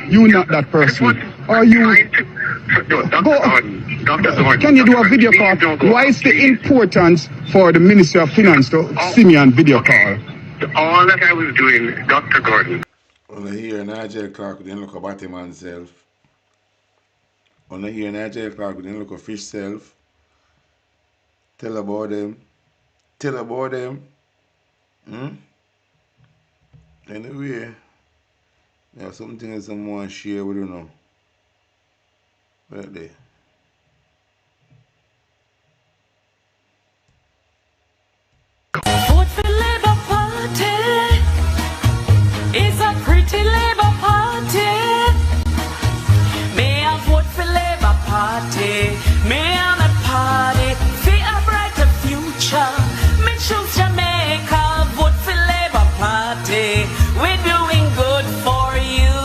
You not that person. Are you? Can you do a video call? Why is the importance for the Minister of Finance to see me on video call? All that I was doing, Dr. Gordon. On here, Nigel Clark didn't look about him himself. On here, Nigel Clark didn't look a fish self. Tell about them. Anyway, there's something that someone share with you now. Right there. Vote for Labour Party. It's a pretty Labour Party. May I vote for Labour Party? May I a party for a brighter future? Me choose Jamaica. Vote for Labour Party. We're doing good for you.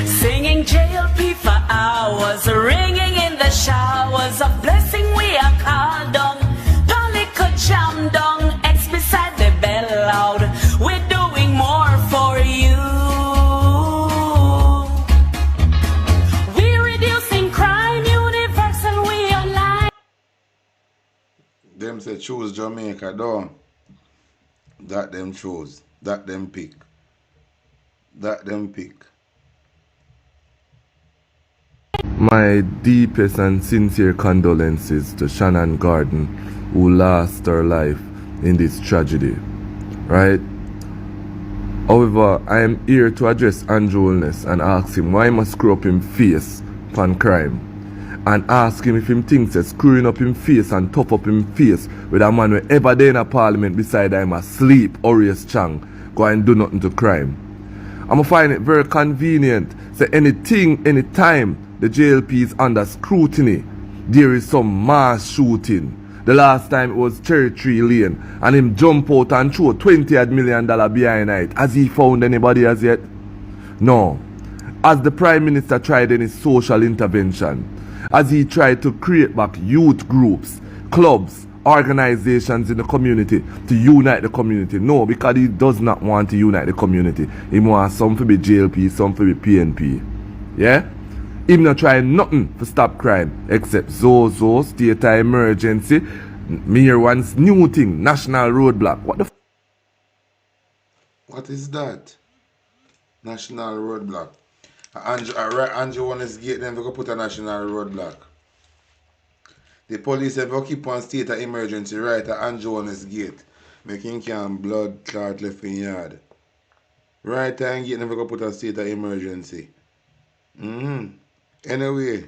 Singing JLP for hours, ringing in the showers of blessing we are called on. Jam down, X beside the bell loud. We're doing more for you. We're reducing crime, universal, we online. Them say choose Jamaica, don't. That them choose. That them pick. My deepest and sincere condolences to Shannon Gordon, who lost her life in this tragedy, right? However, I am here to address Andrew Wilness and ask him why he must screw up him face upon crime, and ask him if him thinks that screwing up him face and tough up him face with a man who ever there in a parliament beside him asleep, Orius Chang, go and do nothing to crime. I'ma find it very convenient, say anything, anytime the JLP is under scrutiny, there is some mass shooting. The last time it was Cherry Tree Lane, and him jump out and throw $20 million behind it. Has he found anybody as yet? No. Has the Prime Minister tried any social intervention? Has he tried to create back youth groups, clubs, organizations in the community to unite the community? No, because he does not want to unite the community. He wants some for the JLP, some for the PNP. Yeah? Him not trying nothing to stop crime except Zozo, state of emergency, mere one's new thing, national roadblock. What the What is that? National roadblock. Andrew Wilness gate them to put a national roadblock. The police have to keep on state of emergency right at Andrew Wilness gate. Making can blood clot left in yard. Right time gate them to put a state of emergency. Anyway,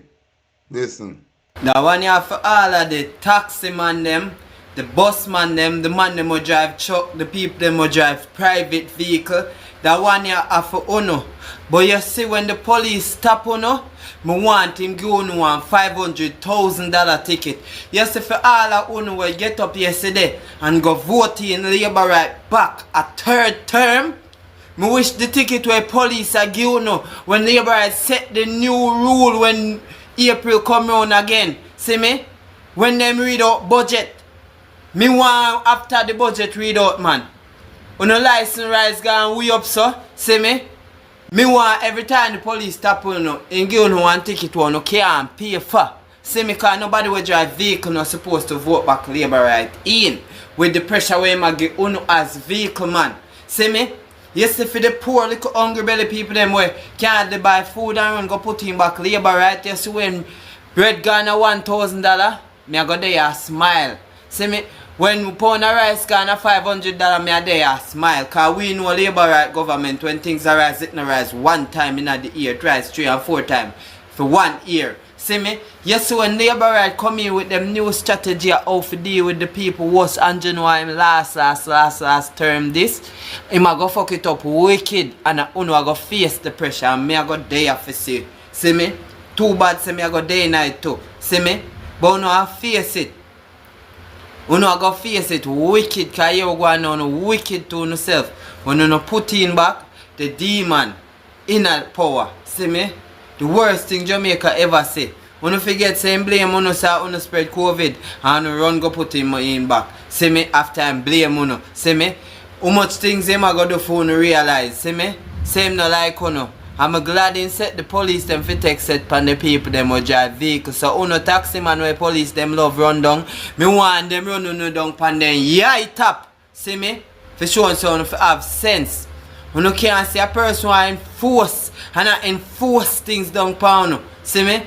listen. That one you have for all of the taxi man them, the bus man them, the man them who drive truck, the people them who drive private vehicle. That one you have for Uno. But you see when the police stop Uno, me want him give Uno one $500,000 ticket. You see for all of Uno will get up yesterday and go vote in Labour right back a third term. Me wish the ticket where police are give Uno when Labour set the new rule when April come round again. See me? When them read out budget. Me want after the budget read out, man. When the license rise gone way up, so see me? Me want every time the police stop you and give you one ticket you can't pay for. See me, cause nobody will drive vehicle not supposed to vote back labor right in. With the pressure we might give you as vehicle man. See me? You see for the poor little hungry belly people them where can't buy food and run go put in back labor right. You see when bread gone at $1,000, me I go there smile. See me? When pound of rice gone at $500, me a there smile. Cause we know labor right government when things are rise, it no rise one time in the year, it rise 3 and 4 times for 1 year. See me? Yes, so when labor right come in with them new strategy of how to deal with the people worse and you know him last term this, him a go fuck it up wicked and I go face the pressure and me a go there for see. See me? Too bad say me a go day night too. See me? But uno a face it. Uno a go face it wicked cause you go on wicked to yourself. When you put in back the demon inner power. See me? The worst thing Jamaica ever say. When you forget saying blame uno say uno spread COVID and run go put him in back. See me? After I'm blame uno. See me? How much things them a go do for uno realize. See me? Same no like uno. I'm glad in set the police them fi take set pan the people them who drive vehicles. So uno taxi man where police them love run down. Me want them run uno down pan them yeah top. See me? For sure so uno fi have sense. Uno can't see a person who enforce and I enforce things down pan uno. See me?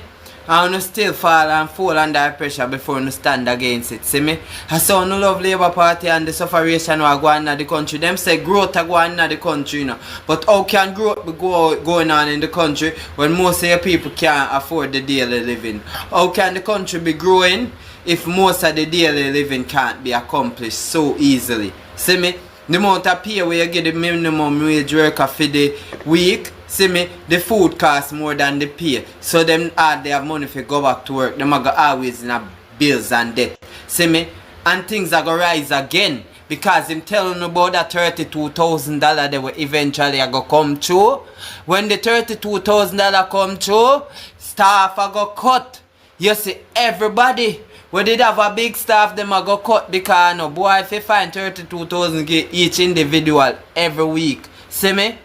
And uno still fall under pressure before uno stand against it. See me? I saw uno love Labour Party and the sufferation who are going on in the country. Them say growth are going on in the country, you know. But how can growth be going on in the country when most of your people can't afford the daily living? How can the country be growing if most of the daily living can't be accomplished so easily? See me? The amount of pay where you get the minimum wage worker for the week, see me, the food costs more than the pay. So them they have money to go back to work. Them are always in a bills and debt. See me? And things are gonna rise again. Because him telling about that $32,000 they will eventually go come through. When the $32,000 come through, staff are go cut. You see, everybody. We did have a big staff, them a go cut because no boy if you find 32,000 each individual every week. See me?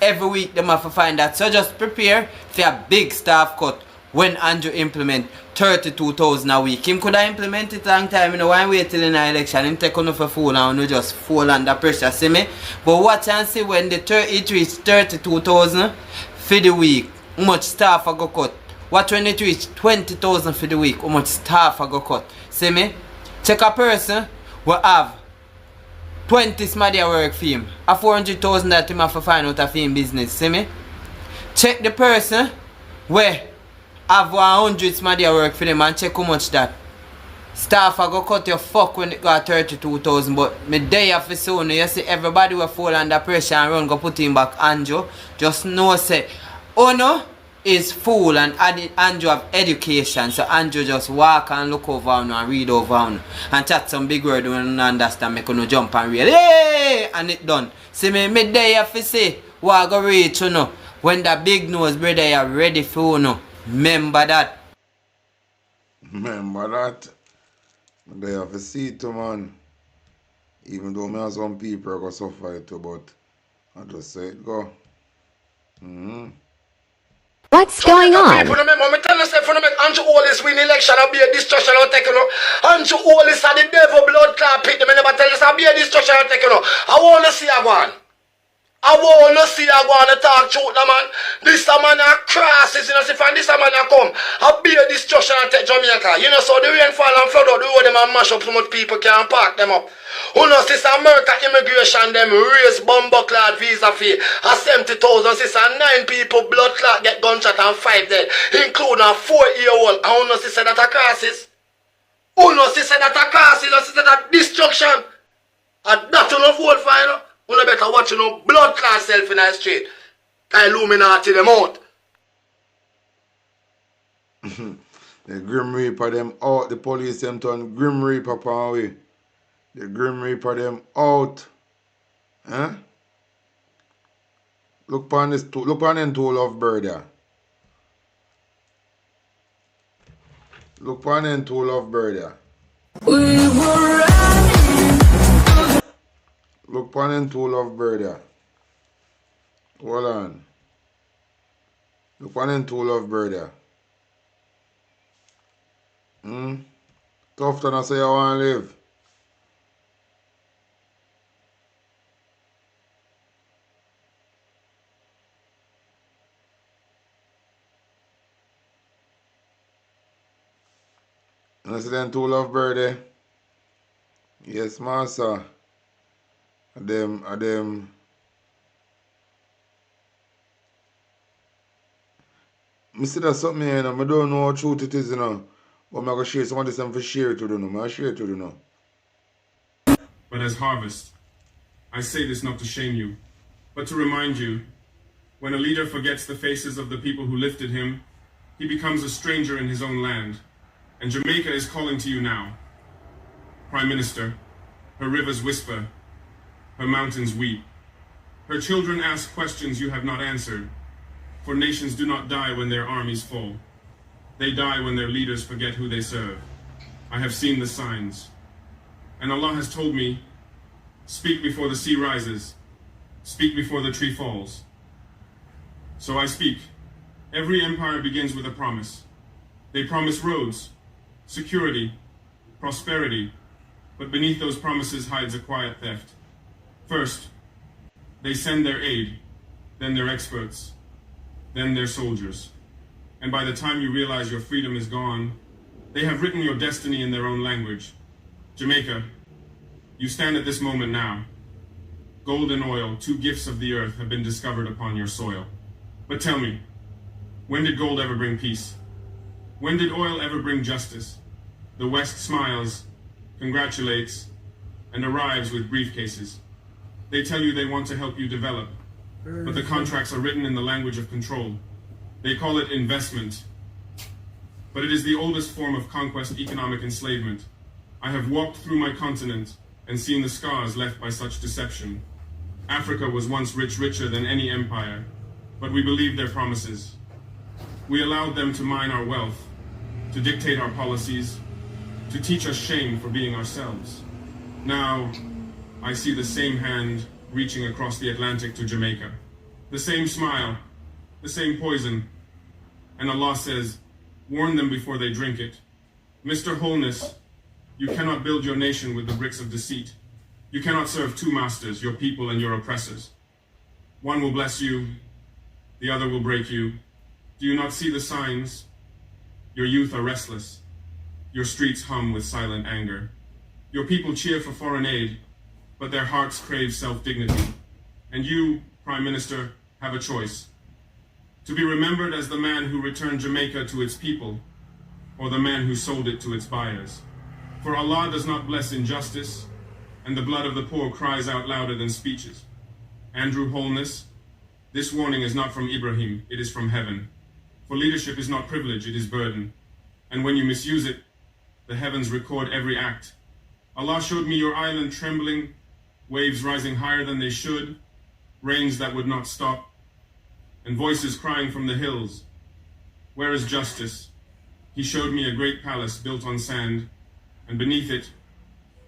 Every week them have to find that. So just prepare for a big staff cut when Andrew implement 32,000 a week. Him could have implemented long time, you know, why wait till in an election, him take on for fool and you just fall under pressure, see me? But watch and see when it reach 32,000 for the week, how much staff a go cut. What when it reach 20,000 for the week, how much staff I go cut? See me? Check a person will have 20 smaddy work for him. A 400,000 that him have to find out of him business. See me? Check the person where have 100 smaddy work for them and check how much that. Staff I go cut your fuck when it got 32,000, but me day after soon you see everybody will fall under pressure and run go put him back Andrew. Just know say, oh no. Is fool and Andrew have education, so Andrew just walk and look over and read over and chat some big word when you understand, make you jump and read, hey, and it done. See me there have to say what I go reach you know. When the big nose brother you ready for you know. Remember that. Remember that. They have to see it too, man. Even though me have some people go suffer it too, but I just say it go. What's going on? People remember me tell yourself when I make Andrew Hollis win election I'll be a destruction I'll take you know. Andrew Hollis are the devil blood clot pit. Them never tell us I'll be a destruction I'll take you know. I wanna see a one. I wanna see a one to talk truth the man. This a man a crosses, you know, see from this a man a come. I'll be a destruction I'll take Jamaica. You know, so the rain fall and flood out the road them and mash up so much people can't park them up. Who knows this America immigration them raise bomber clad visa fee at 70,000 sis and 9 people blood clot get gunshot and 5 dead, including a 4-year-old. And who knows this that a crisis? Who knows this that a crisis? Who knows this that a destruction? And that you know vote for you know. You know better watch you know blood clot self in the street. Illuminati them out. The Grim Reaper them out, the police them turn Grim Reaper upon away. The Grim Reaper them out. Huh? Look upon this look upon them two lovebird there. Look upon them two lovebird there. We were Look on them two love brother. Hold on. Look on them two love brother. Tough to say you want to live. You see them two love birdie? Yes, master. Them. I see that something here, you know. I don't know how true it is, you know. But I'm going to share some of this and for share it to them. I'll share it to them. But as harvest, I say this not to shame you, but to remind you, when a leader forgets the faces of the people who lifted him, he becomes a stranger in his own land. And Jamaica is calling to you now. Prime Minister, her rivers whisper, her mountains weep. Her children ask questions you have not answered, for nations do not die when their armies fall. They die when their leaders forget who they serve. I have seen the signs. And Allah has told me, speak before the sea rises, speak before the tree falls. So I speak. Every empire begins with a promise. They promise roads, security, prosperity, but beneath those promises hides a quiet theft. First, they send their aid, then their experts, then their soldiers. And by the time you realize your freedom is gone, they have written your destiny in their own language. Jamaica, you stand at this moment now. Gold and oil, two gifts of the earth, have been discovered upon your soil. But tell me, when did gold ever bring peace? When did oil ever bring justice? The West smiles, congratulates, and arrives with briefcases. They tell you they want to help you develop, but the contracts are written in the language of control. They call it investment, but it is the oldest form of conquest, economic enslavement. I have walked through my continent and seen the scars left by such deception. Africa was once rich, richer than any empire, but we believed their promises. We allowed them to mine our wealth, to dictate our policies, to teach us shame for being ourselves. Now, I see the same hand reaching across the Atlantic to Jamaica. The same smile, the same poison. And Allah says, warn them before they drink it. Mr. Wholeness, you cannot build your nation with the bricks of deceit. You cannot serve two masters, your people and your oppressors. One will bless you, the other will break you. Do you not see the signs? Your youth are restless. Your streets hum with silent anger. Your people cheer for foreign aid, but their hearts crave self-dignity. And you, Prime Minister, have a choice. To be remembered as the man who returned Jamaica to its people, or the man who sold it to its buyers. For Allah does not bless injustice, and the blood of the poor cries out louder than speeches. Andrew Wholeness, this warning is not from Ibrahim, it is from heaven. For leadership is not privilege, it is burden. And when you misuse it, the heavens record every act. Allah showed me your island trembling, waves rising higher than they should, rains that would not stop, and voices crying from the hills. Where is justice? He showed me a great palace built on sand, and beneath it,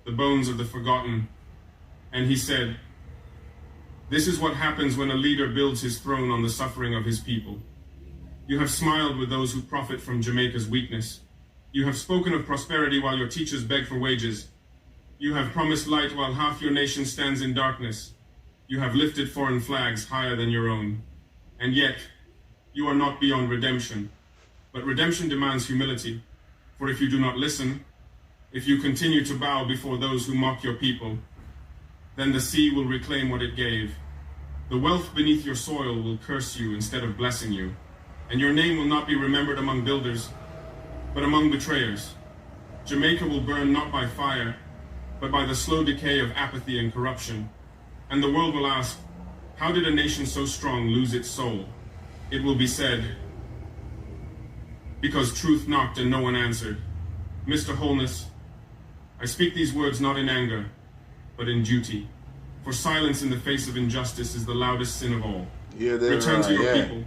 the bones of the forgotten. And he said, this is what happens when a leader builds his throne on the suffering of his people. You have smiled with those who profit from Jamaica's weakness. You have spoken of prosperity while your teachers beg for wages. You have promised light while half your nation stands in darkness. You have lifted foreign flags higher than your own. And yet, you are not beyond redemption. But redemption demands humility. For if you do not listen, if you continue to bow before those who mock your people, then the sea will reclaim what it gave. The wealth beneath your soil will curse you instead of blessing you. And your name will not be remembered among builders, but among betrayers. Jamaica will burn not by fire, but by the slow decay of apathy and corruption. And the world will ask, how did a nation so strong lose its soul? It will be said, because truth knocked and no one answered. Mr. Wholeness, I speak these words not in anger, but in duty. For silence in the face of injustice is the loudest sin of all. Return to your people.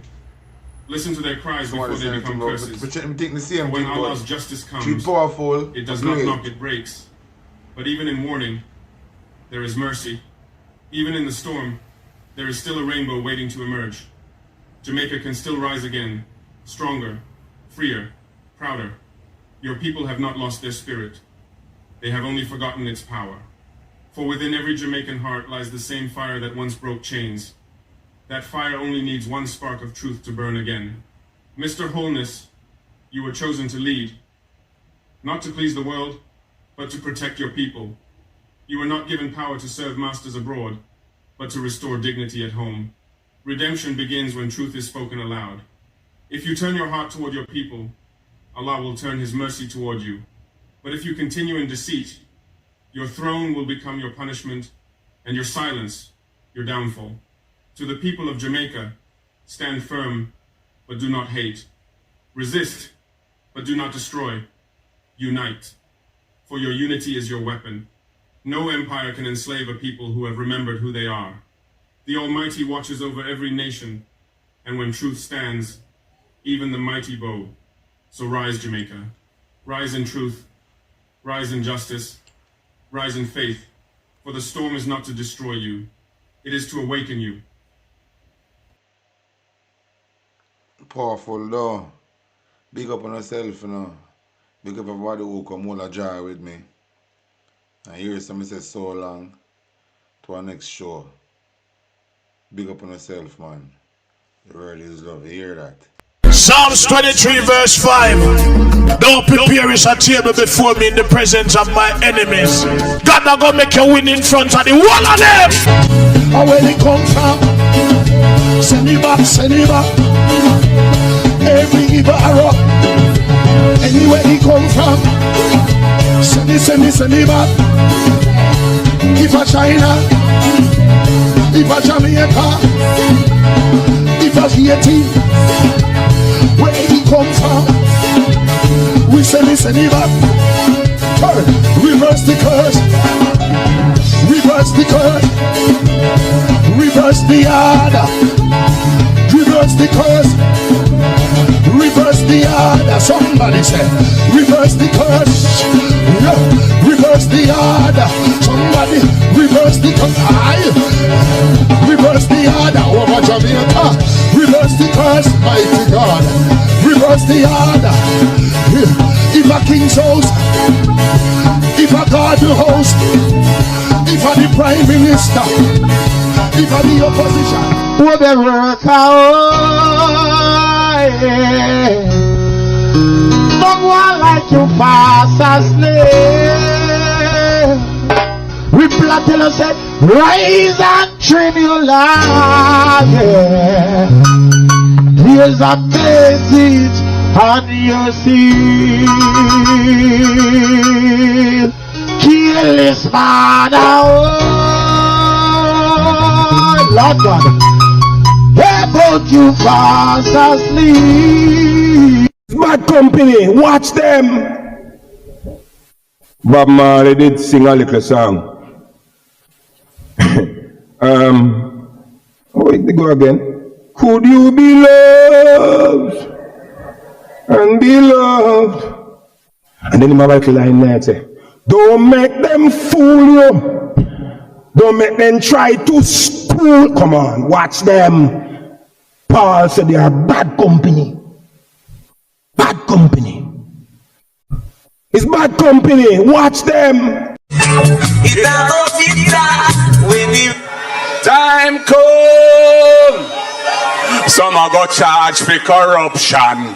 Listen to their cries before they become curses. For when Allah's justice comes, it does not knock, it breaks. But even in warning, there is mercy. Even in the storm, there is still a rainbow waiting to emerge. Jamaica can still rise again, stronger, freer, prouder. Your people have not lost their spirit. They have only forgotten its power. For within every Jamaican heart lies the same fire that once broke chains. That fire only needs one spark of truth to burn again. Mr. Wholeness, you were chosen to lead. Not to please the world, but to protect your people. You were not given power to serve masters abroad, but to restore dignity at home. Redemption begins when truth is spoken aloud. If you turn your heart toward your people, Allah will turn His mercy toward you. But if you continue in deceit, your throne will become your punishment, and your silence, your downfall. To the people of Jamaica, stand firm, but do not hate. Resist, but do not destroy. Unite, for your unity is your weapon. No empire can enslave a people who have remembered who they are. The Almighty watches over every nation, and when truth stands, even the mighty bow. So rise, Jamaica. Rise in truth. Rise in justice. Rise in faith. For the storm is not to destroy you. It is to awaken you. Powerful though. Big up on yourself, you know. Big up everybody who come hold a jar with me. And here somebody says so long. To our next show. Big up on yourself, man. The world is love. You hear that? Psalms 23 verse 5. Don't prepare a table before me in the presence of my enemies. God not gonna make you win in front of the wall of them. And where they come from, send it back, send it back. Every evil arrow, anywhere he come from, send it, send it, send it back. If a China, if a Jamaica, if a Haiti, where he come from, we send it back. Reverse the curse, reverse the curse, reverse the order, reverse the curse, reverse the order. Somebody say, reverse the curse, yeah. Reverse the order. Somebody reverse the curse. Reverse the order over Jamaica. Reverse the curse, mighty God. Reverse the order. If a king's house, if a God the host, if a the prime minister, if a the opposition, who be work no one like you fast asleep. We plotted and said, rise and trim your life. Here's a message on your seal. Kill this man out. Lord God, about you fast asleep. Bad company, watch them. Bob Marley did sing a little song. Oh, it go again. Could you be loved and be loved? And then in my Bible line there say, don't make them fool you. Don't make them try to school. Come on, watch them. Paul said they are bad company. Bad company. It's bad company. Watch them. Time come. Some are go charge for corruption.